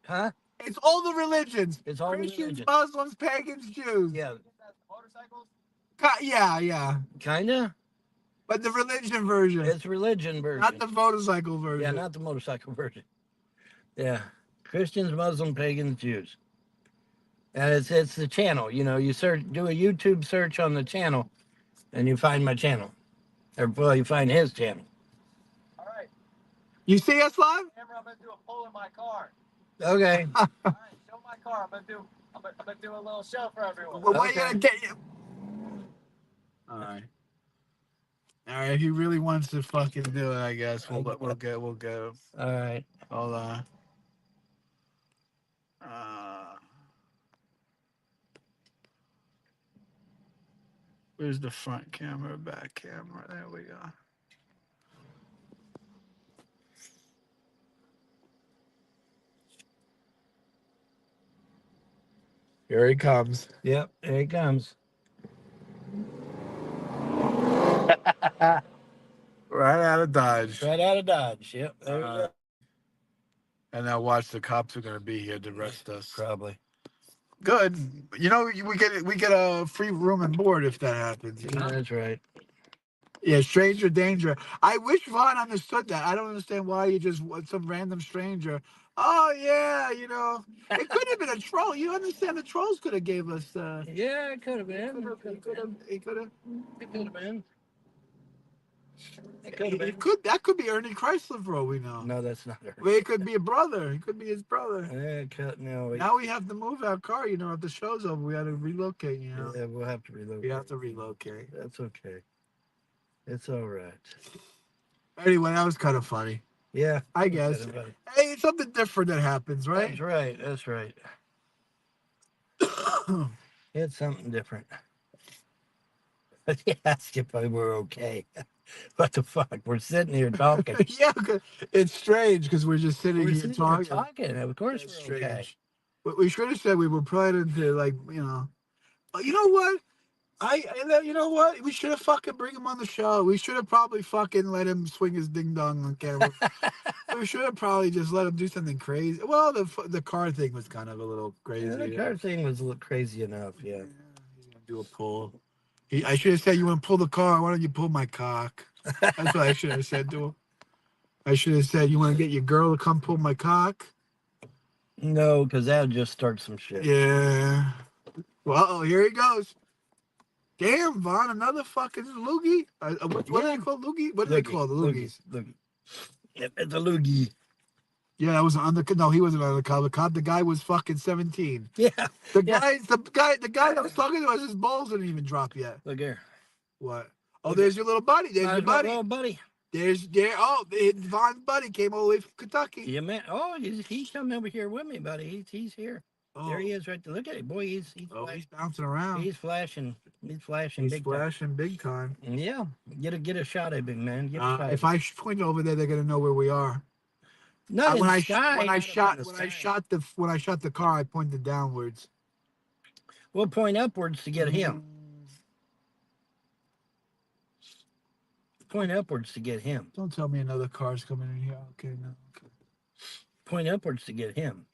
huh? It's all the religions. It's all Christians, religions. Muslims, pagans, Jews. Yeah. Yeah. Kinda. But the religion version. It's religion version. Not the motorcycle version. Yeah, not the motorcycle version. Yeah. Christians, Muslims, pagans, Jews. And it's the channel. You do a YouTube search on the channel, and you find my channel. Or you find his channel. All right. You see us live? I'm gonna do a poll in my car. Okay. All right, show my car. I'm gonna do a little show for everyone. Well, where you gonna get you? All right. If he really wants to fucking do it, I guess we'll go. All right. Hold on. Where's the front camera, back camera? There we go. Here he comes. Yep, here he comes. Right out of Dodge. Right out of Dodge. Yep. And now watch, the cops are gonna be here to arrest us. Probably. Good. We get a free room and board if that happens. Yeah, that's right. Yeah, stranger danger. I wish Vaughn understood that. I don't understand why you just want some random stranger. Oh yeah, it could have been a troll. You understand? The trolls could have gave us. Yeah, it could have been. It could have been. It could have been. That could be Ernie Chrysler for all we know. No, that's not her. Well, it could be a brother. It could be his brother. No. Now we have to move our car. You know, if the show's over, we got to relocate. You know. Yeah, we'll have to relocate. We have to relocate. That's okay. It's all right. Anyway, that was kind of funny. Yeah, I guess. Hey, it's something different that happens, right? That's right. It's something different. He asked if we were okay. What the fuck? We're sitting here talking. Yeah, it's strange because we're just sitting here talking. Of course, it's we're okay. But we should have said we were planning to, like, you know. You know what? You know what? We should have fucking bring him on the show. We should have probably fucking let him swing his ding dong on camera. We should have probably just let him do something crazy. Well, the car thing was kind of a little crazy. Yeah, the car thing was a little crazy enough. Yeah. He's gonna do a pull. I should have said, "You want to pull the car? Why don't you pull my cock?" That's what I should have said to him. I should have said, "You want to get your girl to come pull my cock?" No, because that would just start some shit. Yeah. Well, here he goes. Damn, Vaughn, another fucking loogie. What do they call loogie? What do they call the loogies? Loogie. It's a loogie. Yeah, that was an undercover. No, he wasn't an undercover cop. The guy was fucking 17. Yeah. The guy that was talking to us, his balls didn't even drop yet. Look here. What? Oh, there's your little buddy. There's your buddy. Little buddy. Vaughn's buddy came all the way from Kentucky. Yeah, man. Oh, he's coming over here with me, buddy. He's here. Oh. There he is, right there. Look at it, boy. He's bouncing around. He's flashing. He's flashing. He's flashing big time. Yeah, get a shot at big man. Get a shot. If I point over there, they're gonna know where we are. No, when I shot the car, I pointed downwards. We'll point upwards to get him. Point upwards to get him. Don't tell me another car's coming in here. Okay, no. Okay. Point upwards to get him.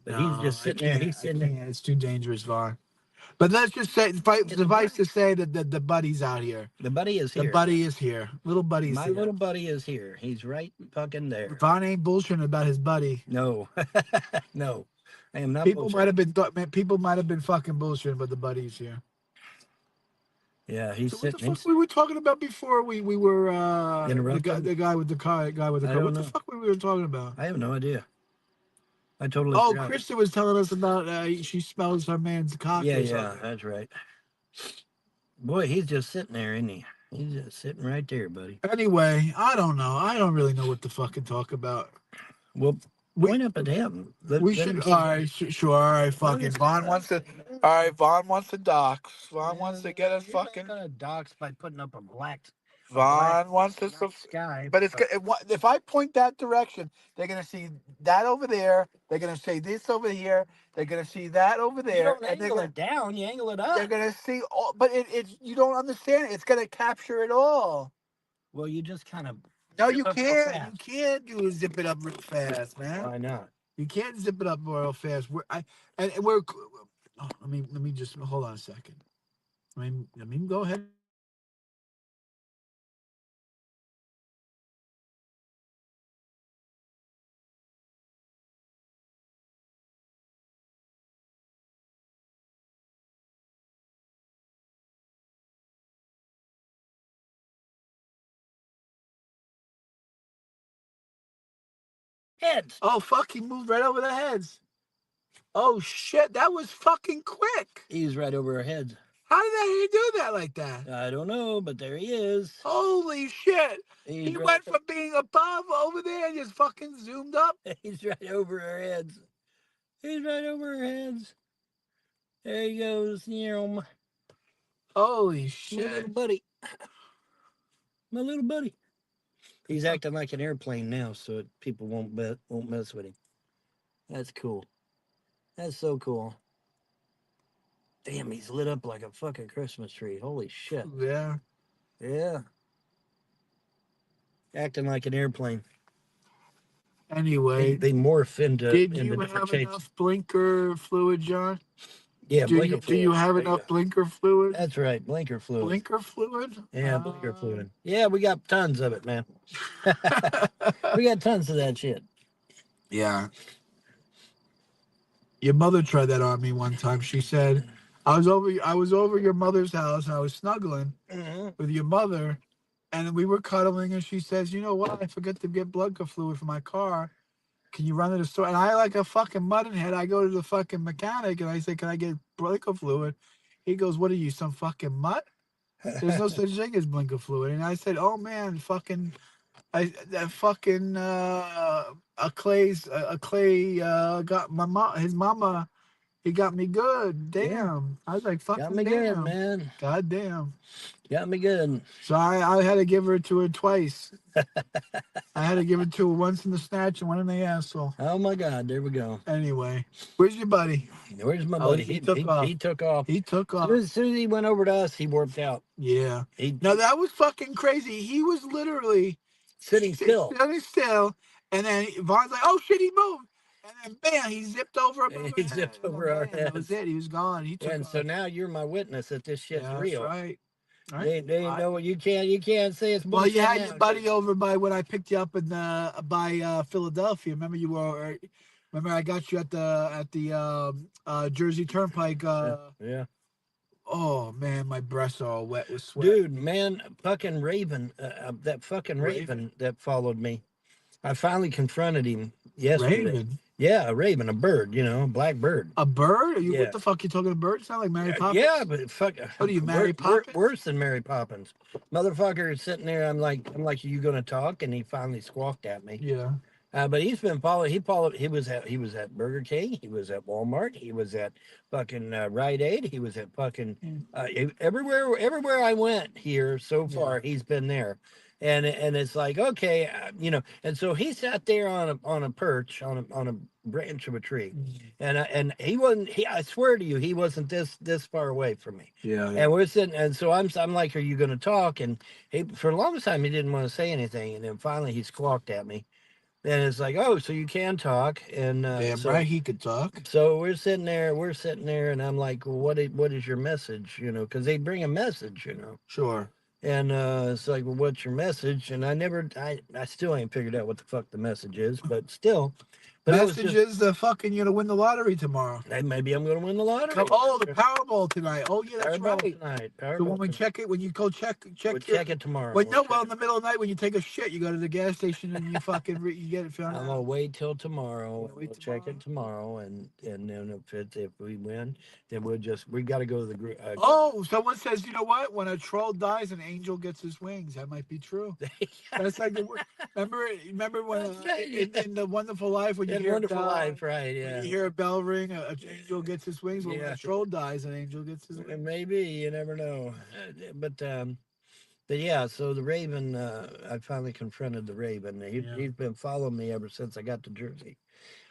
But he's just sitting there. He's sitting there. It's too dangerous, Vaughn. But let's just say, suffice to say that the buddy's out here. The buddy is here. The buddy is here. Little buddy's here. My little buddy is here. He's right fucking there. Vaughn ain't bullshitting about his buddy. No. No. I am not. People might have been fucking bullshitting, but the buddy's here. Yeah, he's sitting. What the fuck we were talking about before we were the guy with the car. What the fuck we were talking about? I have no idea. I totally forgot. Kristen was telling us about she smells her man's cock. Yeah, that's right. Boy, he's just sitting there, isn't he? He's just sitting right there, buddy. Anyway, I don't know. I don't really know what to fucking talk about. Well, point up at him. We should. All right, sure. All right, fucking. Vaughn wants to. All right, Vaughn wants to dox. Vaughn wants to get us fucking. Gonna dox by putting up a black. Vaughn wants to sky, but if I point that direction, they're gonna see that over there. They're gonna say this over here. They're gonna see that over there. You don't angle it down. You angle it up. They're gonna see all, but it's you don't understand. It's gonna capture it all. Well, you just kind of. No, you can't. You can't zip it up real fast, man. Why not? You can't zip it up real fast. Let me just hold on a second. Let me go ahead. Heads. Oh, fuck, he moved right over the heads. Oh, shit, that was fucking quick. He's right over our heads. How did he do that like that? I don't know, but there he is. Holy shit. He went from being above over there and just fucking zoomed up. He's right over our heads. He's right over our heads. There he goes. Holy shit. My little buddy. My little buddy. He's acting like an airplane now, so people won't mess with him. That's cool. That's so cool. Damn, he's lit up like a fucking Christmas tree. Holy shit. Yeah. Yeah. Acting like an airplane. Anyway. They morph into Did you have enough blinker fluid, John? Yeah, blinker fluid. Do you have enough blinker fluid? That's right, blinker fluid. Blinker fluid? Yeah, blinker fluid. Yeah, we got tons of it, man. We got tons of that shit. Yeah. Your mother tried that on me one time. She said, I was over your mother's house and I was snuggling with your mother, And we were cuddling, and she says, "You know what? I forgot to get blood fluid for my car. Can you run to the store?" And I, like a fucking muttonhead, I go to the fucking mechanic, and I say, "Can I get blinker fluid?" He goes, "What are you, some fucking mutt? There's no such thing as blinker fluid." And I said, "Oh man, fucking, that fucking a Clay got my mom, his mama, he got me good. Damn." Yeah. I was like, "Fucking Got me damn, good, man. God damn." Got me good. So I had to give to her twice. I had to give it to her once in the snatch and one in the asshole. Oh my God, there we go. Anyway, where's your buddy? Where's my Oh, buddy? he took off. He took off. He took off. As soon as he went over to us, he warped out. Yeah. Now that was fucking crazy. He was literally sitting still. Sitting still, and then Vaughn's like, "Oh shit, he moved." And then bam, he zipped over. He zipped over our heads. That was it. He was gone. He took And off. so now you're my witness that this shit's real. That's right. They know what you can't say it's bullshit. Well, you had now. your buddy over by when I picked you up in by Philadelphia. Remember you were. Remember I got you at the Jersey Turnpike. Yeah. Oh man, my breasts are all wet with sweat. Dude, man, fucking Raven, that fucking Raven that followed me. I finally confronted him yesterday. Raven? Yeah, a raven, a bird, a black bird. A bird? Yeah. What the fuck you talking about? Bird? Sound like Mary Poppins? Yeah, but fuck. What are you, Mary Poppins? Worse than Mary Poppins. Motherfucker is sitting there. I'm like, are you gonna talk? And he finally squawked at me. Yeah. But he's been following. He was at Burger King. He was at Walmart. He was at fucking Rite Aid. He was at fucking everywhere I went here so far. He's been there, and it's like, okay, And so he sat there on a perch on a branch of a tree, and he wasn't. I swear to you, he wasn't this far away from me. Yeah. And we're sitting, and so I'm like, are you going to talk? And for the longest time he didn't want to say anything, and then finally he squawked at me. And it's like, oh, so you can talk, and damn so, right he could talk. So we're sitting there, and I'm like, well, what is your message? Because they bring a message, Sure. And it's like, well, what's your message? And I still ain't figured out what the fuck the message is, but still. But message is the fucking you're gonna win the lottery tomorrow. Maybe I'm gonna win the lottery. Oh, the Powerball tonight. Oh yeah, that's Powerball right. Tonight. So when we check it, when you go check it tomorrow. Well, in the middle of the night when you take a shit, you go to the gas station and you fucking you get it found out. I'm gonna wait till tomorrow. We'll check it tomorrow, and then if we win, then we got to go to the group. Oh, someone says, you know what? When a troll dies, an angel gets his wings. That might be true. That's like remember when in the Wonderful Life when you hear Wonderful Life, right? Yeah. When you hear a bell ring, an angel gets his wings. Well, when a troll dies, an angel gets his wings. Maybe, you never know. But yeah, so the Raven, I finally confronted the Raven. He's been following me ever since I got to Jersey.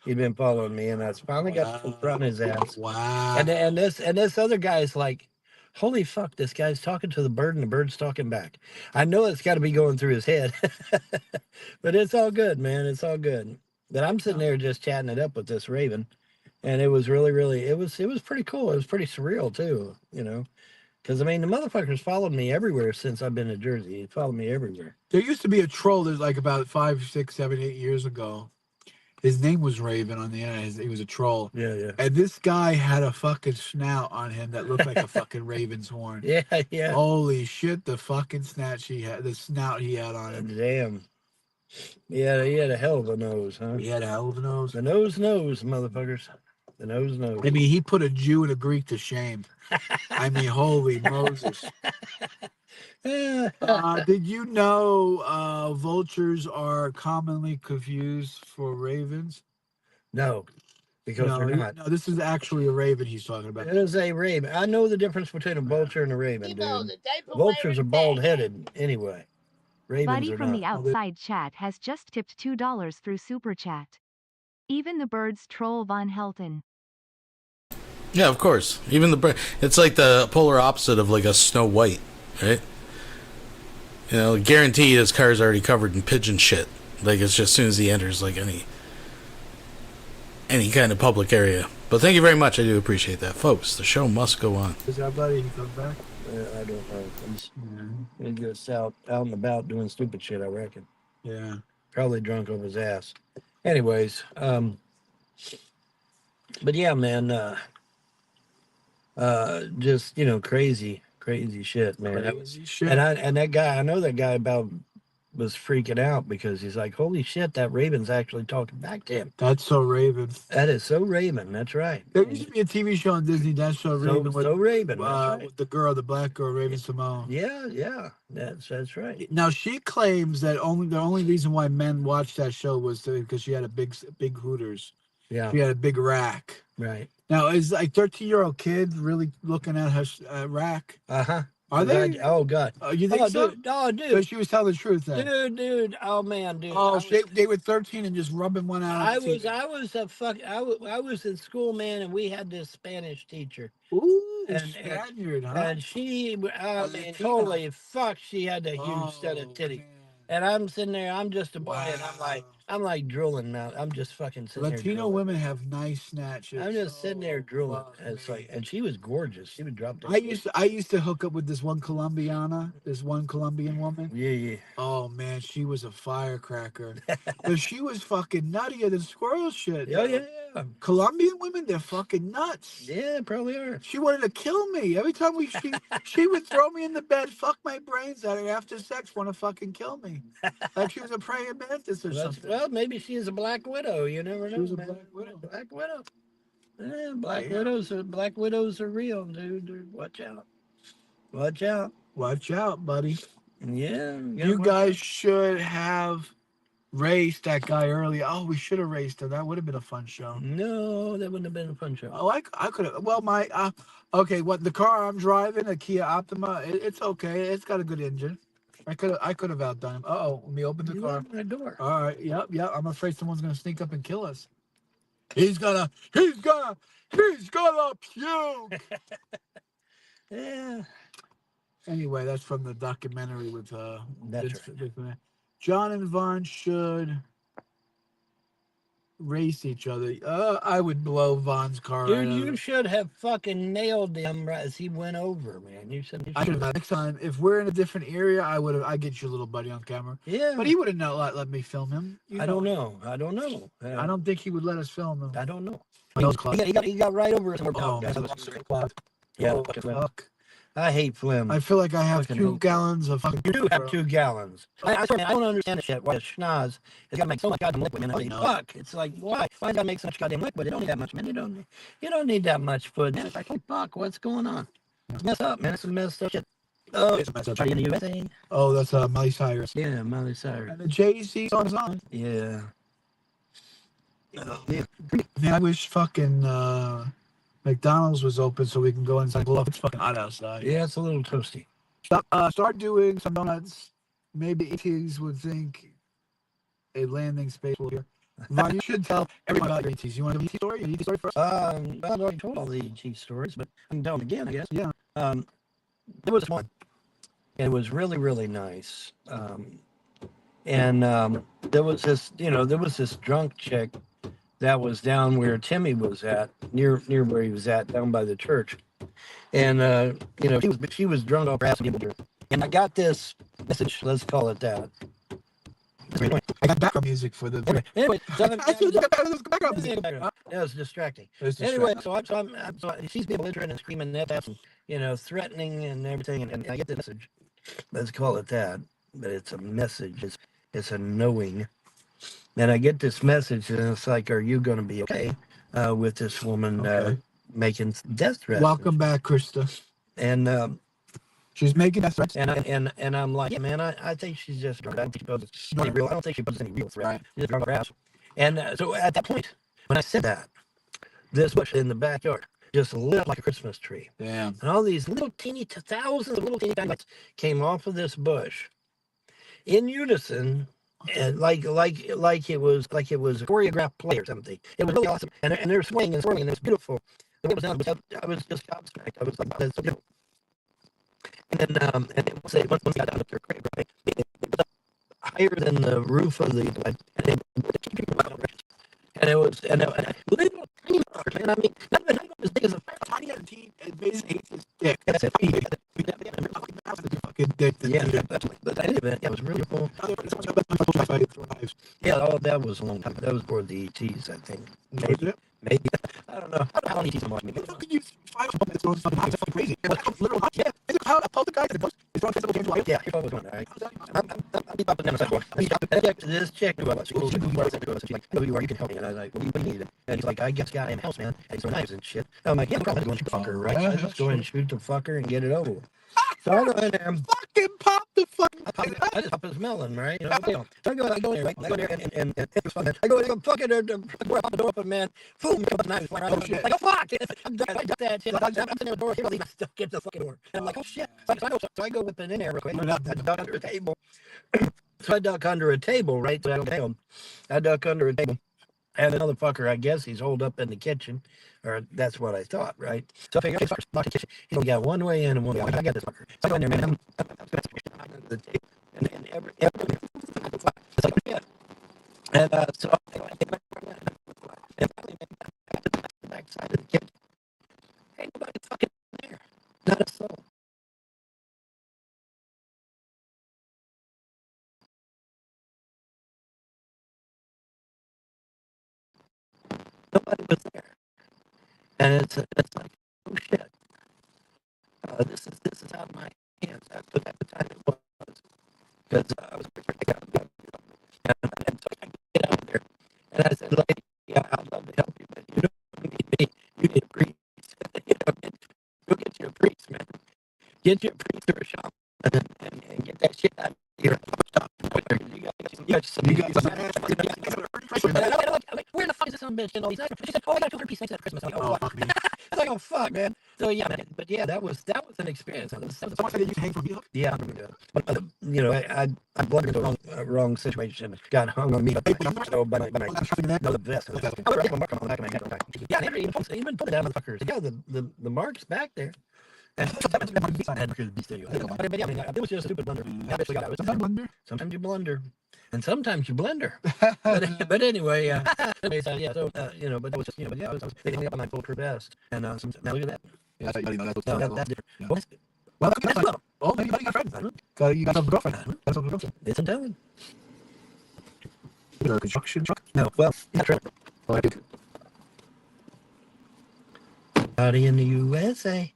He'd been following me, and I finally got to confront his ass. Wow. And this other guy's like, holy fuck, this guy's talking to the bird, and the bird's talking back. I know it's got to be going through his head, but it's all good, man. It's all good. But I'm sitting there just chatting it up with this Raven, and it was really, it was pretty cool. It was pretty surreal too, because the motherfucker's followed me everywhere since I've been to Jersey. He followed me everywhere. There used to be a troll. There's like about 5, 6, 7, 8 years ago. His name was Raven on the internet. He was a troll. Yeah. And this guy had a fucking snout on him that looked like a fucking raven's horn. Yeah. Holy shit, the fucking snout he had on him. Damn. Yeah, he had a hell of a nose, huh? He had a hell of a nose. The nose, motherfuckers. The nose. He put a Jew and a Greek to shame. Holy Moses. Did you know vultures are commonly confused for ravens? No, because they're not. No, this is actually a raven he's talking about. It is a raven. I know the difference between a vulture and a raven, dude. Vultures are bald-headed anyway. Ravens Buddy are from not. the outside chat has just tipped $2 through Super Chat. Even the birds troll Von Helton. Yeah, of course. Even the bird. It's like the polar opposite of like a Snow White, right? Guaranteed his car's already covered in pigeon shit. Like, it's just as soon as he enters, like, any kind of public area. But thank you very much. I do appreciate that. Folks, the show must go on. Is our buddy come back? I don't know. He goes out and about doing stupid shit, I reckon. Yeah. Probably drunk off his ass. Anyways, but yeah, man, just, crazy Crazy shit, man. Crazy shit. And that guy, I know that guy about was freaking out because he's like, holy shit, that Raven's actually talking back to him. That's so Raven. That is so Raven. That's right. There used to be a TV show on Disney, That's So Raven. Raven. That's right. With the girl, the black girl, Raven Simone. Yeah. That's right. Now she claims that the only reason why men watched that show was because she had a big Hooters. Yeah. She had a big rack. Right. Now is like 13-year-old kid really looking at her rack? Are they? Oh God! You think so? Dude, oh, dude! So she was telling the truth then. Dude! Oh man, dude! Oh, they were 13 and just rubbing one out. I was in school, man, and we had this Spanish teacher. Ooh, Spaniard, huh? And she, I mean, holy fuck, she had a huge set of titties. Man. And I'm sitting there, I'm just a boy, and I'm like drooling now. I'm just fucking sitting there. Latino women have nice snatches. I'm just sitting there drooling. And it's like, and she was gorgeous. She would drop. I used to hook up with this one Colombian woman. Yeah. Oh man, she was a firecracker. But she was fucking nuttier than squirrel shit. Oh yeah. Colombian women, they're fucking nuts. Yeah, probably are. She wanted to kill me every time she would throw me in the bed, fuck my brains out, and after sex want to fucking kill me. Like she was a praying mantis or something. Well, maybe she is a black widow. You never know. She was a black widow. Black widow. Yeah, black widows are real, dude. Watch out. Watch out, buddy. Yeah. You guys should have raced that guy earlier. Oh, we should have raced him. That would have been a fun show. No, that wouldn't have been a fun show. Oh, I could have. Well, the car I'm driving, a Kia Optima, it's okay. It's got a good engine. I could have outdone him. Let me open the car. My door. All right. Yep. I'm afraid someone's gonna sneak up and kill us. He's gonna puke. Yeah. Anyway, that's from the documentary with That's right. John and Vaughn should race each other. I would blow Vaughn's car. Dude, you should have fucking nailed him right as he went over, man. You should. I should have. Next time, if we're in a different area, I'd get your little buddy on camera. Yeah. But he wouldn't let me film him. I don't know. I don't think he would let us film him. I don't know. He got right over it. Yeah. Fuck. I hate Flim. I feel like I have 2 gallons of fucking. You do have 2 gallons. I swear, man, I don't understand this shit. Why the schnoz has got to make so much goddamn liquid, man. Fuck. It's like, why? Why does that make so much goddamn liquid? It don't need that much, man. You don't need that much food, man. It's like, fuck, what's going on? It's messed up, man. It's some messed up shit. Oh, it's messed up. Are you in the USA? Oh, that's NAYSAYERS. Yeah, NAYSAYERS. And the Jay-Z song's on. Yeah. Man, I wish fucking McDonald's was open so we can go inside. It's fucking hot outside. Yeah, it's a little toasty. Start doing some donuts. Maybe ETs would think a landing space will here. Vaughn, you should tell everyone about your ETs. You want to do an ET story for us? I've already told all the ET stories, but I can tell them again, I guess. Yeah. There was one. It was really, really nice. And there was this drunk chick that was down where Timmy was at, near where he was at, down by the church. And she was drunk off her ass. And I got this message, let's call it that. I got background music for the. Okay. Anyway, so background music. That was distracting. Anyway, so she's being belligerent and screaming at us, and threatening and everything, and I get the message. Let's call it that, but it's a message. It's a knowing. And I get this message, and it's like, "Are you going to be okay with this woman making death threats?" Welcome back, Krista. And she's making death threats. And I'm like, yeah, man, I think she's just drunk. I don't think she poses any real. I don't think she poses any real threat. Right. She's just drunk off her ass. And so at that point, when I said that, this bush in the backyard just lit up like a Christmas tree. Damn. And all these thousands of little teeny lights came off of this bush in unison. And like it was a choreographed play or something. It was really awesome, and they're swinging and swirling, and it's beautiful. The way it was done, I was just gobsmacked. I was like, "That's so beautiful." And then once we got down there, right, it was up higher than the roof of the, and it was little tiny motherfuckers, man. I mean, not even as big as a tiny as big as his dick. That's it. Fucking dick. Yeah, but I did it. Yeah, it was really cool. Yeah, that was a long time. That was for the ETs, I think. Maybe. I don't know. How many ETs I'm watching? How can you 5 minutes on something? That's fucking crazy. Yeah. the guy that is on Facebook James. Yeah, your phone was going, all right. I'm be popping down the sidewalk. This chick knew I was. She's like, I know who you are, you can help me. And I was like, what do you need? And he's like, I guess guy in house, man. And he's throwing knives and shit. I'm like, yeah, I'm probably going to shoot the fucker, right? I just go and shoot the fucker and get it over with. So I go in there and fucking pop the fucking. I just pop his melon, right? You know, so I go in there, right? I go there and it was fun. I go in there, fucking pop the door open, man. Boom, the knives flying around. Like, oh fuck! I got that shit. I'm sitting there at the door, he wasn't even get the fucking door. And I'm like, oh shit! So I go whipping in there real quick. I duck under a table. So I duck under a table, right? So I don't get him. I duck under a table. And another fucker, I guess he's holed up in the kitchen, or that's what I thought, right? So I figured, okay, fucker's locked in the kitchen. He's only got one way in and one way out. I got this fucker. So I go in there, man. I'm under the table, and every it's like, yeah. And so I take my and finally, I got to the back side of the kitchen. Ain't nobody fucking there. Not a soul. Nobody was there. And it's like, oh shit. This is out of my hands. At the time it was. Because I was pretty and so I get out there. And I said, lady, yeah, I'd love to help you, but you don't need me. You need a priest. Go get you a priest, man. Get you a priest or a shaman and get that shit out of here. Where the fuck is this son of a bitch? And all these she said, oh, I got 200 pieces at Christmas. I'm like, oh, fuck, man. I was like, oh, fuck, man. So, yeah, man. But, yeah, that was an experience. Someone said that you hang from Beal? Yeah, I remember that. But, you know, I blundered into the wrong situation. Got hung on me. So, by the vest. I was mark on the back of my head. Yeah, they even put it down, motherfuckers. Yeah, the mark's back there. And but yeah, I mean, it was just a stupid blunder. Sometimes you blunder. And sometimes you blender. but anyway, so, you know, but that was just, you know, but yeah, I was taking me up on my bulletproof vest. And now look at that. Yeah, that's different. Yeah. Well, that's cool. Oh, maybe you got friends. You got a girlfriend. That's what girlfriend. It's in town. Is there a construction truck? No, well, yeah, trailer. Oh, I do. Party in the USA.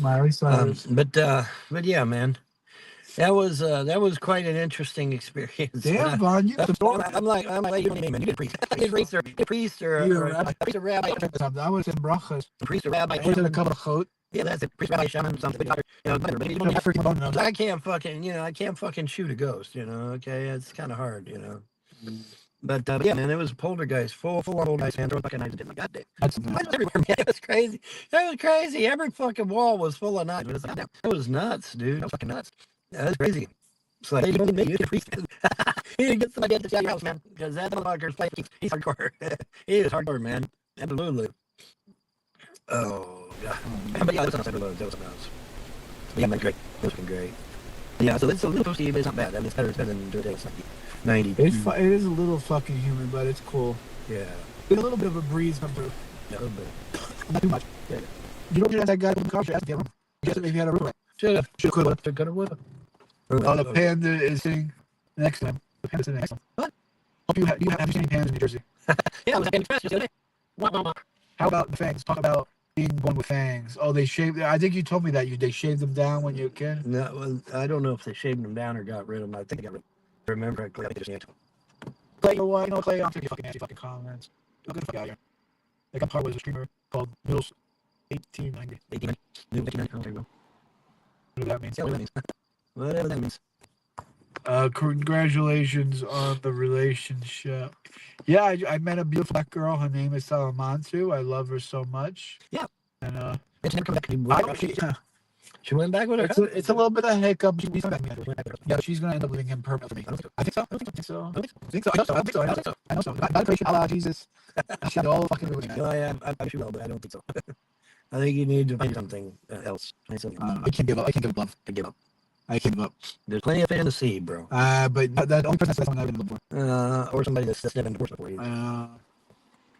But yeah, man. That was quite an interesting experience. Damn, Vaughn, you I'm like, you don't need me, man. You get a priest. You get a priest or a priest or rabbi. I was in brachas. Priest or rabbi. I was in a couple of chot. Yeah, that's it. Priest, rabbi, shaman, something. You know, I can't fucking shoot a ghost. You know, okay, it's kind of hard. You know. But yeah, man, it was a poltergeist, full on poltergeist, man. Throwing fucking knives at my goddamn. That's everywhere, man. It was crazy. That was crazy. Every fucking wall was full of knives. It was nuts, dude. That was fucking nuts. That was crazy. It's like, hey, you don't need me. You need a priest. You need to get somebody to get your house, man. Because that motherfucker's playing. He's hardcore. He is hardcore, man. Absolutely. Oh, God. But yeah, that was something else. Yeah, man, great. That was great. Yeah, so it's a little toasty, but it's not bad. I mean, it's better than doing it's 90. It is a little fucking humid, but it's cool. Yeah. There's a little bit of a breeze come through. Yeah, a little bit. Not too much. Yeah. You don't get that guy from the car. Should ask him. Guess if he had a room. Should have. The panda is sitting next to him. The panda's sitting next to him. What? Have you seen any pandas in New Jersey? Yeah, I was at Express yesterday. How about the fangs? Talk about being born with fangs. Oh, they shaved. I think you told me that they shaved them down when you were a kid. No, well, I don't know if they shaved them down or got rid of them. I think they got rid of them. Remember correctly, I think they just Clay, you know what? Clay, I'm taking fucking nasty fucking comments. Get the fuck out of here. Like, I'm part of a streamer called Middles 1890. 1890. What that means. Yeah, whatever that means. Congratulations on the relationship. Yeah, I met a beautiful black girl. Her name is Salamantu. I love her so much. Yeah. And she went back with her. It's a little bit of a hiccup. Yeah, she's gonna end up living in permanently. I think so. I think so. I know so. God gracious, Allah, Jesus. She's all fucking ruining it. I should know, but I don't think so. I think you need to find something else. I can't give up. I can't give up. I can't give up. There's plenty of fish in the sea, bro. But the only person that's someone I've been looking for. Or somebody that's never been divorced before.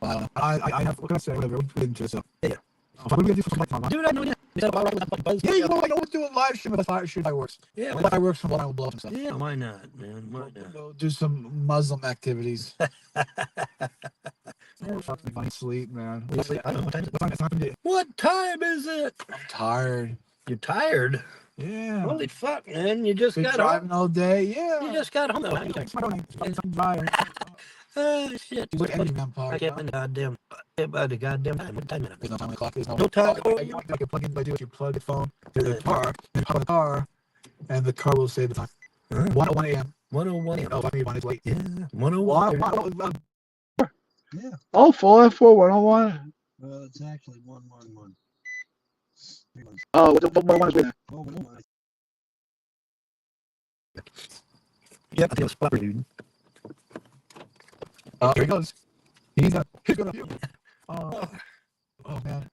Well, I have. What can I say? Whatever. We're into this. Yeah. What are we gonna do for some fun? Dude, I know. Yeah, you know, I know what's doing live stream with fireworks. Yeah, fireworks from what I will blow up and stuff. Yeah, why not, man? Why not? We'll do some Muslim activities. I'm fucking asleep, man. I don't know what time is it. What time is it? I'm tired. You're tired? Yeah. Holy fuck, man! You just Been got driving home. all day. Yeah. You just got home. Oh shit! She's like any I can't find the goddamn. By the goddamn time. What time is it? There's no time on the clock. There's no time. I can plug in. What I do is you plug the phone to the car, and hop on the car, and the car will say the time. 1:01 a.m. 1:01 a.m. Oh, I mean, it's late. Yeah. 1:01. Yeah. Oh, 44101. Well, it's actually 111. Oh, what one is with? Oh, no. Yep, I think it was flopper, dude. Oh, here he goes. He's gonna view. Oh man.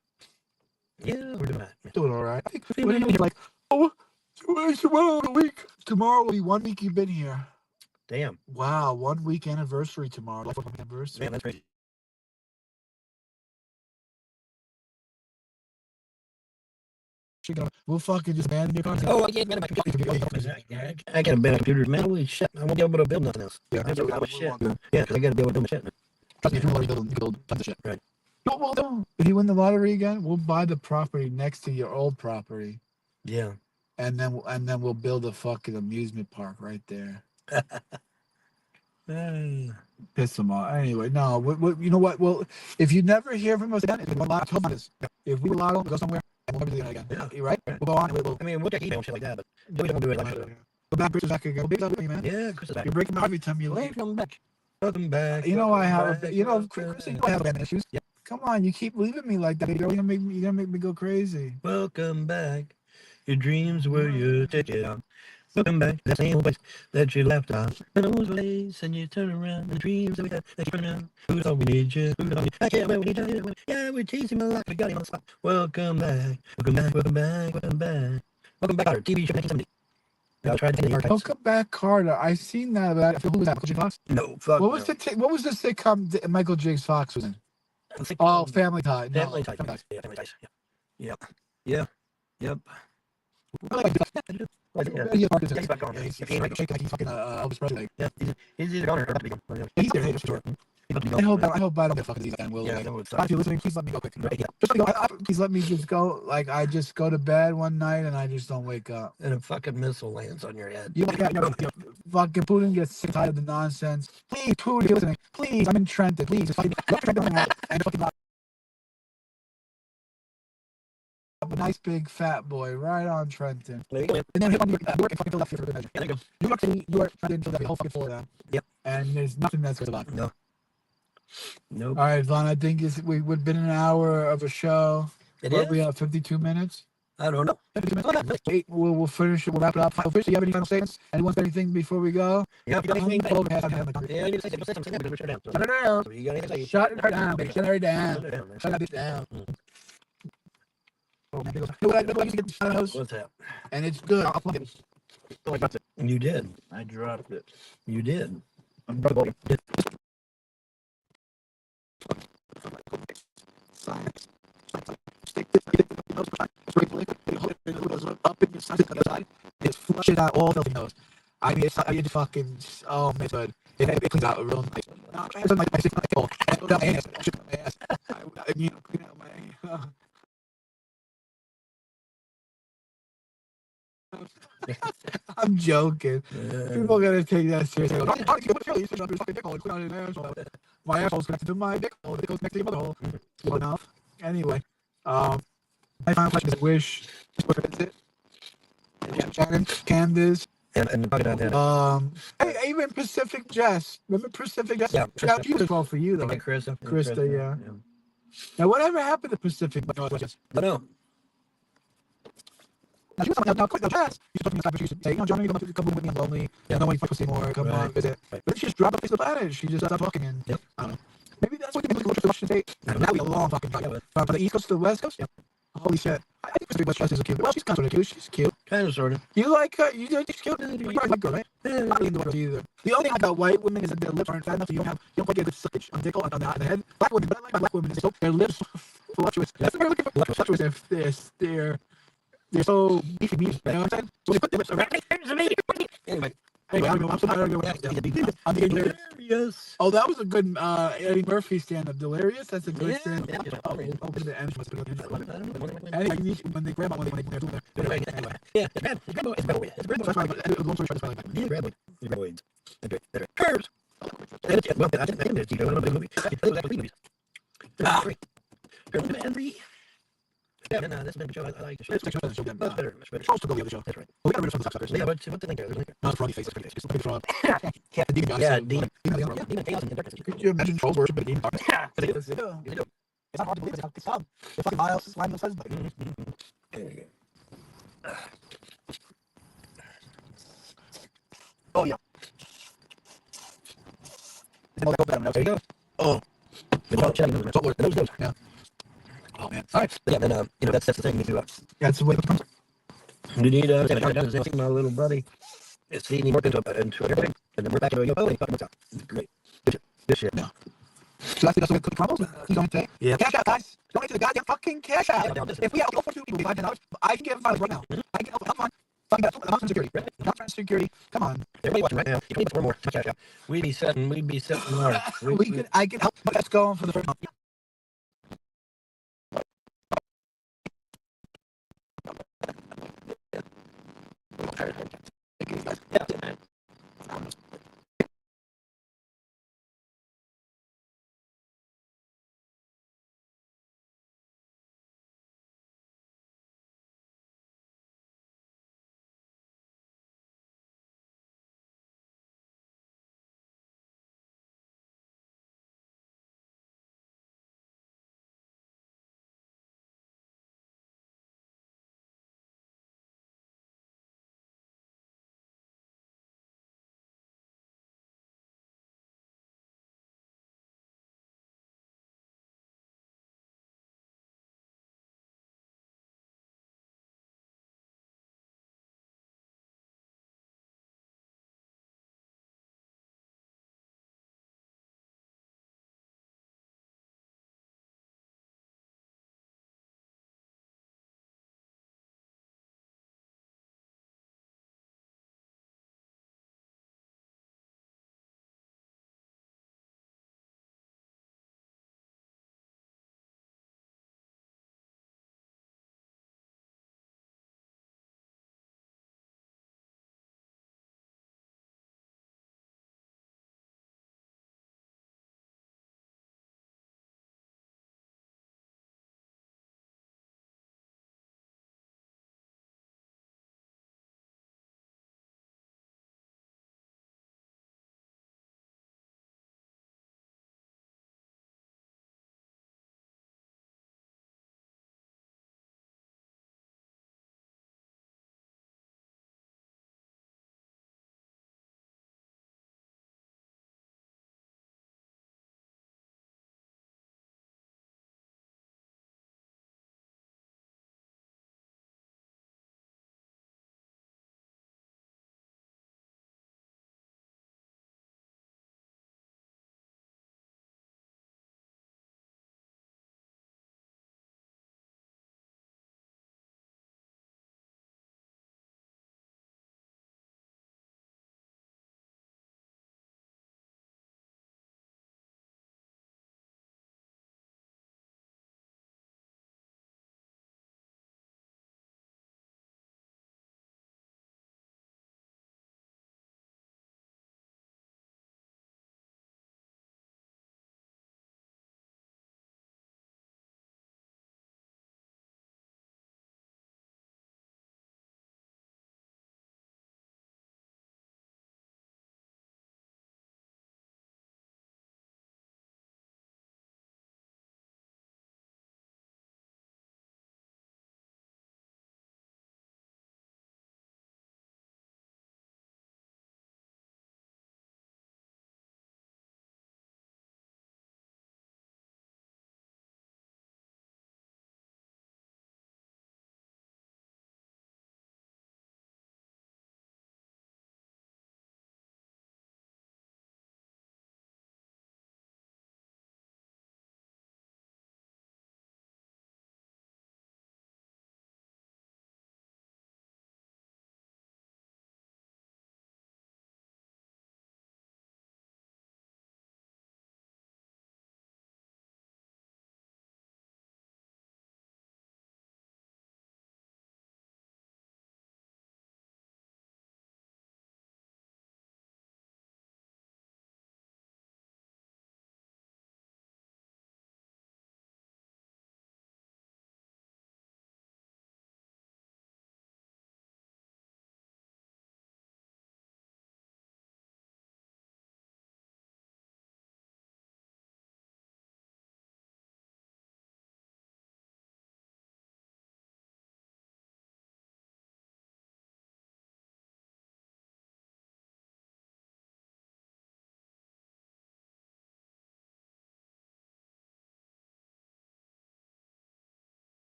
Yeah, we're doing that. Doing all right. I think we're like, tomorrow a week. Tomorrow will be 1 week you've been here. Damn. Wow, 1 week anniversary tomorrow. Like 1 week anniversary. Man, that's crazy. We'll fucking just abandon your content. Oh, I can't abandon my computer. I can't abandon computers, man. Holy shit. I won't be able to build nothing else. Yeah, that's what shit. Yeah, because I got to be able to build my shit. Trust me, if you already build, you can build tons of shit. Right. If you win the lottery again, we'll buy the property next to your old property. Yeah. And then we'll build a fucking amusement park right there. Piss them off. Anyway, no. You know what? Well, if you never hear from us again, if we were allowed to go somewhere, and we'll never do that again. Yeah. Right? We'll go on. I mean, we'll check email and shit like that, but we don't do it like that. Go back, Chris is back again. Big love you, man. Yeah, Chris is back. You're breaking my heart every time you leave. Welcome back. Welcome back. You know I have. Back, you know, Chris, you know I have abandonment issues. Yeah. Come on, you keep leaving me like that. You're gonna make me go crazy. Welcome back. Your dreams were your ticket on. Welcome back to that same place that you left on. Those ways, and you turn around. The dreams that we had, that you turn around. Who thought we need you? Who thought we? I can't wait. We need you. Yeah, we're chasing my life. We got him on the spot. Welcome back. Welcome back. Welcome back. Welcome back. Welcome back. Our TV show 1970. Welcome back, Carter. I seen that. But who was that? Michael J. Fox? No, fuck. What was the sitcom that Michael J. Fox was in? Oh, Family Tie. Family Tie. Yeah, Family Ties. Yeah. Yeah. Yep. He's back on. He's fucking Elvis Presley. Yeah, he's either gone or about to be gone. He's there. For sure. I hope I don't get fucking disease again. Will. If you're listening, please let me go quick. Right, yeah. Just let me go. Please let me just go. Like I just go to bed one night and I just don't wake up. And a fucking missile lands on your head. Fucking Putin gets sick tired of the nonsense. Please, Putin, if you're listening. Please, I'm in Trenton. Please, just fucking Trenton and fucking. A nice big fat boy right on Trenton. And then hit on New York and fucking Philadelphia for good measure. There you go. New York City, New York, Trenton, Philadelphia, whole fucking Florida. Yep. And there's nothing that's good about it. No. Nope. All right, Vaughn, I think we've been an hour of a show. We have 52 minutes. I don't know. 52 minutes. Wait, we'll finish it. We'll wrap it up. Final fish, do you have any final statements? Anyone say anything before we go? Yeah, if you got anything. Yeah, I need to say something because we're shut down. Shut her down. So you got anything to say? Shut her down, baby. Shut her down. Shut that bitch down. What's that? And it's good. I'll plug it. You did. I dropped it. You did. I'm probably science. It's flushes out all filthy nose. I mean, it's fucking. Oh man, it's good. It cleans out real nice. I'm joking. People are gonna take that seriously. My asshole's connected to my dick hole. The dick hole's connected to your mother hole. Well enough. Anyway, my final question is Wish. Is it? Shannon, Candace. Even Pacific Jess. Remember Pacific Jess? Yeah. She was well for you though. Okay, Krista, yeah. Now, whatever happened to Pacific Jess? I know. Now, she was something else. Now, Jess, you told me she used to say, Johnny, come with me, I'm lonely. Yeah, no one to see more. Come on, visit. But then she just dropped the face of the planet. She just stopped talking. And I don't know. Maybe that's what you look at Washington State. Now we a long fucking time. From the East Coast to the West Coast? Yep. Holy shit. I think Pacific West Jess is cute. Well, she's kind of cute. She's cute. Kind of, sort of. You like her? She's cute? You probably like her, right? I don't really know her either. The only thing about white women is that their lips aren't fat enough, so you don't quite get the suckage on dickle on the head. Black women, but I like my black women is their lips voluptuous. That's what I'm looking for. Voluptuous. They're so beefy. You know what I'm saying? So they put their lips around. Anyway, I'm so tired of going. I'm hilarious. Oh, that was a good Eddie Murphy stand-up. Delirious. That's a good stand-up. Anyway, when they grab on when they do that. Anyway. Yeah, it's bad. It's bad boy. It's bad boy. It's bad boy. Long story short, it's probably Yeah, bad boy. It's bad boy. Curves. Well, I think that's a movie. And three. Yeah, no, that's a big show. I like the show. That's better. Much better. Supposed to go the other show. That's right. Well, we got rid of some of the suckers. Yeah, but what's the link there? There's a link there. No, it's froggy face. It's a big frog. Yeah, the demon goddess. Yeah, demon. Demon Chaos and darkness. Could you imagine trolls worship a demon darkness? Yeah, they do. It's not hard to believe. It's fun. It's fucking miles. Slime those but oh yeah. There you go. Oh. Those goes. Yeah. Oh man. All right. Yeah, then that's the thing. Yeah, that's the way it comes. You need my little buddy. It's seeing me work into everything, and then we're back to a and he fucking works out. Great. Good shit. Yeah. So that's the way it crumbles. He's going to say, yeah. Cash out, guys. Donate to the goddamn fucking cash out. If we help 2 people, we $5, I can give $5 right now. I can help on. Fucking security. Not security. Come on. Everybody watching right now. You can leave us 4 more. Cash out. We'd be setting more. I can help. Let's go for the first month. Yeah.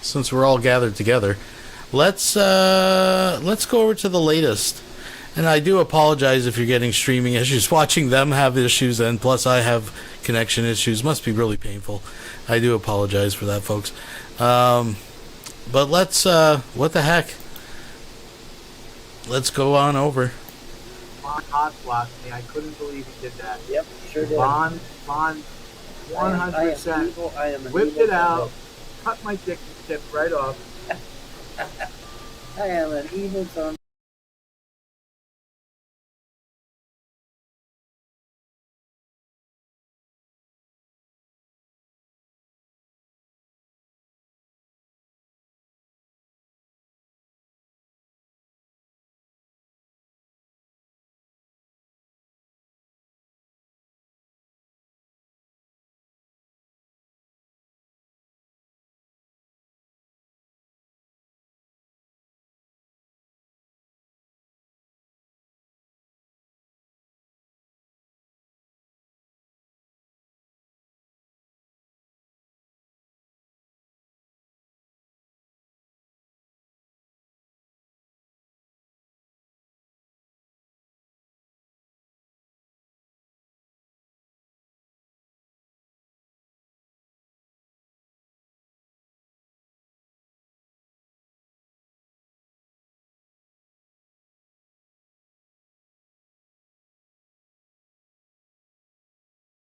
since we're all gathered together, let's go over to the latest. And I do apologize if you're getting streaming issues. Watching them have issues, and plus I have connection issues. Must be really painful. I do apologize for that, folks. But let's, what the heck? Let's go on over. Vaughn hot blocked me. I couldn't believe he did that. Yep, sure did. Vaughn 100% whipped it out, cut my dick tip right off. I am an evil son.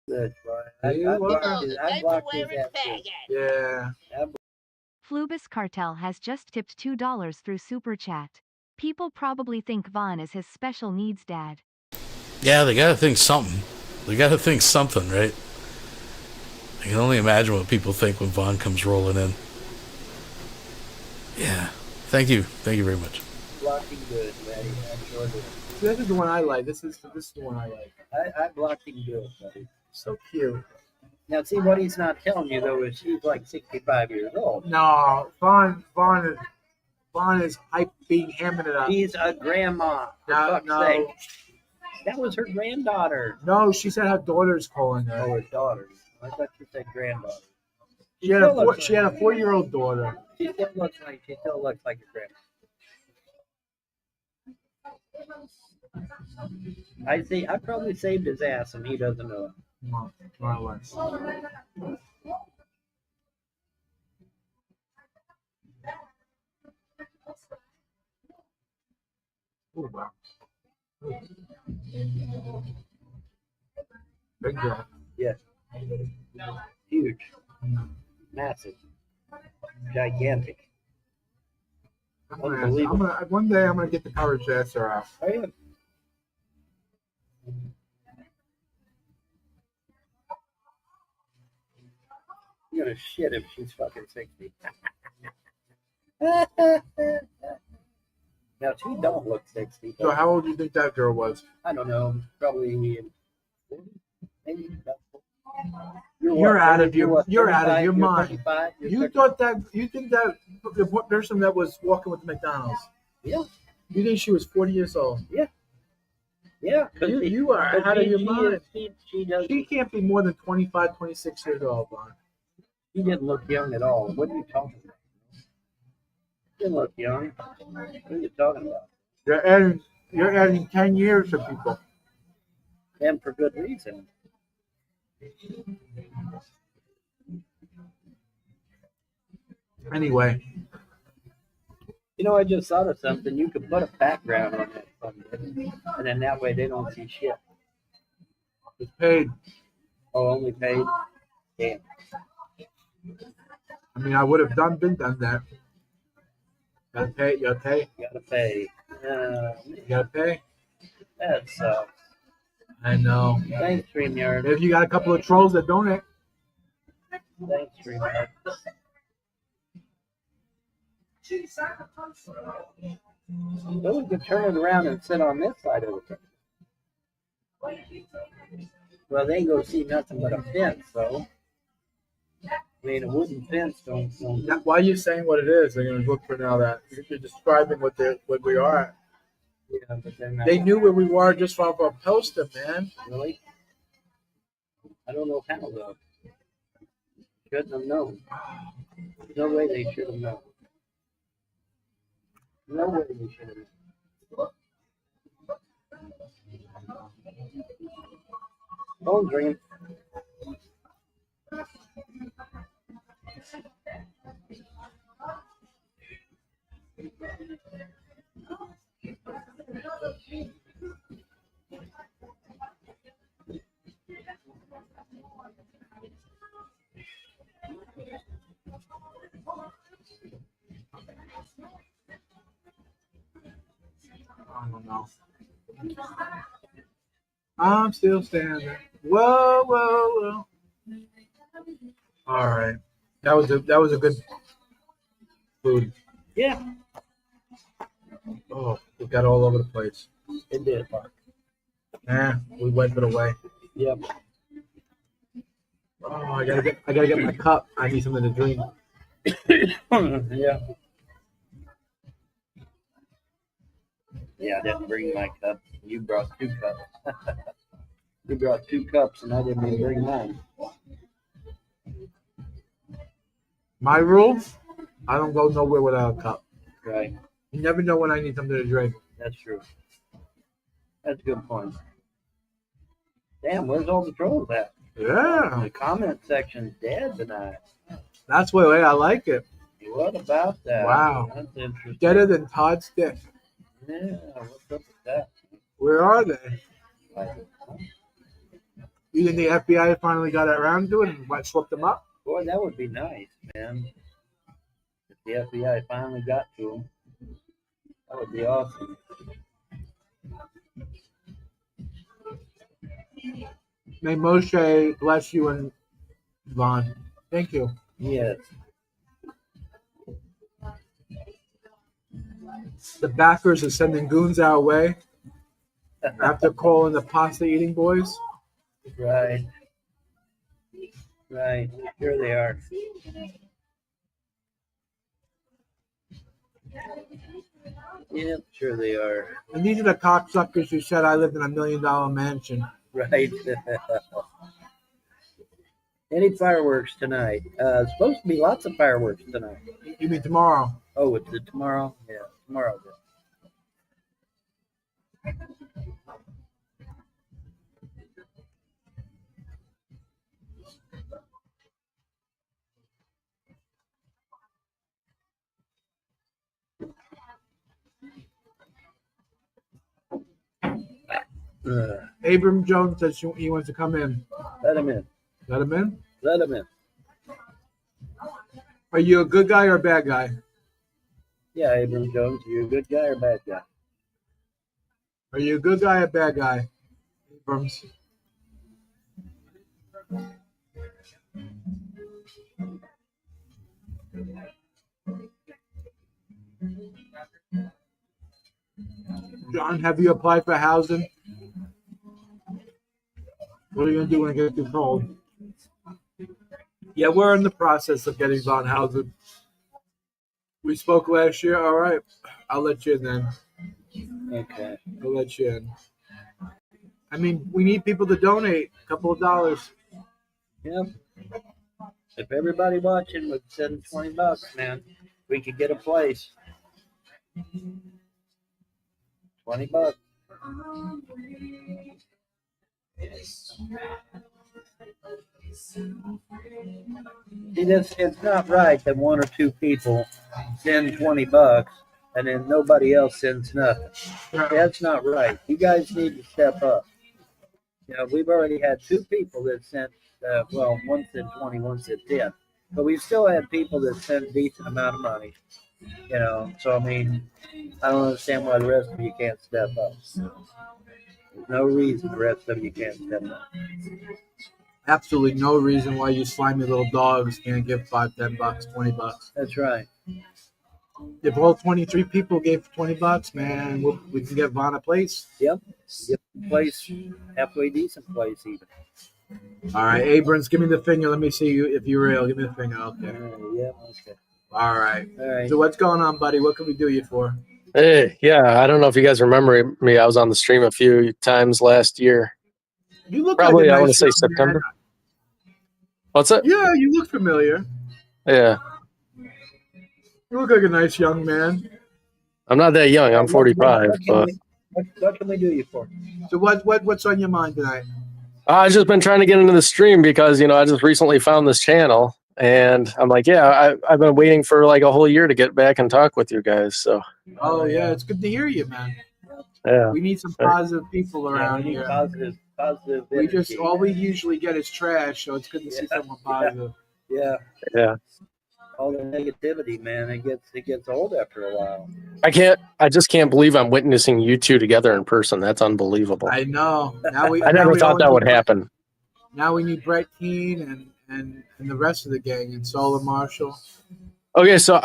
Good, I blocked his ass. Yeah. Flubus Cartel has just tipped $2 through Super Chat. People probably think Vaughn is his special needs dad. Yeah, they gotta think something. They gotta think something, right? I can only imagine what people think when Vaughn comes rolling in. Yeah. Thank you. Thank you very much. Blocking good, buddy. I sure did. This is the one I like. This is the one I like. I blocked him good, buddy. So cute. Now, see, what he's not telling you, though, is she's like 65 years old. No, Vaughn is hype being hamming it up. She's a grandma, for fuck's sake. That was her granddaughter. No, she said her daughter's calling her. Oh, her daughter. I thought you said granddaughter. She had a 4-year-old daughter. She still looks like a grandma. I see. I probably saved his ass, and he doesn't know it. More or less. Oh, wow. Big girl. Yes. Huge. Massive. Gigantic. Unbelievable. One day I'm gonna get the courage to ask her out. Oh, yeah. You're gonna shit if she's fucking 60. Now, she don't look 60. So how old do you think that girl was? I don't know. Probably 40, maybe. You're out of your mind. 35, You 30. thought that you think that the person that was walking with the McDonald's. Yeah. You think she was 40 years old? Yeah. Yeah. You are out of your mind. She can't be more than 25, 26 years old, Vaughn. She didn't look young at all. What are you talking about? She didn't look young. What are you talking about? You're adding 10 years to people. And for good reason. Anyway. You know, I just thought of something. You could put a background on that something, and then that way they don't see shit. It's paid. Oh, only paid? Damn. I mean, I would have been done that. Gotta pay. You gotta pay. Gotta pay. You gotta pay. That sucks. I know. Thanks, StreamYard. If you got a couple of trolls that donate. Thanks, StreamYard. So we could turn it around and sit on this side of the thing. Well, they ain't gonna see nothing but a fence, so. I mean, a wooden fence don't. Why are you saying what it is? They're gonna look for now that you're describing what we are. Yeah, but then they knew where we were just off our poster, man. Really? I don't know how though. Shouldn't have known. No way they should have known. No way they should have known. Phone's ringing. I don't know. I'm still standing. Whoa, whoa, whoa. All right. That was a good food. Yeah. Oh, it got all over the place. It did. We wiped it away. Yep. Oh, I gotta get my cup. I need something to drink. Yeah. Yeah, I didn't bring my cup. You brought 2 cups. You brought 2 cups, and I didn't even bring mine. My rule: I don't go nowhere without a cup. Right. You never know when I need something to drink. That's true. That's a good point. Damn, where's all the trolls at? Yeah. The comment section's dead tonight. That's the way I like it. What about that? Wow. That's interesting. Deader than Todd's dick. Yeah, what's up with that? Where are they? You think the FBI finally got around to it and swept them up? Boy, that would be nice, man. If the FBI finally got to them, that would be awesome. May Moshe bless you and Vaughn. Thank you. Yes. The backers are sending goons our way after calling the pasta eating boys. Right. Right. Here they are. Yep, sure they are. And these are the cocksuckers who said I lived in $1 million mansion. Right. Any fireworks tonight? Supposed to be lots of fireworks tonight. You mean tomorrow? Oh, it's tomorrow? Yeah, tomorrow. Abram Jones says he wants to come in. Let him in. Let him in? Let him in. Are you a good guy or a bad guy? Yeah, Abram Jones, you a good guy or a bad guy? Are you a good guy or a bad guy? Abrams. John, have you applied for housing? What are you going to do when it gets too cold? Yeah, we're in the process of getting on housing. We spoke last year. All right. I'll let you in then. Okay. I'll let you in. I mean, we need people to donate a couple of dollars. Yep. If everybody watching would send $20, man, we could get a place. $20. See, it's not right that 1 or 2 people send $20 and then nobody else sends nothing. That's not right. You guys need to step up. You know, we've already had 2 people that sent, one sent 20, one sent 10. But we've still had people that sent a decent amount of money. You know, so I mean, I don't understand why the rest of you can't step up. There's no reason the rest of you can't step up. Absolutely no reason why you slimy little dogs can't give $5, $10, $20. That's right. If all 23 people gave $20, man, we can get Vaughn a place. Yep. Get a place, halfway decent place even. All right, Abrams, give me the finger. Let me see you if you're real. Give me the finger. Okay. Yeah, okay. All right. All right. So what's going on, buddy? What can we do you for? Hey, yeah, I don't know if you guys remember me. I was on the stream a few times last year. You look probably, like a nice I want to say young September. man. What's it? Yeah, you look familiar. Yeah. You look like a nice young man. I'm not that young. I'm 45, but What can we do you for? So what's on your mind tonight? I've just been trying to get into the stream because, I just recently found this channel and I'm like, I've been waiting for like a whole year to get back and talk with you guys. So, Oh yeah, it's good to hear you, man. yeah. We need some positive people around we need here. positive. We just energy. all we usually get is trash, so it's good to see someone positive. Yeah. Yeah. All the negativity, man, it gets old after a while. I just can't believe I'm witnessing you two together in person. That's unbelievable. I know. Now I never thought that would happen. Now we need Brett Keane and the rest of the gang and Solar Marshall. Okay, so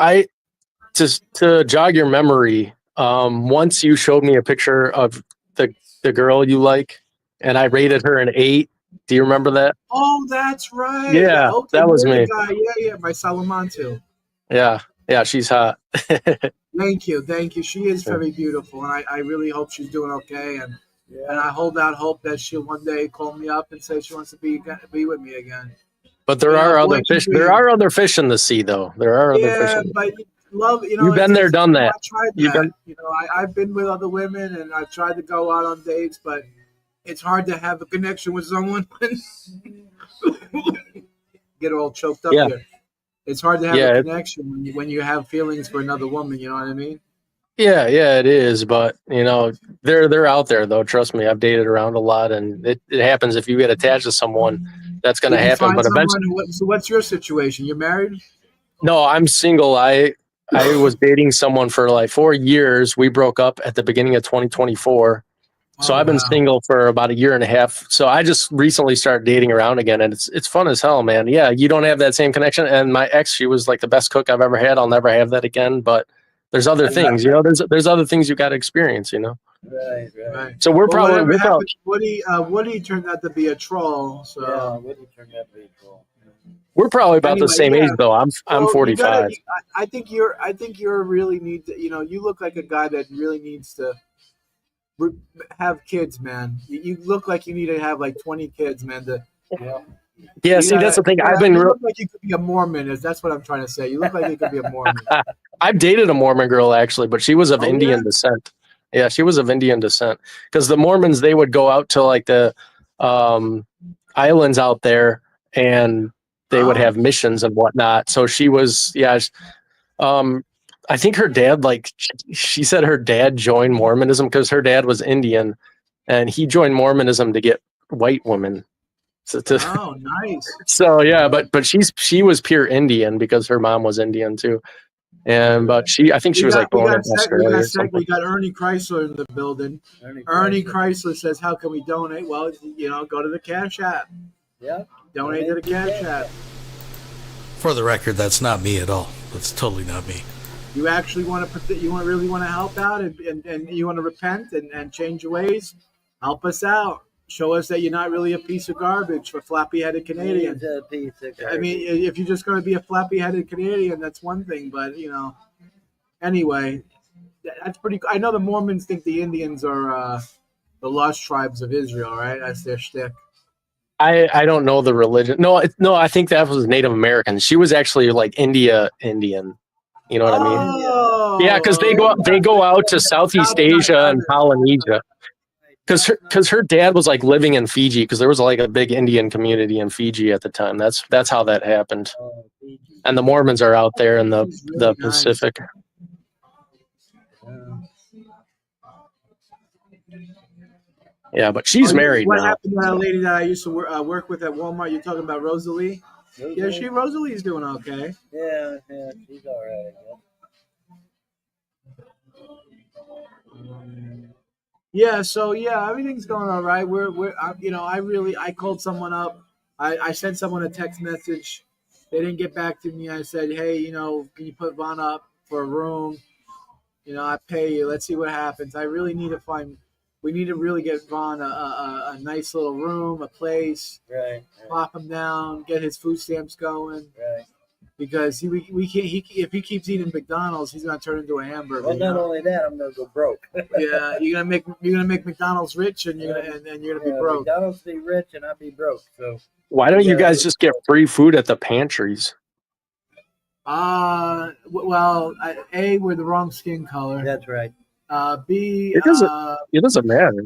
just to jog your memory, once you showed me a picture of the girl you like, and I rated her an 8. Do you remember that? Oh, that's right. Yeah, okay, that was you're me. the guy. Yeah, my Salamantu. Yeah, she's hot. Thank you. She is very beautiful, and I really hope she's doing okay. And I hold out hope that she'll one day call me up and say she wants to be with me again. But there are other fish. There are other fish in the sea, though. There are other fish. Yeah, but love. You've been there, done that. I tried that. I've been with other women, and I've tried to go out on dates, but it's hard to have a connection with someone. Get all choked up here. It's hard to have a connection when you have feelings for another woman. You know what I mean? Yeah, it is. But they're out there though. Trust me, I've dated around a lot, and it happens if you get attached to someone. That's going to happen. But eventually, so what's your situation? You're married? No, I'm single. I was dating someone for like 4 years. We broke up at the beginning of 2024. So I've been single for about a year and a half. So I just recently started dating around again, and it's fun as hell, man. Yeah, you don't have that same connection. And my ex, she was like the best cook I've ever had. I'll never have that again. But there's other things, there's other things you got to experience, Right. So we're probably Woody turned out to be a troll. So Woody turned out to be a troll. We're probably about the same age though. I'm 45. I think you're really need to, you look like a guy that really needs to have kids, man. You look like you need to have like 20 kids, man. Yeah, see, that's the thing. You look like you could be a Mormon. That's what I'm trying to say. You look like you could be a Mormon. I've dated a Mormon girl actually, but she was of Indian descent. Yeah, she was of Indian descent because the Mormons, they would go out to like the islands out there and they would have missions and whatnot. So she was, I think her dad, she said her dad joined Mormonism because her dad was Indian and he joined Mormonism to get white women. Oh, nice. So yeah, but she was pure Indian because her mom was Indian too. But I think she was born in Australia or something. We got Ernie Chrysler in the building. Ernie Chrysler says, "How can we donate?" Well, go to the Cash App. Yeah. Donate to the Cash App. For the record, that's not me at all. That's totally not me. You actually want to really want to help out and you want to repent and change your ways? Help us out. Show us that you're not really a piece of garbage for flappy-headed Canadian. I mean, if you're just going to be a flappy-headed Canadian, that's one thing. But, anyway, that's pretty cool. I know the Mormons think the Indians are the lost tribes of Israel, right? That's their shtick. I don't know the religion. No, I think that was Native American. She was actually like Indian. You know what I mean? Yeah, because they go out to Southeast Asia and Polynesia. Because her dad was like living in Fiji because there was like a big Indian community in Fiji at the time. That's how that happened. And the Mormons are out there in the Pacific. Yeah, but she's married what now. What happened to that lady that I used to work with at Walmart? You're talking about Rosalie? Yeah, Rosalie's doing okay. Yeah, she's all right. Yeah, so everything's going all right. I called someone up. I sent someone a text message. They didn't get back to me. I said, hey, can you put Vaughn up for a room? I pay you. Let's see what happens. I really need to we need to really get Vaughn a nice little room, a place. Right. Plop him down, get his food stamps going. Right. Because we can't. If he keeps eating McDonald's, he's gonna turn into a hamburger. Well, not only that, I'm gonna go broke. Yeah, you're gonna make McDonald's rich, and you're gonna be broke. McDonald's be rich, and I'll be broke. So why don't you guys just get free food at the pantries? Well, A, we're the wrong skin color. That's right. B, It doesn't matter.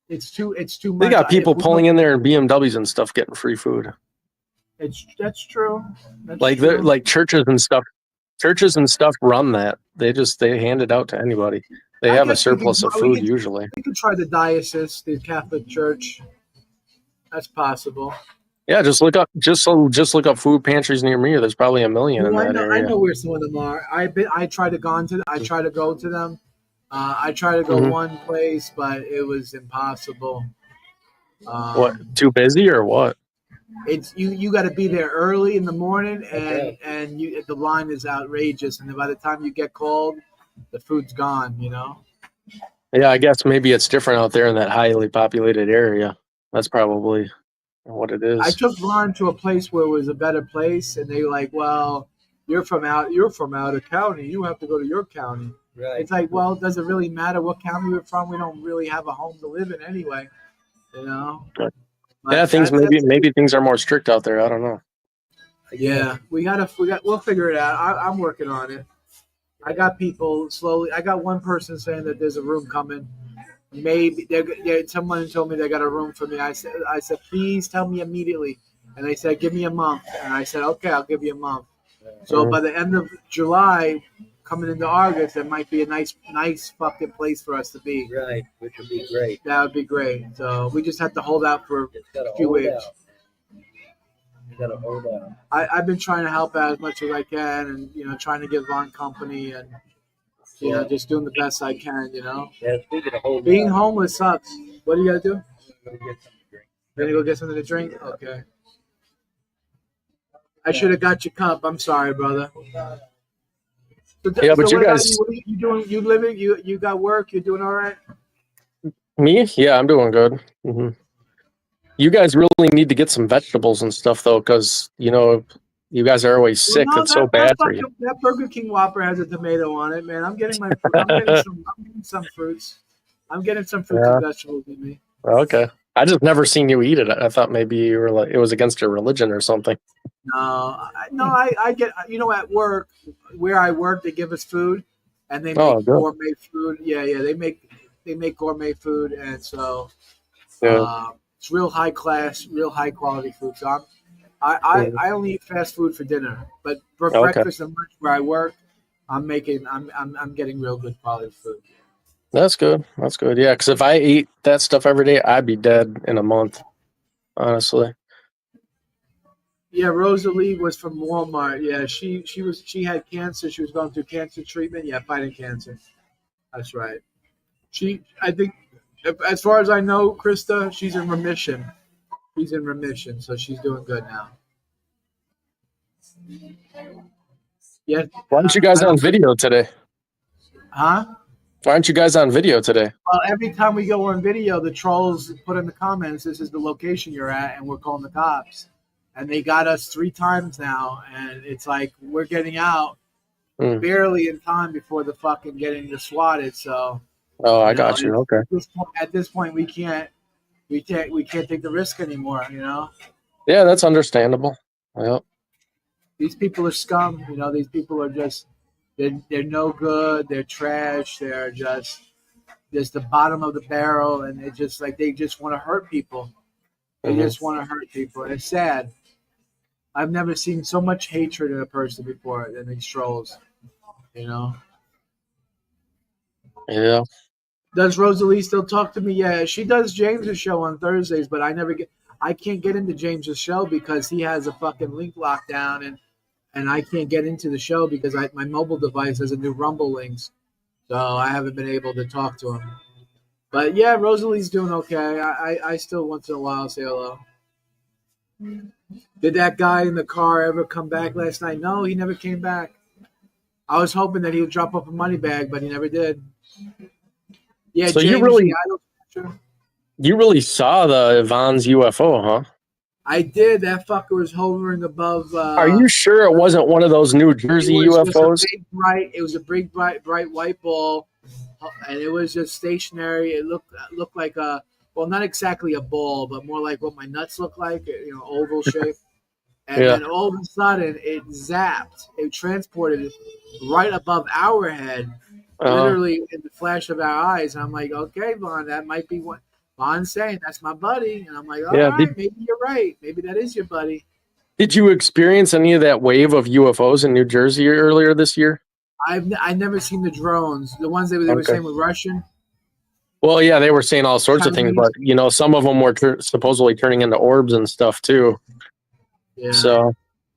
it's too much. They got people If we pulling don't- in there in BMWs and stuff getting free food. That's true. That's Like true. like churches and stuff. Churches and stuff run that. They hand it out to anybody. They I have a guess we surplus could- of we food could- usually. We could try the diocese, the Catholic Church. That's possible. Yeah, just look up food pantries near me. There's probably a million in Well, that I area. know where some of them are. I try to go to them. I try to go Mhm. one place, but it was impossible. What? Too busy or what? It's you got to be there early in the morning, and the line is outrageous. And by the time you get called, the food's gone. You know. Yeah, I guess maybe it's different out there in that highly populated area. That's probably what it is. I took Ron to a place where it was a better place, and they were like, "Well, you're from out of county. You have to go to your county." Right. It's like, well, does it really matter what county we're from? We don't really have a home to live in anyway, you know. But But maybe things are more strict out there. I don't know. Yeah, we'll figure it out. I'm working on it. I got people slowly. I got one person saying that there's a room coming. Maybe someone told me they got a room for me. I said, please tell me immediately. And they said, give me a month. And I said, okay, I'll give you a month. So by the end of July, coming into August, there might be a nice fucking place for us to be. Right, which would be great. That would be great. So we just have to hold out for a few hold weeks. out. You gotta hold out. I've been trying to help out as much as I can, and trying to give Vaughn company, and just doing the best I can. Yeah, speaking of holding Being out, homeless sucks. What do you gotta do? go get something to drink. Gonna go get something to drink? Okay. I should have got your cup. I'm sorry, brother. Yeah, but you what about guys- you? What are you doing? You living? You got work? You're doing all right? Me? Yeah, I'm doing good. You guys really need to get some vegetables and stuff though, because you guys are always sick. Well, no, It's so bad for you. That Burger King Whopper has a tomato on it, man. I'm getting my fruit. I'm getting some fruits. I'm getting some fruits and vegetables in me. Okay. I just never seen you eat it. I thought maybe you were like it was against your religion or something. I get at work where I work, they give us food, and they make good. gourmet food. Yeah, they make gourmet food, and so it's real high class, real high quality food. So I only eat fast food for dinner, but for breakfast and lunch where I work, I'm getting real good quality food. That's good. That's good. Yeah, because if I ate that stuff every day, I'd be dead in a month. Honestly. Yeah, Rosalie was from Walmart. Yeah, she had cancer. She was going through cancer treatment. Yeah, fighting cancer. That's right. I think, as far as I know, Krista, she's in remission. She's in remission, so she's doing good now. Yeah. Why aren't you guys on video today? Huh? Why aren't you guys on video today? Well, every time we go on video, the trolls put in the comments, "This is the location you're at," and we're calling the cops. And they got us 3 times now, and it's like we're getting out barely in time before the fucking getting swatted. So. Oh, I got you. Okay. At this point, we can't take the risk anymore. Yeah, that's understandable. Yep. These people are scum. These people are just they're no good. They're trash. They're just the bottom of the barrel, and they just want to hurt people. They just want to hurt people, and it's sad. I've never seen so much hatred in a person before than these trolls. Yeah. Does Rosalie still talk to me? Yeah, she does James's show on Thursdays, but I can't get into James's show because he has a fucking link locked down, and I can't get into the show because my mobile device has a new Rumble links, so I haven't been able to talk to him. But yeah, Rosalie's doing okay. I still once in a while say hello. Did that guy in the car ever come back last night? No, he never came back. I was hoping that he would drop off a money bag, but he never did. Yeah, so James, you really saw the Yvonne's UFO, huh? I did. That fucker was hovering above. Are you sure it wasn't one of those New Jersey UFOs? It was a big, bright white ball, and it was just stationary. It looked like not exactly a ball, but more like what my nuts look like, oval shape. And then all of a sudden, it zapped. It transported right above our head, literally in the flash of our eyes. And I'm like, okay, Vaughn, that might be what Vaughn's saying. That's my buddy. And I'm like, all right, maybe you're right. Maybe that is your buddy. Did you experience any of that wave of UFOs in New Jersey earlier this year? I've never seen the drones. The ones they were saying were Russian. Well, yeah, they were saying all sorts of things, but some of them were supposedly turning into orbs and stuff too. Yeah. So,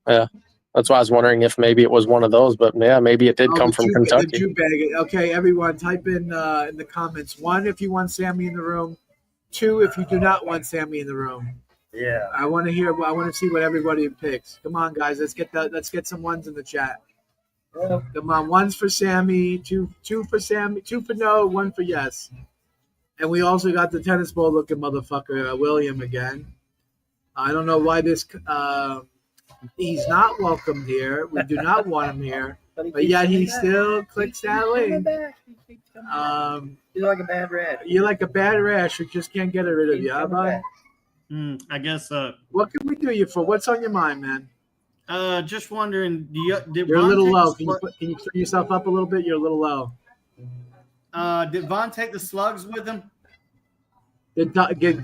yeah, that's why I was wondering if maybe it was one of those. But yeah, maybe it did come from Kentucky. The Jew bag. Okay, everyone, type in the comments. 1, if you want Sammy in the room. 2, if you do not want Sammy in the room. Yeah. I want to see what everybody picks. Come on, guys. Let's get some ones in the chat. Well, come on, 1's for Sammy, 2 for Sammy, 2 for no, 1 for yes. And we also got the tennis ball looking motherfucker, William again. I don't know why this. He's not welcomed here. We do not want him here, but yet he still clicks that link. You're like a bad rash. You're like a bad rash. We just can't get rid of you, huh, bud? I guess. What can we do you for? What's on your mind, man? Just wondering. Did You're Vaughn a little low. take Can you turn yourself up a little bit? You're a little low. Did Vaughn take the slugs with him? Did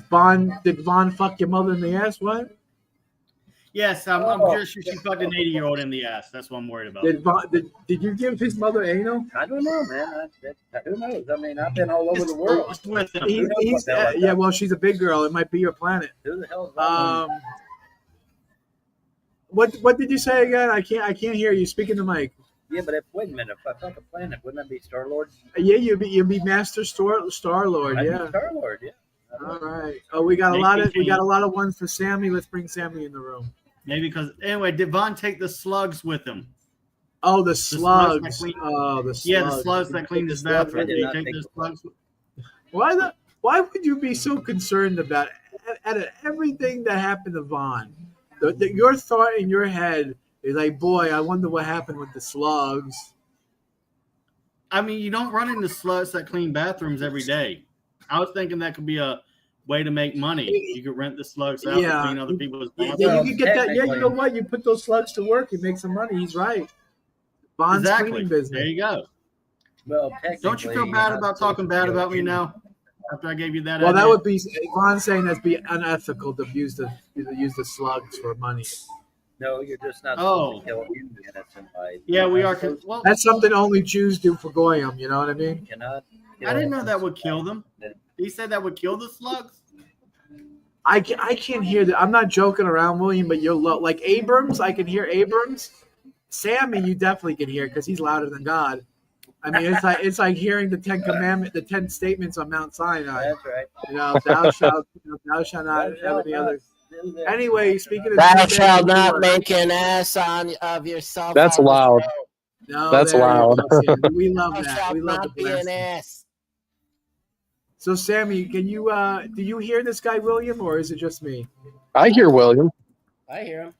Vaughn fuck your mother in the ass? What? Yes, I'm just sure she fucked an 80-year-old in the ass. That's what I'm worried about. Did you give his mother anal? I don't know, man. Who knows? I mean, I've been all over the world. Yeah, well, she's a big girl. It might be your planet. Who the hell is that? What did you say again? I can't hear you. Speak in the mic. Yeah, but wait a minute. If I fuck a planet, wouldn't that be Star-Lord? Yeah, you'd be Master Star-Lord. Yeah. Star-Lord. Yeah. All right. Oh, we got a lot of ones for Sammy. Let's bring Sammy in the room. Maybe because anyway, did Vaughn take the slugs with him? Oh, the slugs. The slugs. Yeah, the slugs that cleaned his bathroom. Did he take the slugs? Why would you be so concerned about everything that happened to Vaughn? Your thought in your head is like, boy, I wonder what happened with the slugs. I mean, you don't run into slugs that clean bathrooms every day. I was thinking that could be a way to make money. You could rent the slugs out to clean other people's bathrooms. Yeah, you can get that. Yeah, you know what? You put those slugs to work, you make some money. He's right. Vaughn's cleaning business. There you go. Well, don't you feel bad about talking bad about me now? After I gave you that. Well, that would be Vaughn's saying that'd be unethical to use the slugs for money. No, you're just not supposed to kill innocent by. Yeah, we are. Well, that's something only Jews do for goyim. You know what I mean? You cannot. I didn't know that would kill them. He said that would kill the slugs. I can't hear that. I'm not joking around, William, but you're low. Like Abrams, I can hear Abrams. Sammy, you definitely can hear because he's louder than God. I mean, it's like hearing the 10 commandments, the 10 statements on Mount Sinai. That's right. You know, thou shalt not have any other. Anyway, speaking of thou shalt not make an ass of yourself. That's loud. No, that's loud. We love that. We love the an ass. So, Sammy, can you do you hear this guy William, or is it just me? I hear William. I hear him.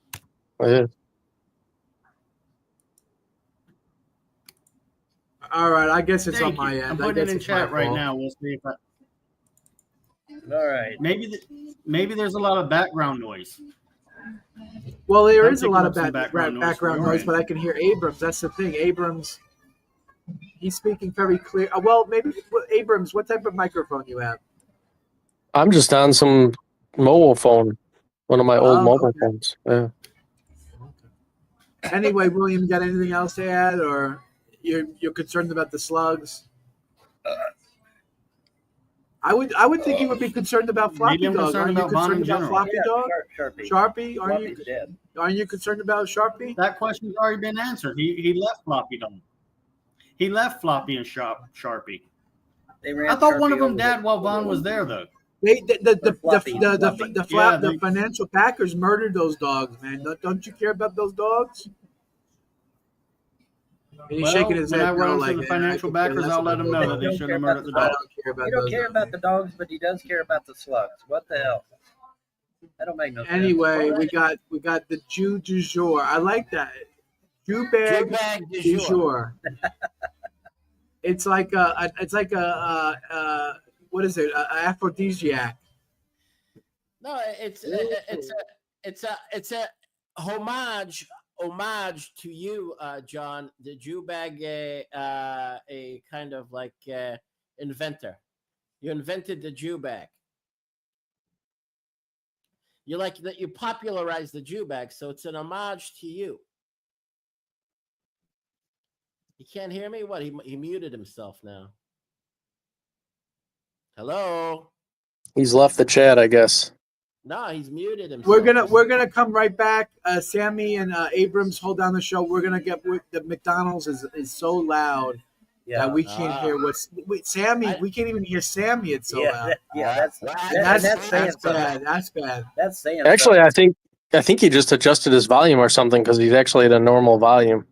Yeah. All right, I guess it's on my end. I'm putting it in chat right now. We'll see if I. All right. Maybe there's a lot of background noise. Well, there is a lot of background noise, but I can hear Abrams. That's the thing. Abrams, he's speaking very clear. Well, maybe Abrams, what type of microphone you have? I'm just on some mobile phone, one of my old mobile phones. Yeah. Anyway, William, got anything else to add, or you're concerned about the slugs? I would think you would be concerned about Floppy Dog. Aren't you concerned about Floppy Dog? Sharpie, aren't you concerned about Sharpie? That question's already been answered. He left Floppy Dog. He left Floppy and Sharpie. I thought one of them died while Vaughn was there, though. The financial backers murdered those dogs, man. Don't you care about those dogs? And he's shaking his head. When I run into the financial backers, I'll let them know that they shouldn't have murdered the dogs. You don't care about the dogs, but he does care about the slugs. What the hell? That don't make no sense. Anyway, we got the Jew du jour. I like that. Jew bag du jour. It's like a what is it? An aphrodisiac. No, it's homage to you, John. Did you bag a kind of like inventor? You invented the Jew bag. You like that you popularized the Jew bag, so it's an homage to you. You can't hear me? What? He muted himself now. Hello? He's left the chat, I guess. No, he's muted himself. We're gonna come right back. Sammy and Abrams hold down the show. We're gonna get the McDonald's is so loud that we can't hear what's Sammy. We can't even hear Sammy. It's so loud. That's bad. That's bad. That's saying. Actually, I think he just adjusted his volume or something because he's actually at a normal volume.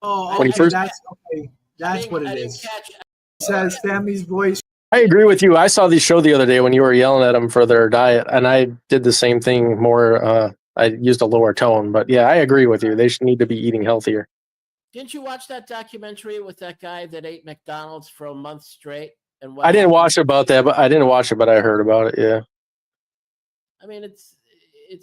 Oh, When he first- That's what it is. It says Sammy's voice. I agree with you. I saw the show the other day when you were yelling at them for their diet, and I did the same thing more. I used a lower tone, but yeah, I agree with you. They should need to be eating healthier. Didn't you watch that documentary with that guy that ate McDonald's for a month straight? And I didn't watch about that, but I didn't watch it, but I heard about it. Yeah. I mean, it's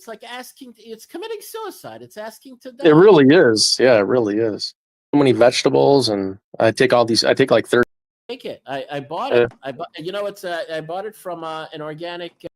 like it's committing suicide. It's asking to die. It really is. Yeah, it really is. So many vegetables, and I take like 30. Take it. I bought it. I bought it from an organic.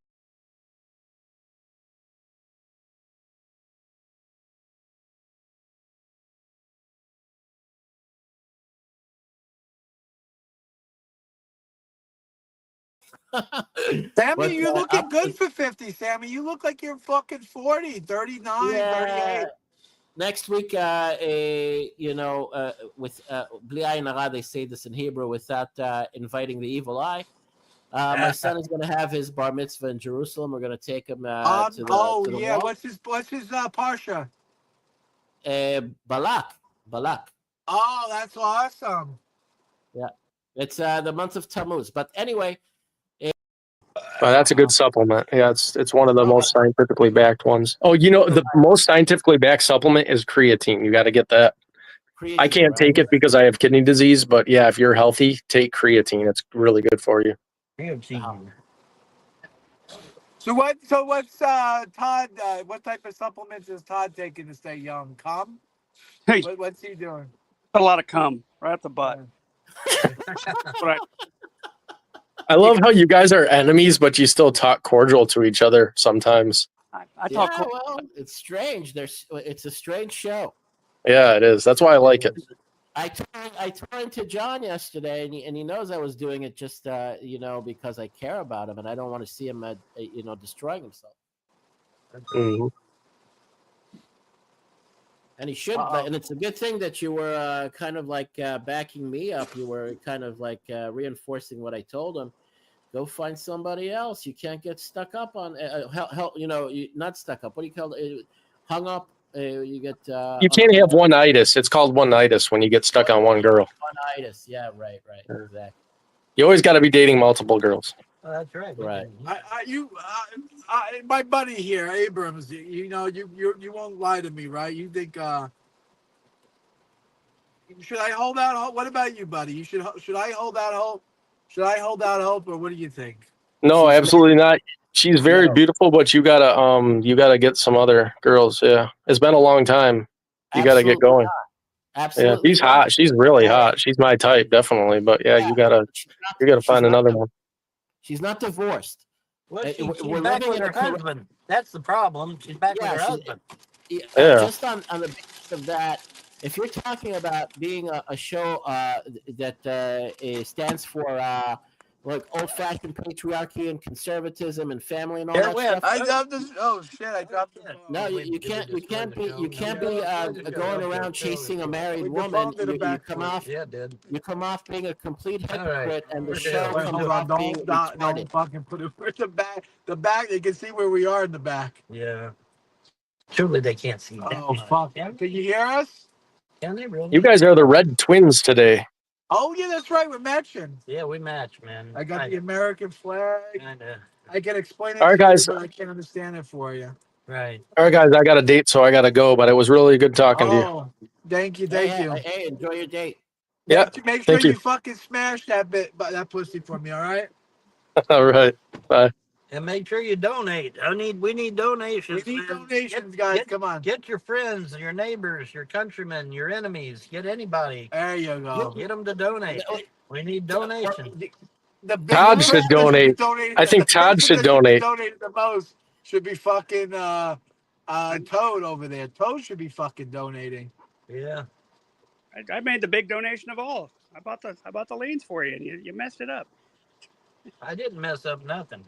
Sammy, you're looking good for 50, Sammy. You look like you're fucking 40, 39, 38. Next week, with Bli Ayin Hara, they say this in Hebrew without inviting the evil eye. My son is going to have his bar mitzvah in Jerusalem. We're going to take him to the wall. What's his parsha? Balak. Oh, that's awesome. Yeah, it's the month of Tammuz. But anyway, That's a good supplement. Yeah, it's one of the most scientifically backed ones. Oh, the most scientifically backed supplement is creatine. You got to get that. Creatine, I can't take it because I have kidney disease, but yeah, if you're healthy, take creatine. It's really good for you. So what's Todd? What type of supplements is Todd taking to stay young? Cum? Hey. What's he doing? A lot of cum right at the butt. Right. I love how you guys are enemies, but you still talk cordial to each other sometimes. well, it's strange. It's a strange show. Yeah, it is. That's why I like it. I turned to John yesterday, and he knows I was doing it just because I care about him, and I don't want to see him destroying himself. Mm-hmm. And he should. And it's a good thing that you were kind of like backing me up. You were kind of like reinforcing what I told him. Go find somebody else. You can't get stuck up on not stuck up. What do you call it? Hung up. You get. You can't have one-itis. It's called one-itis when you get stuck on one girl. One-itis. Yeah, right. Exactly. You always got to be dating multiple girls. Oh, that's right. Right. My buddy here, Abrams. You won't lie to me, right? You think should I hold out hope? What about you, buddy? Should I hold out hope? Should I hold out hope, or what do you think? No, absolutely not. She's very beautiful, but you gotta get some other girls. Yeah, it's been a long time. You gotta get going. Absolutely. Yeah, she's hot. She's really hot. She's my type, definitely. But yeah, you gotta find another one. She's not divorced. Well, she's back with her husband. That's the problem. She's back with her husband. Just on the basis of that, if you're talking about being a show that stands for like old-fashioned patriarchy and conservatism and family and all that stuff. I dropped this. Oh shit! I dropped it. No, you can't be going around chasing a married woman. You come off being a complete hypocrite, and the show comes off being retarded. Don't fucking put it at the back. The back, they can see where we are in the back. Yeah. Truly, they can't see. Oh fuck! Can you hear us? Can they really? You guys are the Red Twins today. Oh yeah, that's right. We're matching. Yeah, we match, man. I got the American flag. I can explain it All right, to you, guys. but I can't understand it for you. Right. All right, guys. I got a date, so I gotta go. But it was really good talking to you. Oh, thank you. Hey, enjoy your date. Yeah. Make sure Thank you you. fucking smash that pussy for me. All right. All right. Bye. And make sure you donate. We need donations. We need man. donations, guys. Come on. Get your friends, your neighbors, your countrymen, your enemies. Get anybody. There you go. Get them to donate. We need donations. Todd should donate. I think Todd should donate. Donate the most should be fucking Toad over there. Toad should be fucking donating. Yeah. I made the big donation of all. I bought the lanes for you, and you messed it up. I didn't mess up nothing.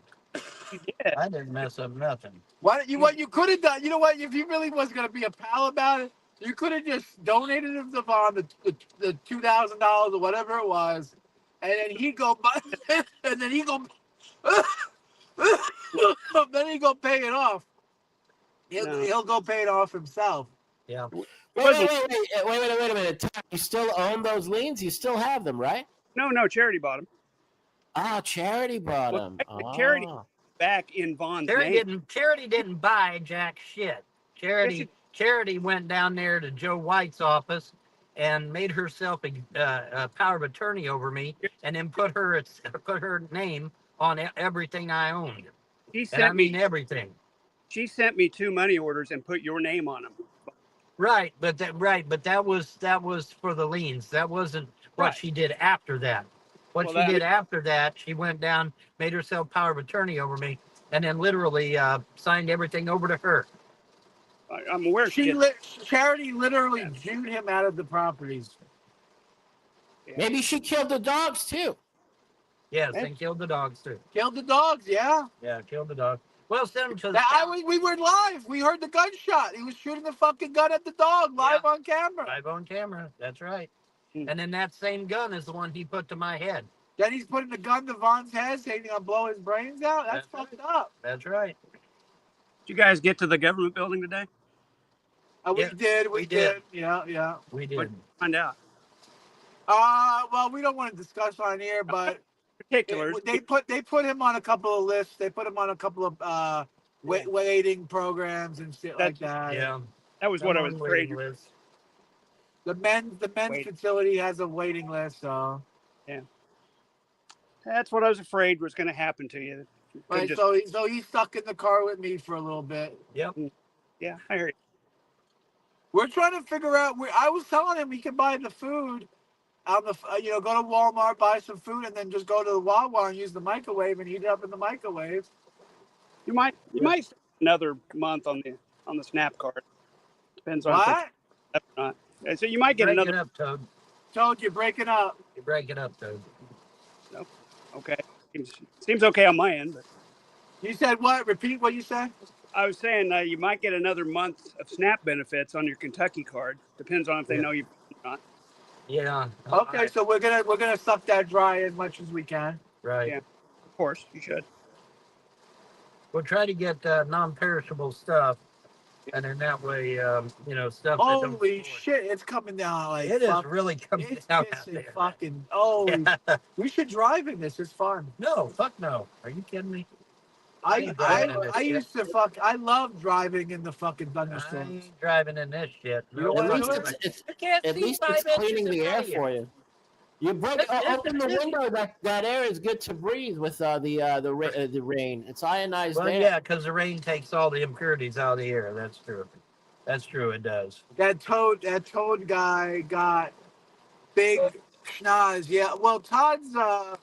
I didn't mess up nothing. What you could have done? You know what? If you really was gonna be a pal about it, you could have just donated him the bond, the $2,000 or whatever it was, and then he go and then he go then he go pay it off. He'll go pay it off himself. Yeah. Wait a minute. Tom, you still own those liens? You still have them, right? No, charity bought them. Ah, charity bought them. Charity back in Vaughn's name. Charity didn't buy jack shit. Charity went down there to Joe White's office and made herself a power of attorney over me, and then put her name on everything I owned. Everything. She sent me 2 money orders and put your name on them. Right, but that was for the liens. That wasn't what she did after that. What she did after that, she went down, made herself power of attorney over me, and then literally signed everything over to her. I'm aware. Charity literally Jewed him out of the properties. Yeah. Maybe she killed the dogs too. Yes, and killed the dogs too. Killed the dogs, yeah. Yeah, killed the dog. Well, send him to the we were live. We heard the gunshot. He was shooting the fucking gun at the dog live on camera. Live on camera. That's right. And then that same gun is the one he put to my head. Then he's putting the gun to Vaughn's head, saying he's gonna blow his brains out. That's fucked up. That's right. Did you guys get to the government building today? We did. We did. Yeah. We did. What did you find out? Well, we don't want to discuss on here, but particulars. They put him on a couple of lists. They put him on a couple of waiting programs and shit like that. Yeah, that was what I was afraid. The men's facility has a waiting list, so yeah, that's what I was afraid was going to happen to you. Right, so he's stuck in the car with me for a little bit. Yep. Yeah, I heard. We're trying to figure out. I was telling him we can buy the food. Go to Walmart, buy some food, and then just go to the Wawa and use the microwave and heat it up in the microwave. You might spend another month on the SNAP card. Depends on what. If or not. So you might get another. Break it up, Toad. Toad, you're breaking up. You're breaking up, Toad. No. Okay. Seems okay on my end. But you said what? Repeat what you said. I was saying you might get another month of SNAP benefits on your Kentucky card. Depends on if they know you or not. Yeah. Okay, so we're gonna suck that dry as much as we can. Right. Yeah. Of course, you should. We'll try to get non-perishable stuff, and then that way, stuff. Holy shit! It's coming down like it is really coming down. It's fucking. Oh, yeah. We should drive in this. It's fun. No, fuck no. Are you kidding me? I used to I love driving in the fucking thunderstorms. I ain't driving in this shit. At least it's cleaning the air for you. You open the window. That air is good to breathe with the rain. It's ionized air. Yeah, because the rain takes all the impurities out of the air. That's true. That's true. It does. That toad guy got big schnoz. Yeah. Well, Todd's a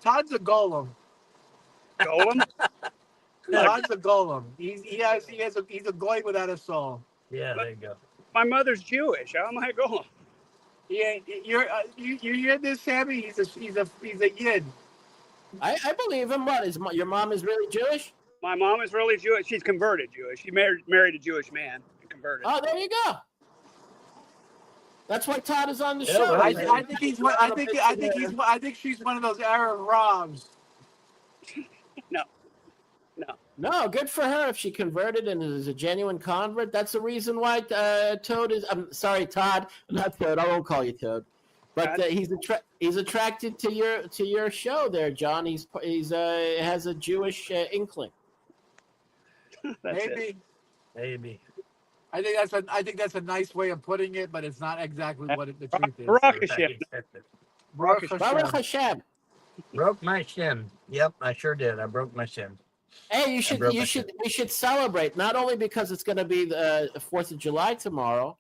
golem. Golem. Todd's a golem. He's a goy without a soul. Yeah, there you go. My mother's Jewish. How am I a golem? He ain't. You hear this, Sammy? He's a yid. I believe him. What is your mom is really Jewish? My mom is really Jewish. She's converted Jewish. She married a Jewish man and converted. Oh, there you go. That's why Todd is on the show. Well, I think she's one of those Arab Robs. No, good for her if she converted and is a genuine convert. That's the reason why Toad is. I'm sorry, Todd, not Toad. I won't call you Toad, but he's attracted to your show there, John. He's has a Jewish inkling. Maybe. I think that's a nice way of putting it, but it's not exactly what the truth is. Baruch Hashem. Broke my shin. Yep, I sure did. I broke my shin. Hey, we should celebrate, not only because it's going to be the 4th of July tomorrow,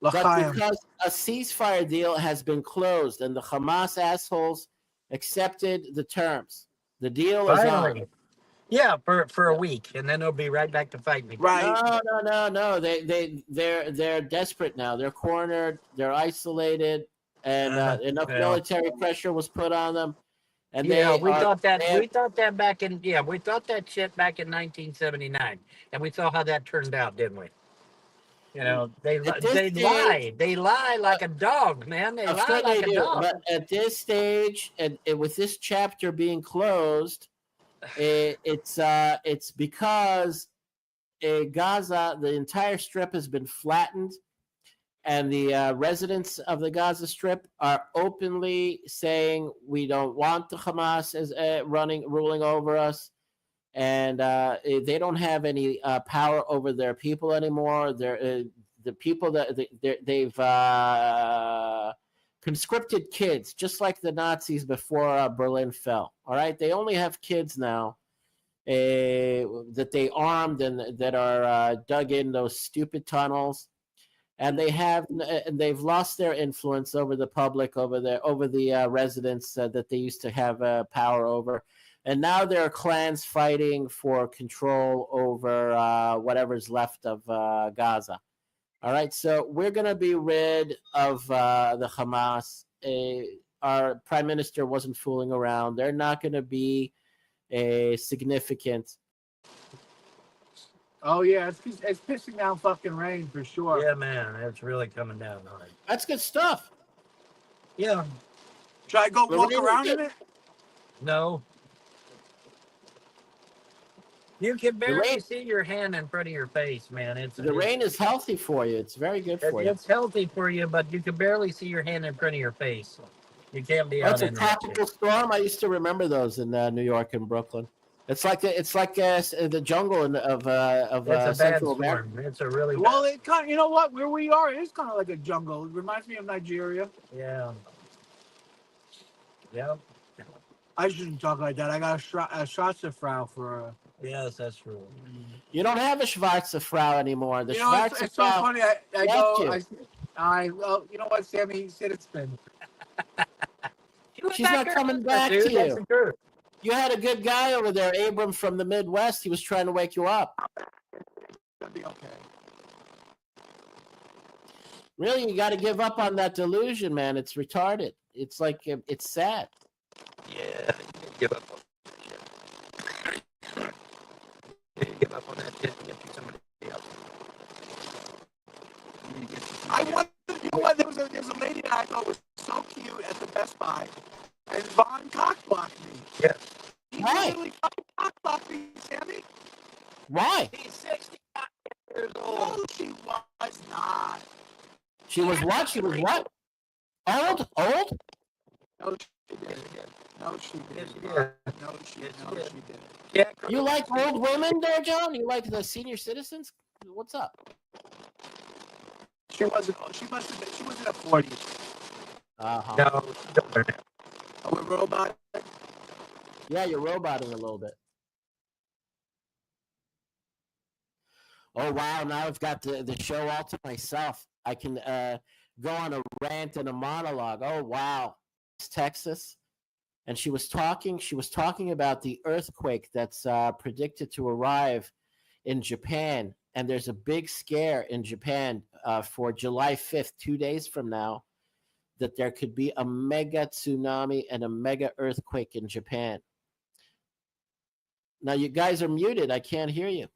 but because a ceasefire deal has been closed and the Hamas assholes accepted the terms. The deal is on. Yeah, for a week, and then they'll be right back to fighting. No. They're desperate now. They're cornered. They're isolated, and enough military pressure was put on them. And we thought that back in we thought that shit back in 1979, and we saw how that turned out, didn't we? You know, they lie like a dog, man. They lie like a dog. But at this stage, and with this chapter being closed, it's because Gaza, the entire strip has been flattened, and the residents of the Gaza Strip are openly saying we don't want the Hamas as ruling over us, and they don't have any power over their people anymore. They're the people that they've conscripted kids, just like the Nazis before Berlin fell. All right, they only have kids now that they armed and that are dug in those stupid tunnels. And they've lost their influence over the public, over the residents that they used to have power over, and now there are clans fighting for control over whatever's left of Gaza. All right, so we're going to be rid of the Hamas. Our prime minister wasn't fooling around. They're not going to be significant. Oh yeah, it's pissing down fucking rain for sure. Yeah, man, it's really coming down hard. That's good stuff. Yeah. Should I go walk around in it? No. You can barely see your hand in front of your face, man. The rain is healthy for you. It's very good for you. It's healthy for you, but you can barely see your hand in front of your face. You can't be out in It's a tropical storm. I used to remember those in New York and Brooklyn. It's like the jungle of Central America. It's a really well. It kind, you know what? Where we are is kind of like a jungle. It reminds me of Nigeria. Yeah. Yeah. I shouldn't talk like that. I got a Schwarzefrau for. Yes, that's true. You don't have a Schwarzefrau anymore. The Schwarzefrau. It's so funny. Well, you know what, Sammy? He said it's been. She's not coming back to you. You had a good guy over there, Abram from the Midwest. He was trying to wake you up. That'd be okay. Really, you got to give up on that delusion, man. It's retarded. It's like it's sad. Yeah, give up on that shit. Give up on that shit and get you somebody else. You know what? There was a lady that I thought was so cute at the Best Buy. And Vaughn cockblocked me. Yes. Why? Really cockblocked me, Sammy. Why? He's 65 years old. No, she was not. She was what? She was what? Old? Old? No, she didn't. No, she didn't. No, she didn't. Yeah. You like old women there, John? You like the senior citizens? What's up? She wasn't. She must have been. She was in her 40s. No. Oh, we're robot. Yeah, you're roboting a little bit. Oh wow! Now I've got the show all to myself. I can go on a rant and a monologue. Oh wow! It's Texas, and she was talking about the earthquake that's predicted to arrive in Japan, and there's a big scare in Japan for July 5th, 2 days from now, that there could be a mega tsunami and a mega earthquake in Japan. Now you guys are muted. I can't hear you.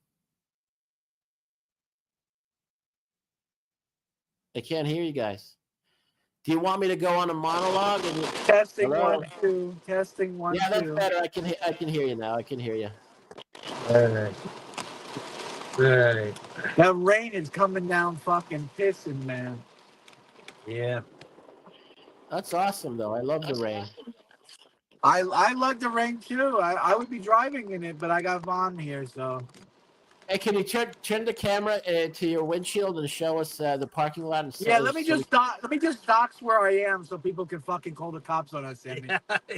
I can't hear you guys. Do you want me to go on a monologue? Testing Hello? 1 2. Testing 1 2. Yeah, that's better. I can hear you now. I can hear you. All right. Right. That rain is coming down fucking pissing, man. Yeah. That's awesome, though. I love the rain. I love the rain, too. I would be driving in it, but I got Vaughn here, so. Hey, can you turn the camera to your windshield and show us the parking lot? And yeah, let me just dox where I am so people can fucking call the cops on us, Sammy.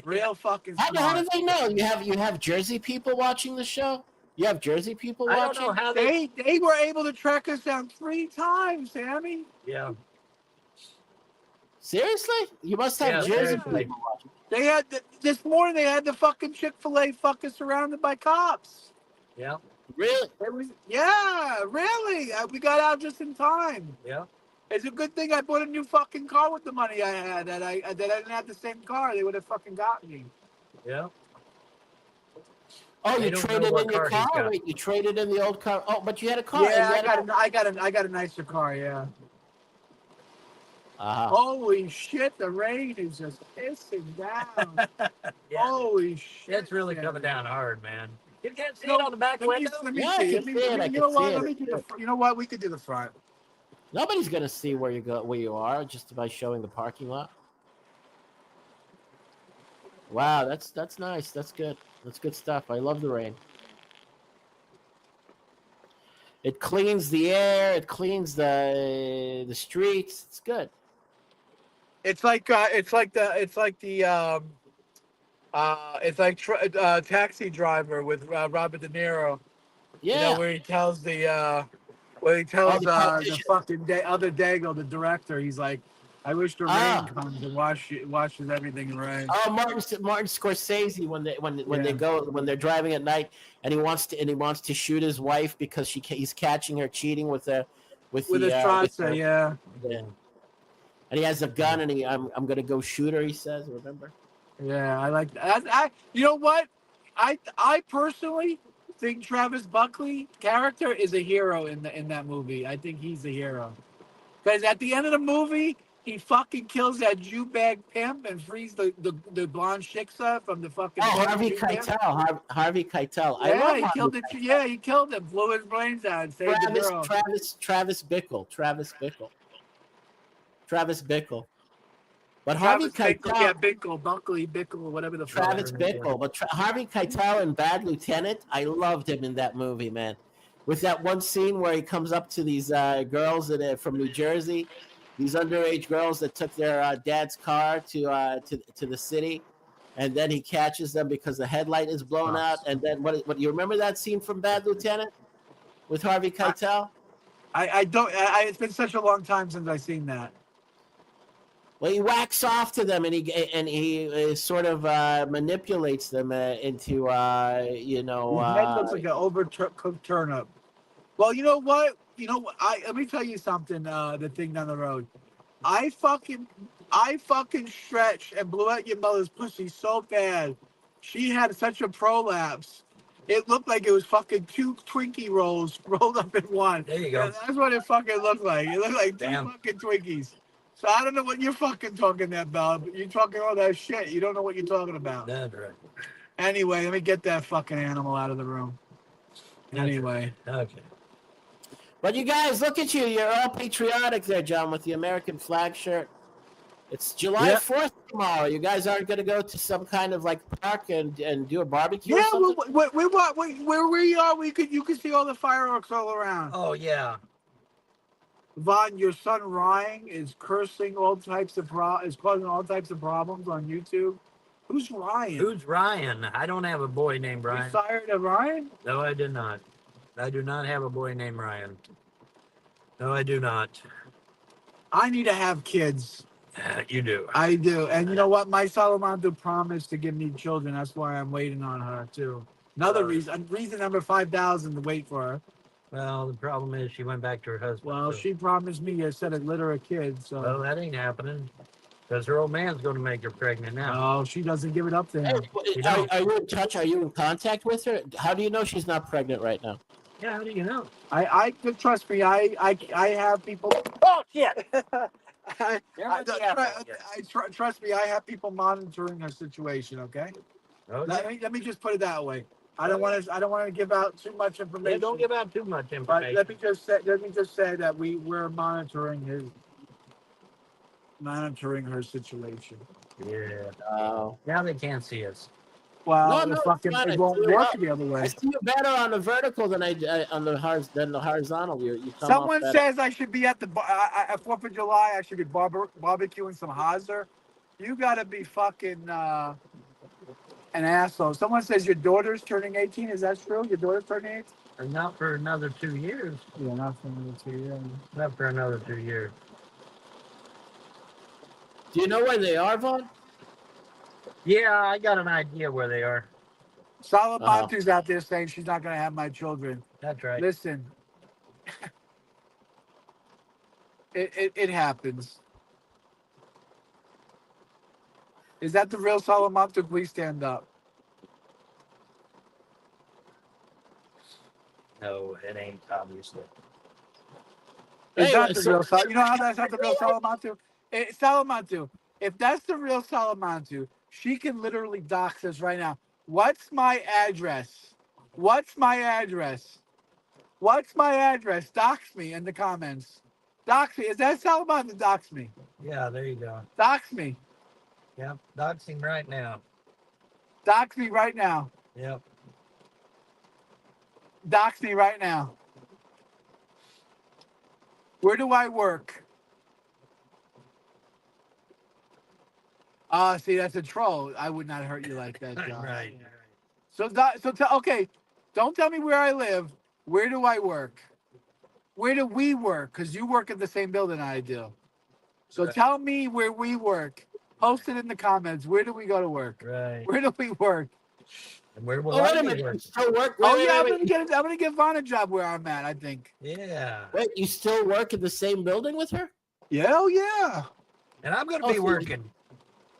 Real fucking smart. How do they know? You have Jersey people watching the show? You have Jersey people I don't watching? know how They were able to track us down 3 times, Sammy. Yeah. Seriously? You must have Jersey seriously. people watching. They had this morning. They had the fucking Chick-fil-A fucking surrounded by cops. Yeah. Really? Yeah, really. We got out just in time. Yeah. It's a good thing I bought a new fucking car with the money I had. That I didn't have the same car. They would have fucking got me. Yeah. Oh, They you don't know traded what in your car he's car? got. Wait, you traded in the old car? Oh, but you had a car. Yeah, You I got a nicer car. Yeah. Holy shit! The rain is just pissing down. Holy shit! It's really coming down hard, man. You can't see No, it on the back window. Let me Yeah, I see. can see it. I You can know see what? it. Let me do the. You know what? We could do the front. Nobody's gonna see where you are just by showing the parking lot. Wow, that's nice. That's good. That's good stuff. I love the rain. It cleans the air. It cleans the streets. It's good. It's like Taxi Driver with Robert De Niro. Yeah. You know, where he tells the fucking other Dago, the director, he's like, I wish the rain comes and washes everything in rain. Oh, Martin Scorsese when they're driving at night and he wants to shoot his wife because he's catching her cheating with the Estrada, yeah. And he has a gun and I'm gonna go shoot her. He says, remember? Yeah, I like that. You know what? I personally think Travis Buckley character is a hero in that movie. I think he's the hero because at the end of the movie, he fucking kills that Jew bag pimp and frees the blonde shiksa from the fucking. Oh, Harvey Keitel. Harvey Keitel. Yeah, I love he killed it. Yeah, he killed him, blew his brains out, saved the girl. Travis Bickle. But Harvey Keitel, yeah, Bickle, whatever the fuck. Travis Bickle. But Harvey Keitel in Bad Lieutenant, I loved him in that movie, man. With that one scene where he comes up to these girls from New Jersey, these underage girls that took their dad's car to the city, and then he catches them because the headlight is blown out. And then what you remember that scene from Bad Lieutenant with Harvey Keitel? I don't. It's been such a long time since I've seen that. Well, he whacks off to them, and he sort of manipulates them into His head looks like an overcooked turnip. Well, you know what? Let me tell you something. The thing down the road, I fucking stretched and blew out your mother's pussy so bad. She had such a prolapse. It looked like it was fucking 2 Twinkie rolls rolled up in one. There you go. And that's what it fucking looked like. It looked like 2 fucking Twinkies. So I don't know what you're fucking talking about, but you're talking all that shit. You don't know what you're talking about. That's right. Anyway, let me get that fucking animal out of the room. Anyway. Okay. But you guys, look at you. You're all patriotic there, John, with the American flag shirt. It's July 4th tomorrow. You guys aren't going to go to some kind of like park and do a barbecue? Yeah, or something? where we are, you can see all the fireworks all around. Oh yeah. Vaughn, your son Ryan is cursing all types of is causing all types of problems on YouTube. Who's Ryan? Who's Ryan? I don't have a boy named Ryan. You sired a Ryan? No, I did not. I do not have a boy named Ryan. No, I do not. I need to have kids. You do. I do. And you know what? My Salamando promised to give me children. That's why I'm waiting on her, too. Another reason number 5,000 to wait for her. Well, the problem is she went back to her husband. Well, she promised me a set of litter of kids. So. Well, that ain't happening. Because her old man's going to make her pregnant now. Oh, she doesn't give it up to him. Hey, are you in touch? Are you in contact with her? How do you know she's not pregnant right now? Yeah, how do you know? I trust me. I have people. Oh shit! Trust me. I have people monitoring her situation. Okay. Okay. Let me just put it that way. I don't want to give out too much information. Yeah, don't give out too much information. But let me just say that we're monitoring her situation. Yeah. Now they can't see us. Well, it won't work the other way. I see you better on the vertical than on the horizontal. You Someone says I should be at 4th of July. I should be barbecuing some Hazer. You gotta be fucking. an asshole. Someone says your daughter's turning 18. Is that true? Your daughter's turning 18? Not for another 2 years. Yeah, not for another 2 years. Not for another 2 years. Do you know where they are, Vaughn? Yeah, I got an idea where they are. Salamantu's out there saying she's not going to have my children. That's right. Listen, it happens. Is that the real Salamantu? Please stand up. No, it ain't, obviously. It's not the real Salamantu. You know how that's not the real Salamantu? Salamantu, if that's the real Salamantu, she can literally dox us right now. What's my address? What's my address? What's my address? Dox me in the comments. Dox me. Is that Salamantu? Dox me. Yeah, there you go. Dox me. Yep, doxing right now. Dox me right now. Yep. Dox me right now. Where do I work? See, that's a troll. I would not hurt you like that, John. Right. Okay, don't tell me where I live. Where do I work? Where do we work? Because you work at the same building I do. So tell me where we work. Post it in the comments. Where do we go to work? Right. Where do we work? And where will wait I a be minute. working? You still work? I'm gonna give Vaughn a job where I'm at, I think. Yeah. Wait, you still work in the same building with her? Yeah, oh yeah. And I'm going to be working.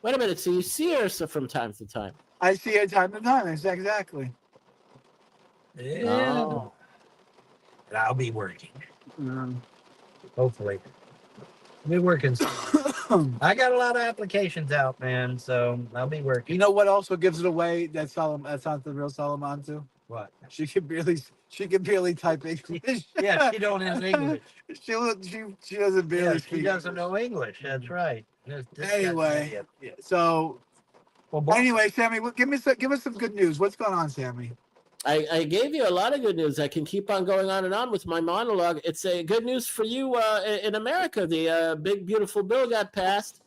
Wait a minute. So you see her from time to time? I see her time to time. Exactly. Yeah. Oh. And I'll be working. Mm. Hopefully. I'll be working. I got a lot of applications out, man, so I'll be working. You know what also gives it away? That's not the real Salamantu. What? She can barely type English. Yeah, she don't know English. She doesn't barely speak. She doesn't know English. That's right. Anyway, so anyway, Sammy, give us some good news. What's going on, Sammy? I gave you a lot of good news. I can keep on going on and on with my monologue. It's a good news for you in America. The big beautiful bill got passed.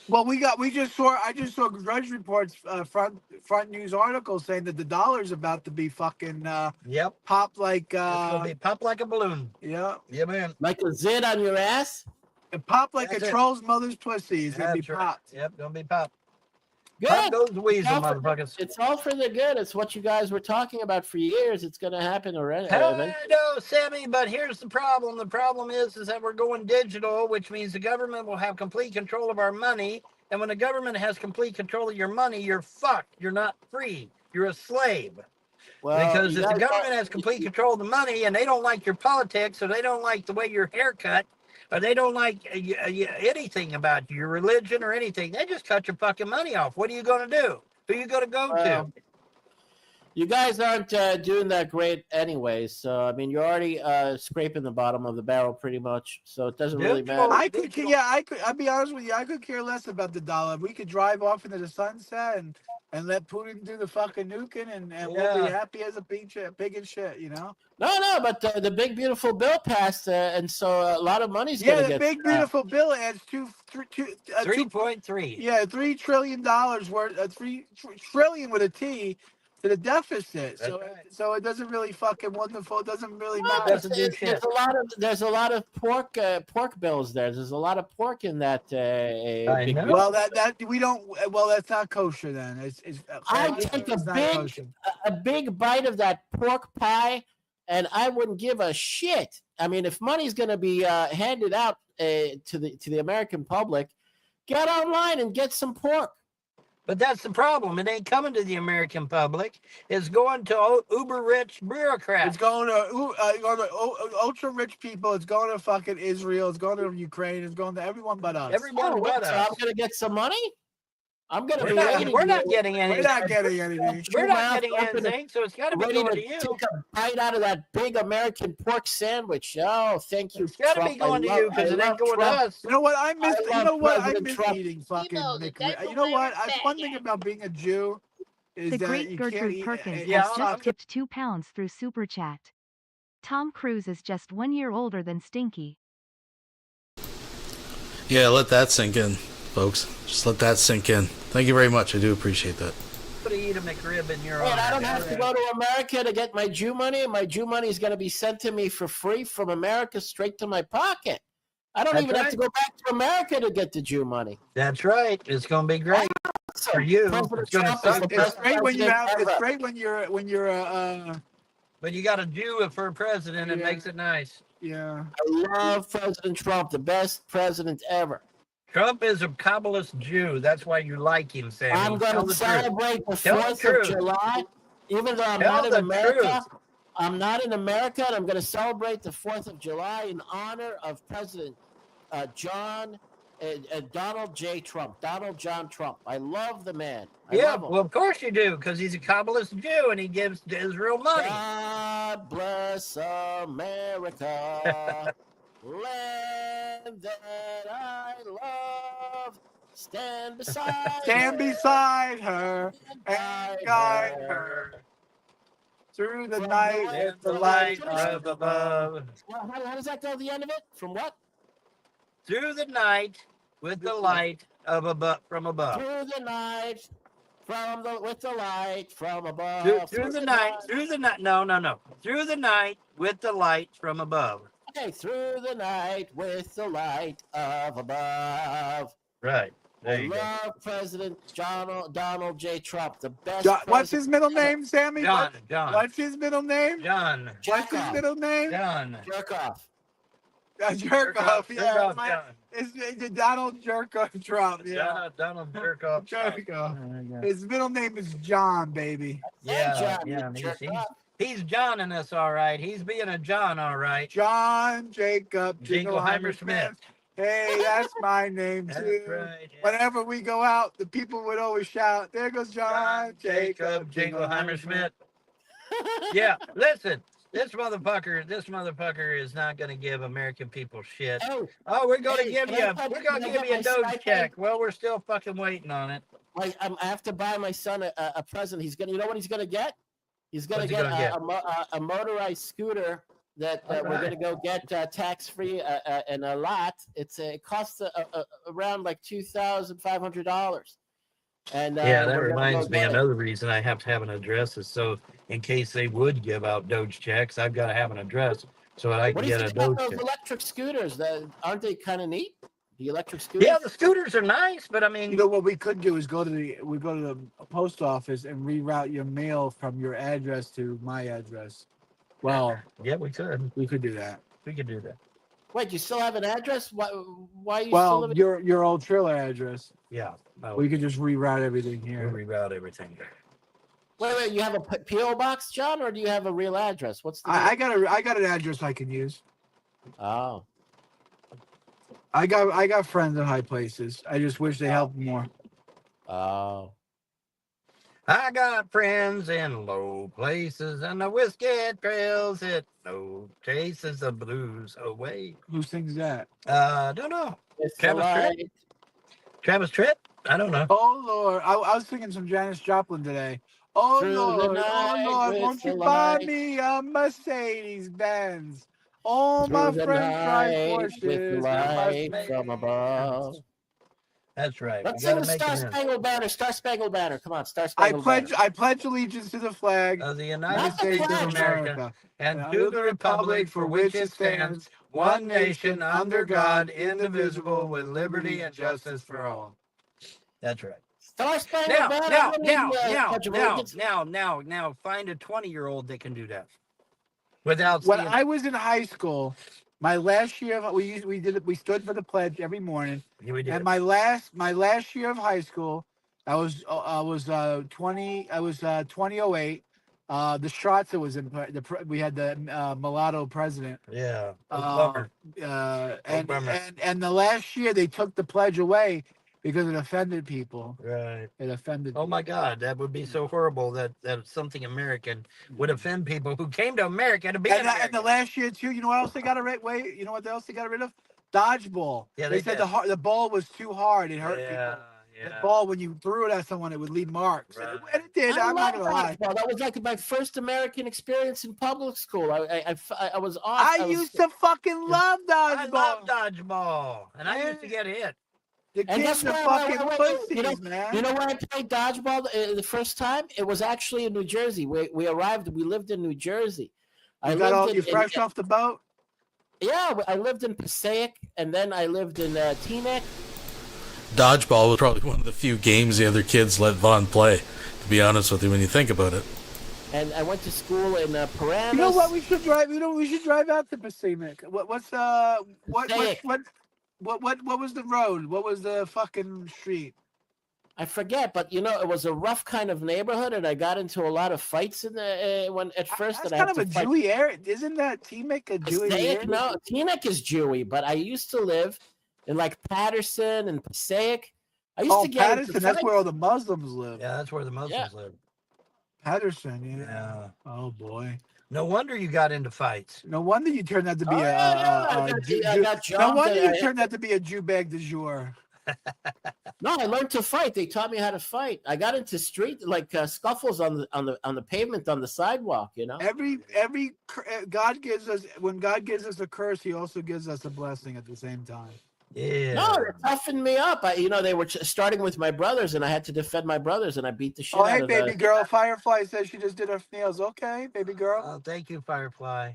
Well, I just saw Drudge Report's front news article saying that the dollar's about to be fucking pop like pop like a balloon. Yeah. Yeah, man. Like a zit on your ass? And pop like a troll's mother's pussy is gonna be popped. Yep, gonna be popped. Good. Pop goes the weasel, motherfuckers. It's all for the good. It's what you guys were talking about for years. It's going to happen already. I know, Sammy, but here's the problem. The problem is that we're going digital, which means the government will have complete control of our money. And when the government has complete control of your money, you're fucked. You're not free. You're a slave. Well, because if the government has complete control of the money and they don't like your politics or they don't like the way your haircut, or they don't like anything about your religion or anything, they just cut your fucking money off. What are you going to do? Who are you going to go to? You guys aren't doing that great anyways. So, I mean, you're already scraping the bottom of the barrel pretty much. So it doesn't really matter. I'll be honest with you. I could care less about the dollar. We could drive off into the sunset and let Putin do the fucking nuking and we'll be happy as a pig and shit, you know? No, but the big beautiful bill passed, and so a lot of money's going to get. Yeah, the big beautiful bill adds 3.3. Yeah, $3 trillion worth, 3 trillion with a T to the deficit. So it doesn't really fucking wonderful. It doesn't really matter. There's a lot of pork bills there. There's a lot of pork in that. Big bill. Well, that we don't. Well, that's not kosher then. I take a big bite of that pork pie, and I wouldn't give a shit. I mean, if money's going to be handed out to the American public, get online and get some pork. But that's the problem. It ain't coming to the American public. It's going to uber-rich bureaucrats. It's going to ultra-rich people. It's going to fucking Israel. It's going to Ukraine. It's going to everyone but us. Everyone but us. So I'm going to get some money? We're not getting anything. We're not getting anything. We're not getting anything, so it's got to be going to you. Take a bite out of that big American pork sandwich. Oh, thank you. It's got to be going to you because it ain't going to us. You know what? I miss eating fucking McRib. You know what? One thing about being a Jew is the that great you Gertrude can't Perkins eat. has just tipped £2 through Super Chat. Tom Cruise is just 1 year older than Stinky. Yeah, let that sink in, folks. Just let that sink in. Thank you very much. I do appreciate that. to eat a McRib in your And honor. I don't have to go to America to get my Jew money. My Jew money is going to be sent to me for free from America straight to my pocket. I don't even have to go back to America to get the Jew money. That's right. It's going to be great for you. President It's going Trump to is the suck. best It's great when you president have. It's ever. great when you're. But you got a Jew for president. It makes it nice. Yeah. I love President Trump, the best president ever. Trump is a Kabbalist Jew. That's why you like him, Sammy. I'm going to celebrate the Tell the 4th of truth. July, even though I'm Tell not in the America. truth. I'm not in America, and I'm going to celebrate the 4th of July in honor of President Donald J. Trump, Donald John Trump. I love the man. I love him. Well, of course you do, because he's a Kabbalist Jew and he gives Israel money. God bless America, land that I love. Stand beside her and guide her through the night with the light up above. How does that go? The end of it? From what? Through the night with the light from above. Through the night with the light from above. Through the night. No. Through the night with the light from above. Okay, through the night with the light of above. Right. There I you love President Donald J. Trump, the best. What's his middle name, Sammy? John. What's his middle name? John. What's his middle name? John. Jerkoff. Jerkoff. Yeah. John. It's Donald Jerkoff Trump. Yeah. Donald Jerkoff. Jerkoff. His middle name is John, baby. Yeah. He's Johning us, all right. He's being a John, all right. John Jacob Jingleheimer Smith. Hey, that's my name too. Right, yeah. Whenever we go out, the people would always shout, "There goes John Jacob Jingleheimer Smith." Yeah, listen. This motherfucker is not going to give American people shit. Oh, we're going to give you a Doge check. Well, we're still fucking waiting on it. I have to buy my son a present. You know what he's going to get? He's going to get a motorized scooter that we're going to go get tax-free in a lot. It costs around like $2,500. And yeah, that reminds me. Another reason I have to have an address is so in case they would give out Doge checks, I've got to have an address so that I can get a Doge check. What do you think about those electric scooters? Aren't they kind of neat? The electric scooters? Yeah, the scooters are nice, but I mean, you know what we could do is go to the post office and reroute your mail from your address to my address. Well, yeah, we could. We could do that. We could do that. Wait, you still have an address? Why are you well, still living? Your old trailer address. Yeah. We could just reroute everything here. We'll reroute everything. Wait, you have a P.O. box, John, or do you have a real address? What's the I got an address I can use. Oh. I got friends in high places. I just wish they helped more. Oh. I got friends in low places, and the whiskey trails it. No chases the blues away. Who sings that? Don't know. Travis Tritt? I don't know. Oh Lord, I was singing some Janis Joplin today. Oh Lord, won't you buy me a Mercedes Benz? All my friends drive Porsches. Light from above. That's right. Let's sing the Star Spangled Banner. Star Spangled Banner. Come on, Star Spangled Banner. I pledge allegiance to the flag of the United States of America and to the republic for which it stands, one nation under God, indivisible, with liberty and justice for all. That's right. Star Spangled Banner. Now, find a 20-year-old that can do that. Without when I was in high school, my last year we stood for the pledge every morning. Yeah, we did. And my last year of high school, I was 2008. The Stratza was in we had the mulatto president. Yeah. And the last year they took the pledge away because it offended people. Right. It offended. Oh my God, that would be so horrible that something American would offend people who came to America to be. And the last year too, you know what else they got rid of? You know what else they got rid of? Dodgeball. Yeah, they said the ball was too hard. It hurt people. Yeah. The ball, when you threw it at someone, it would leave marks. Right. And it did. I'm not gonna lie. That was like my first American experience in public school. I was I used to fucking love dodgeball. I love dodgeball, and I used to get hit. The And kids guess are what? fucking pussies, man. You know where I played dodgeball the first time? It was actually in New Jersey. We arrived. We lived in New Jersey. You fresh off the boat? Yeah, I lived in Passaic, and then I lived in Teaneck. Dodgeball was probably one of the few games the other kids let Vaughn play, to be honest with you, when you think about it. And I went to school in Paramus. You know what? We should drive. We should drive out to Passaic. What was the road? What was the fucking street? I forget, but you know, it was a rough kind of neighborhood, and I got into a lot of fights in the when at first. That's kind of a Jewy area, isn't that Teaneck a Jewy area? No, Teaneck is Jewy, but I used to live in like Patterson and Passaic. I used to get Patterson. That's where all the Muslims live. Yeah, that's where the Muslims live. Patterson, yeah. Oh boy. No wonder you got into fights. No wonder you turned out to be No wonder you turned out to be a Jew bag du jour. No, I learned to fight. They taught me how to fight. I got into street scuffles on the pavement on the sidewalk. You know. God gives us when God gives us a curse, He also gives us a blessing at the same time. Yeah. No, they toughened me up. They were starting with my brothers, and I had to defend my brothers, and I beat the shit out hey, of baby girl. Firefly says she just did her nails. Okay, baby girl. Oh, thank you, Firefly.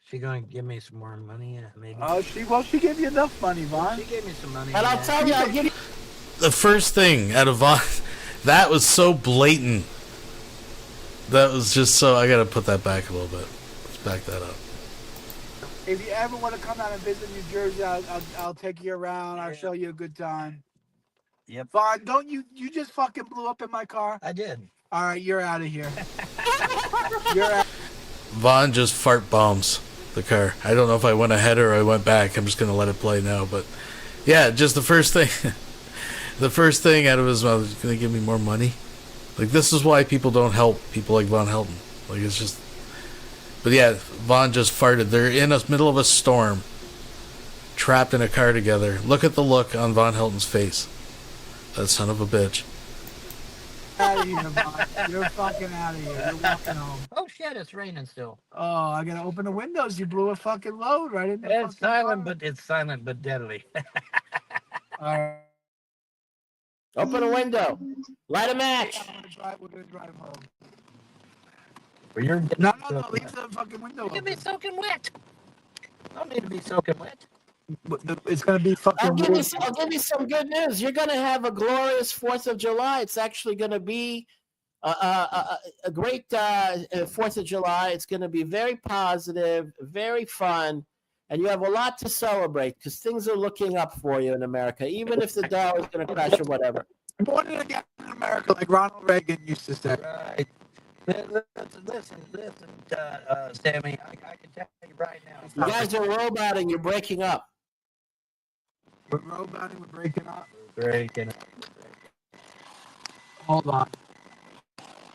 She gonna give me some more money, maybe. Oh, she gave you enough money, Vaughn. She gave me some money. And I'll tell you, I'll give you. The first thing out of Vaughn, that was so blatant. That was just so. I gotta put that back a little bit. Let's back that up. If you ever want to come down and visit New Jersey, I'll take you around. I'll show you a good time. Yep. Vaughn, don't you just fucking blew up in my car? I did. All right, you're out of here. You're out. Vaughn just fart bombs the car. I don't know if I went ahead or I went back. I'm just gonna let it play now. But yeah, just the first thing. The first thing out of his mouth is gonna give me more money. Like, this is why people don't help people like Von Helton. Like, it's just. But yeah, Vaughn just farted. They're in the middle of a storm, trapped in a car together. Look at the look on Von Helton's face. That son of a bitch. Out of here, Vaughn. You're fucking out of here. You're walking home. Oh shit! It's raining still. Oh, I gotta open the windows. You blew a fucking load right in the. It's silent but deadly. All right. Open a window. Light a match. We're gonna drive home. No, leave the fucking window open. You're gonna be soaking wet. Don't need to be soaking wet. It's gonna be fucking. I'll give you some good news. You're gonna have a glorious 4th of July. It's actually gonna be a great 4th of July. It's gonna be very positive, very fun, and you have a lot to celebrate because things are looking up for you in America, even if the dollar is gonna crash or whatever. Born again in America, like Ronald Reagan used to say. Right. Listen, Sammy. I can tell you right now. You guys are roboting. You're breaking up. We're roboting. We're breaking up. Breaking up. Hold on.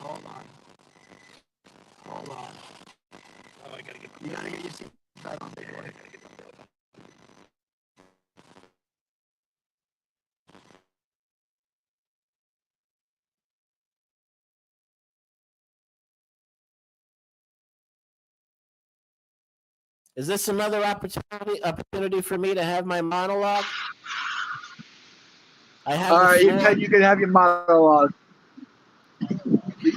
Oh, I gotta get. You gotta get your seat back on, big boy. Is this another opportunity for me to have my monologue? All right, you can have your monologue.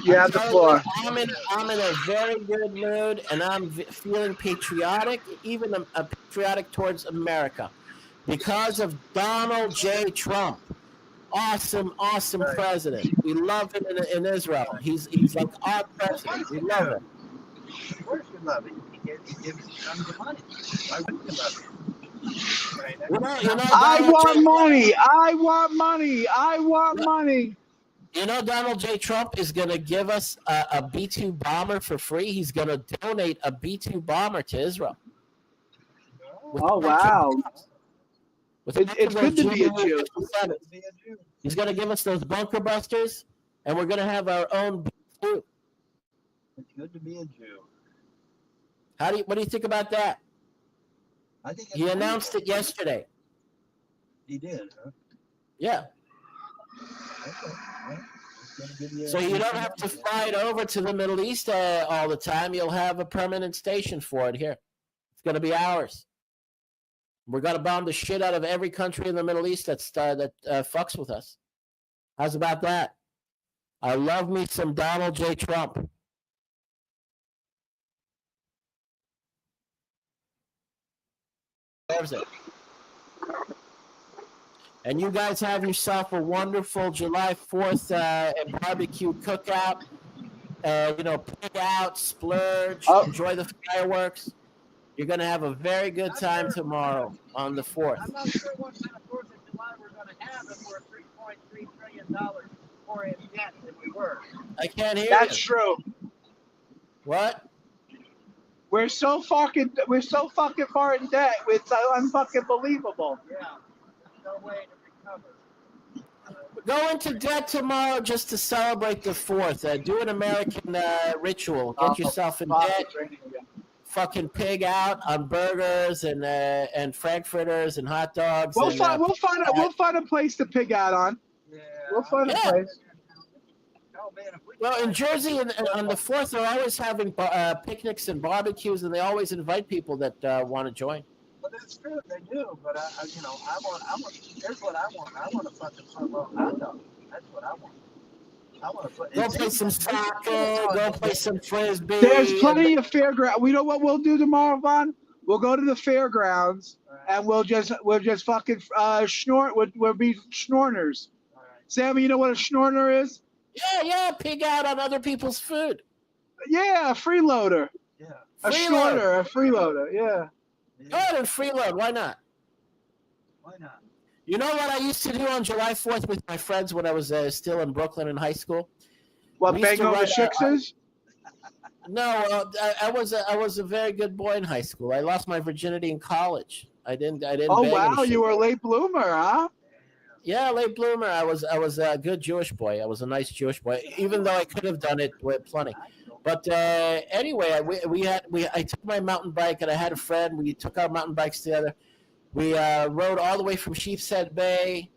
You have the floor. I'm in a very good mood, and I'm feeling patriotic, even patriotic towards America, because of Donald J. Trump. Awesome president. We love him in Israel. He's like our president. We love him. Of course you love it. He gives tons of money. Why wouldn't you love it? I want money. I want money. I want money. You know, Donald J. Trump is going to give us a B-2 bomber for free. He's going to donate a B-2 bomber to Israel. Oh, wow. It's good to be a Jew. He's going to give us those bunker busters, and we're going to have our own B-2. It's good to be a Jew. What do you think about that? I think he announced it yesterday. He did, huh? Yeah. Okay. Well, so you don't have to fly it over to the Middle East all the time. You'll have a permanent station for it here. It's going to be ours. We're gonna bomb the shit out of every country in the Middle East that fucks with us. How's about that? I love me some Donald J. Trump. There's it. And you guys have yourself a wonderful July 4th and barbecue cookout. Pig out, splurge, enjoy the fireworks. You're going to have a very good time tomorrow on the 4th. I'm not sure what kind of 4th of July we're going to have if we're $3.3 trillion more in debt than we were. I can't hear That's you. true. What? We're so fucking far in debt. It's unfucking believable. Yeah. There's no way to recover. Go into debt tomorrow just to celebrate the 4th. Do an American ritual. Get yourself in debt. Fucking pig out on burgers and frankfurters and hot dogs. We'll find a place to pig out on. Yeah. We'll find a place. Well, in Jersey, on the 4th, they're always having picnics and barbecues, and they always invite people that want to join. Well, that's true. They do, but I want. Here's what I want. I want a fucking football hot dog. That's what I want. I want to put. Go play some soccer. Go play some frisbee. There's plenty of fairground. We know what we'll do tomorrow, Vaughn. We'll go to the fairgrounds and we'll just fucking snort. We'll be schnorners. Sammy, you know what a schnorner is? Yeah, pig out on other people's food. Yeah, a freeloader. Yeah. A snorter, a freeloader, yeah. Go ahead and freeload. Why not? Why not? You know what I used to do on July 4th with my friends when I was still in Brooklyn in high school? What, bang over sixes? No, I was a very good boy in high school. I lost my virginity in college. I didn't. Oh bang wow, any you were a late bloomer, huh? Yeah, late bloomer. I was a good Jewish boy. I was a nice Jewish boy, even though I could have done it with plenty. But anyway, I took my mountain bike and I had a friend. We took our mountain bikes together. We rode all the way from Sheepshead Bay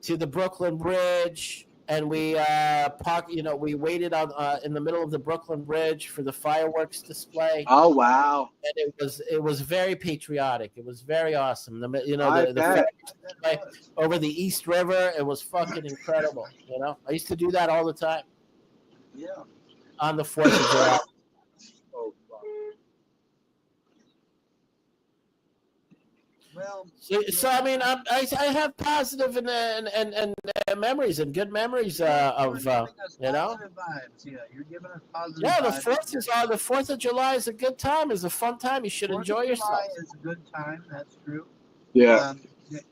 to the Brooklyn Bridge, and we we waited on in the middle of the Brooklyn Bridge for the fireworks display. Oh wow! And it was very patriotic. It was very awesome. The over the East River, it was fucking incredible. I used to do that all the time. Yeah. On the 4th of July. Well, so I mean, I have positive and memories and good memories of vibes. Yeah, you're giving us positive. Yeah, the vibes. the 4th of July is a good time. It's a fun time. You should enjoy yourself. July is a good time. That's true. Yeah.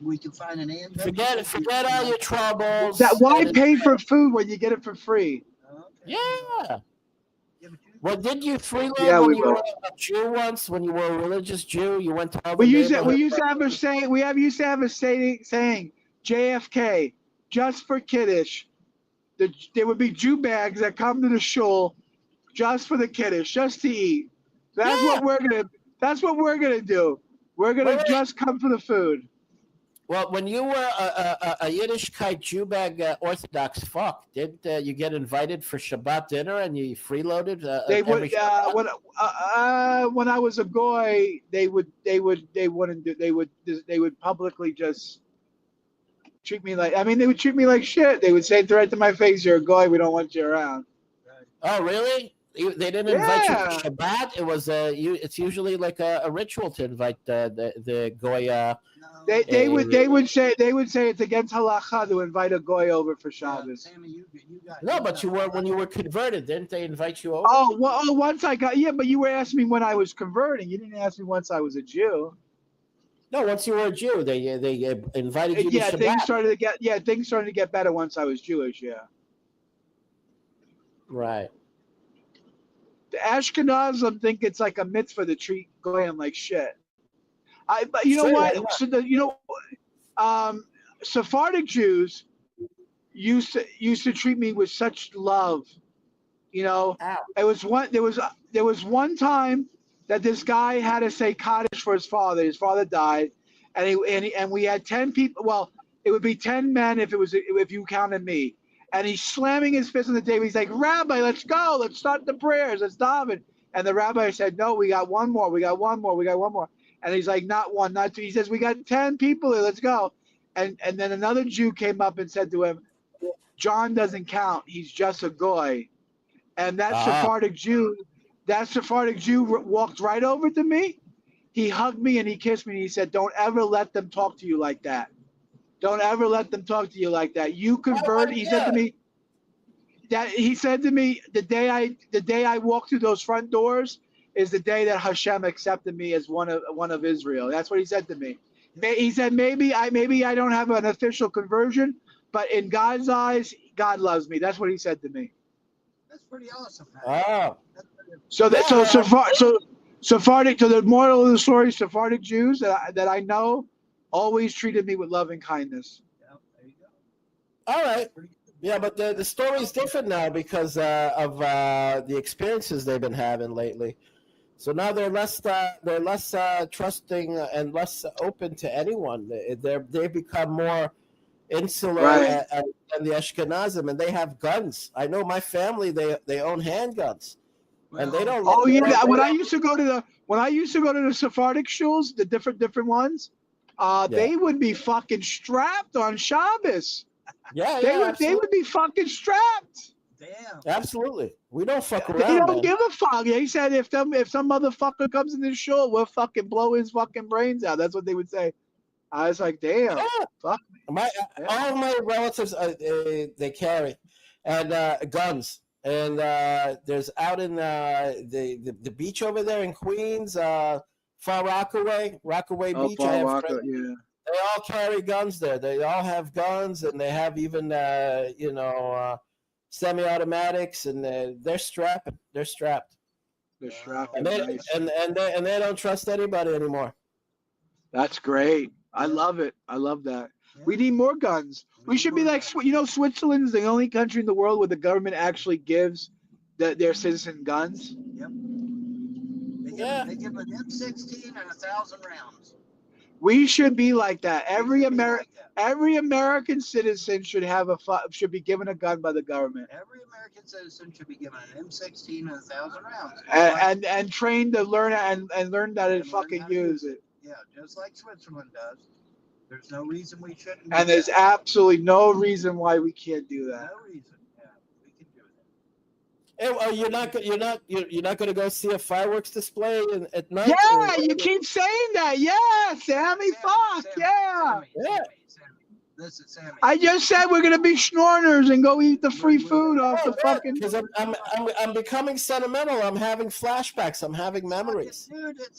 We can find an end. Forget all your troubles. Why pay for food when you get it for free? Okay. Yeah. Well, did you freeload when you were a Jew once? When you were a religious Jew, you went to all the We used to have a saying. We used to have a saying. JFK, just for Kiddush. There would be Jew bags that come to the shul, just for the Kiddush, just to eat. That's what we're gonna. That's what we're gonna do. We're gonna just come for the food. Well, when you were a Yiddishkeit Jew bag Orthodox fuck, did you get invited for Shabbat dinner and you freeloaded? They would when I was a goy, they would publicly just treat me like. I mean, they would treat me like shit. They would say right to my face, "You're a goy. We don't want you around." Oh, really? They didn't invite you for Shabbat. It was it's usually like a ritual to invite the goy. They would say it's against halacha to invite a goy over for Shabbos. No, but when you were converted, didn't they invite you over? Oh, well, once I got but you were asking me when I was converting. You didn't ask me once I was a Jew. No, once you were a Jew, they invited you to Shabbat. Things started to get better once I was Jewish. Yeah. Right. The Ashkenazim think it's like a mitzvah to treat goyim like shit. But you know what? So Sephardic Jews used to treat me with such love. There was one time that this guy had to say Kaddish for his father. His father died, and we had 10 people. Well, it would be 10 men if you counted me. And he's slamming his fist on the table. He's like, "Rabbi, let's go. Let's start the prayers. Let's daven." And the rabbi said, "No, we got one more. We got one more. We got one more." And he's like, not one, not two. He says, we got 10 people here. Let's go. And then another Jew came up and said to him, John doesn't count. He's just a goy. And that Sephardic Jew walked right over to me. He hugged me and he kissed me. And he said, don't ever let them talk to you like that. Don't ever let them talk to you like that. You convert. He said to me, the day I walked through those front doors is the day that Hashem accepted me as one of Israel. That's what he said to me. He said, maybe I don't have an official conversion, but in God's eyes, God loves me. That's what he said to me. That's pretty awesome. Wow. So Sephardic. So the moral of the story: Sephardic Jews that I know always treated me with love and kindness. Yeah, there you go. All right. Yeah, but the story is different now because of the experiences they've been having lately. So now they're less trusting and less open to anyone. They've become more insular than the Ashkenazim, and they have guns. I know my family; they own handguns, and they don't. Oh yeah, when I used to go to the Sephardic shuls, the different ones, they would be fucking strapped on Shabbos. They would be fucking strapped. Damn. Absolutely. We don't fuck around. They don't give a fuck. They said if some motherfucker comes in the shul, we'll fucking blow his fucking brains out. That's what they would say. I was like, damn. Fuck me. All of my relatives they carry and guns. And there's out in the beach over there in Queens, Far Rockaway Beach. Far Rockaway, yeah. They all carry guns there. They all have guns, and they have even semi-automatics, and they're strapped. They're strapped. And they don't trust anybody anymore. That's great. I love it. I love that. Yeah. We need more guns. We should be like, Switzerland is the only country in the world where the government actually gives their citizen guns. Yep. They give an M16 and 1,000 rounds. We should be like that. Every American citizen should be given a gun by the government. Every American citizen should be given an M16 and 1,000 rounds. And trained to learn and learn how to fucking use it. Yeah, just like Switzerland does. There's no reason we shouldn't. And there's absolutely no reason why we can't do that. No reason. Yeah, we can do that. Hey, you're not going to go see a fireworks display at night? Yeah, you keep saying that. Yeah, Sammy. Fuck yeah. Listen, Sammy. I just said we're gonna be schnorners and go eat the free food off the fucking. Because I'm becoming sentimental. I'm having flashbacks. I'm having memories. Dude, it's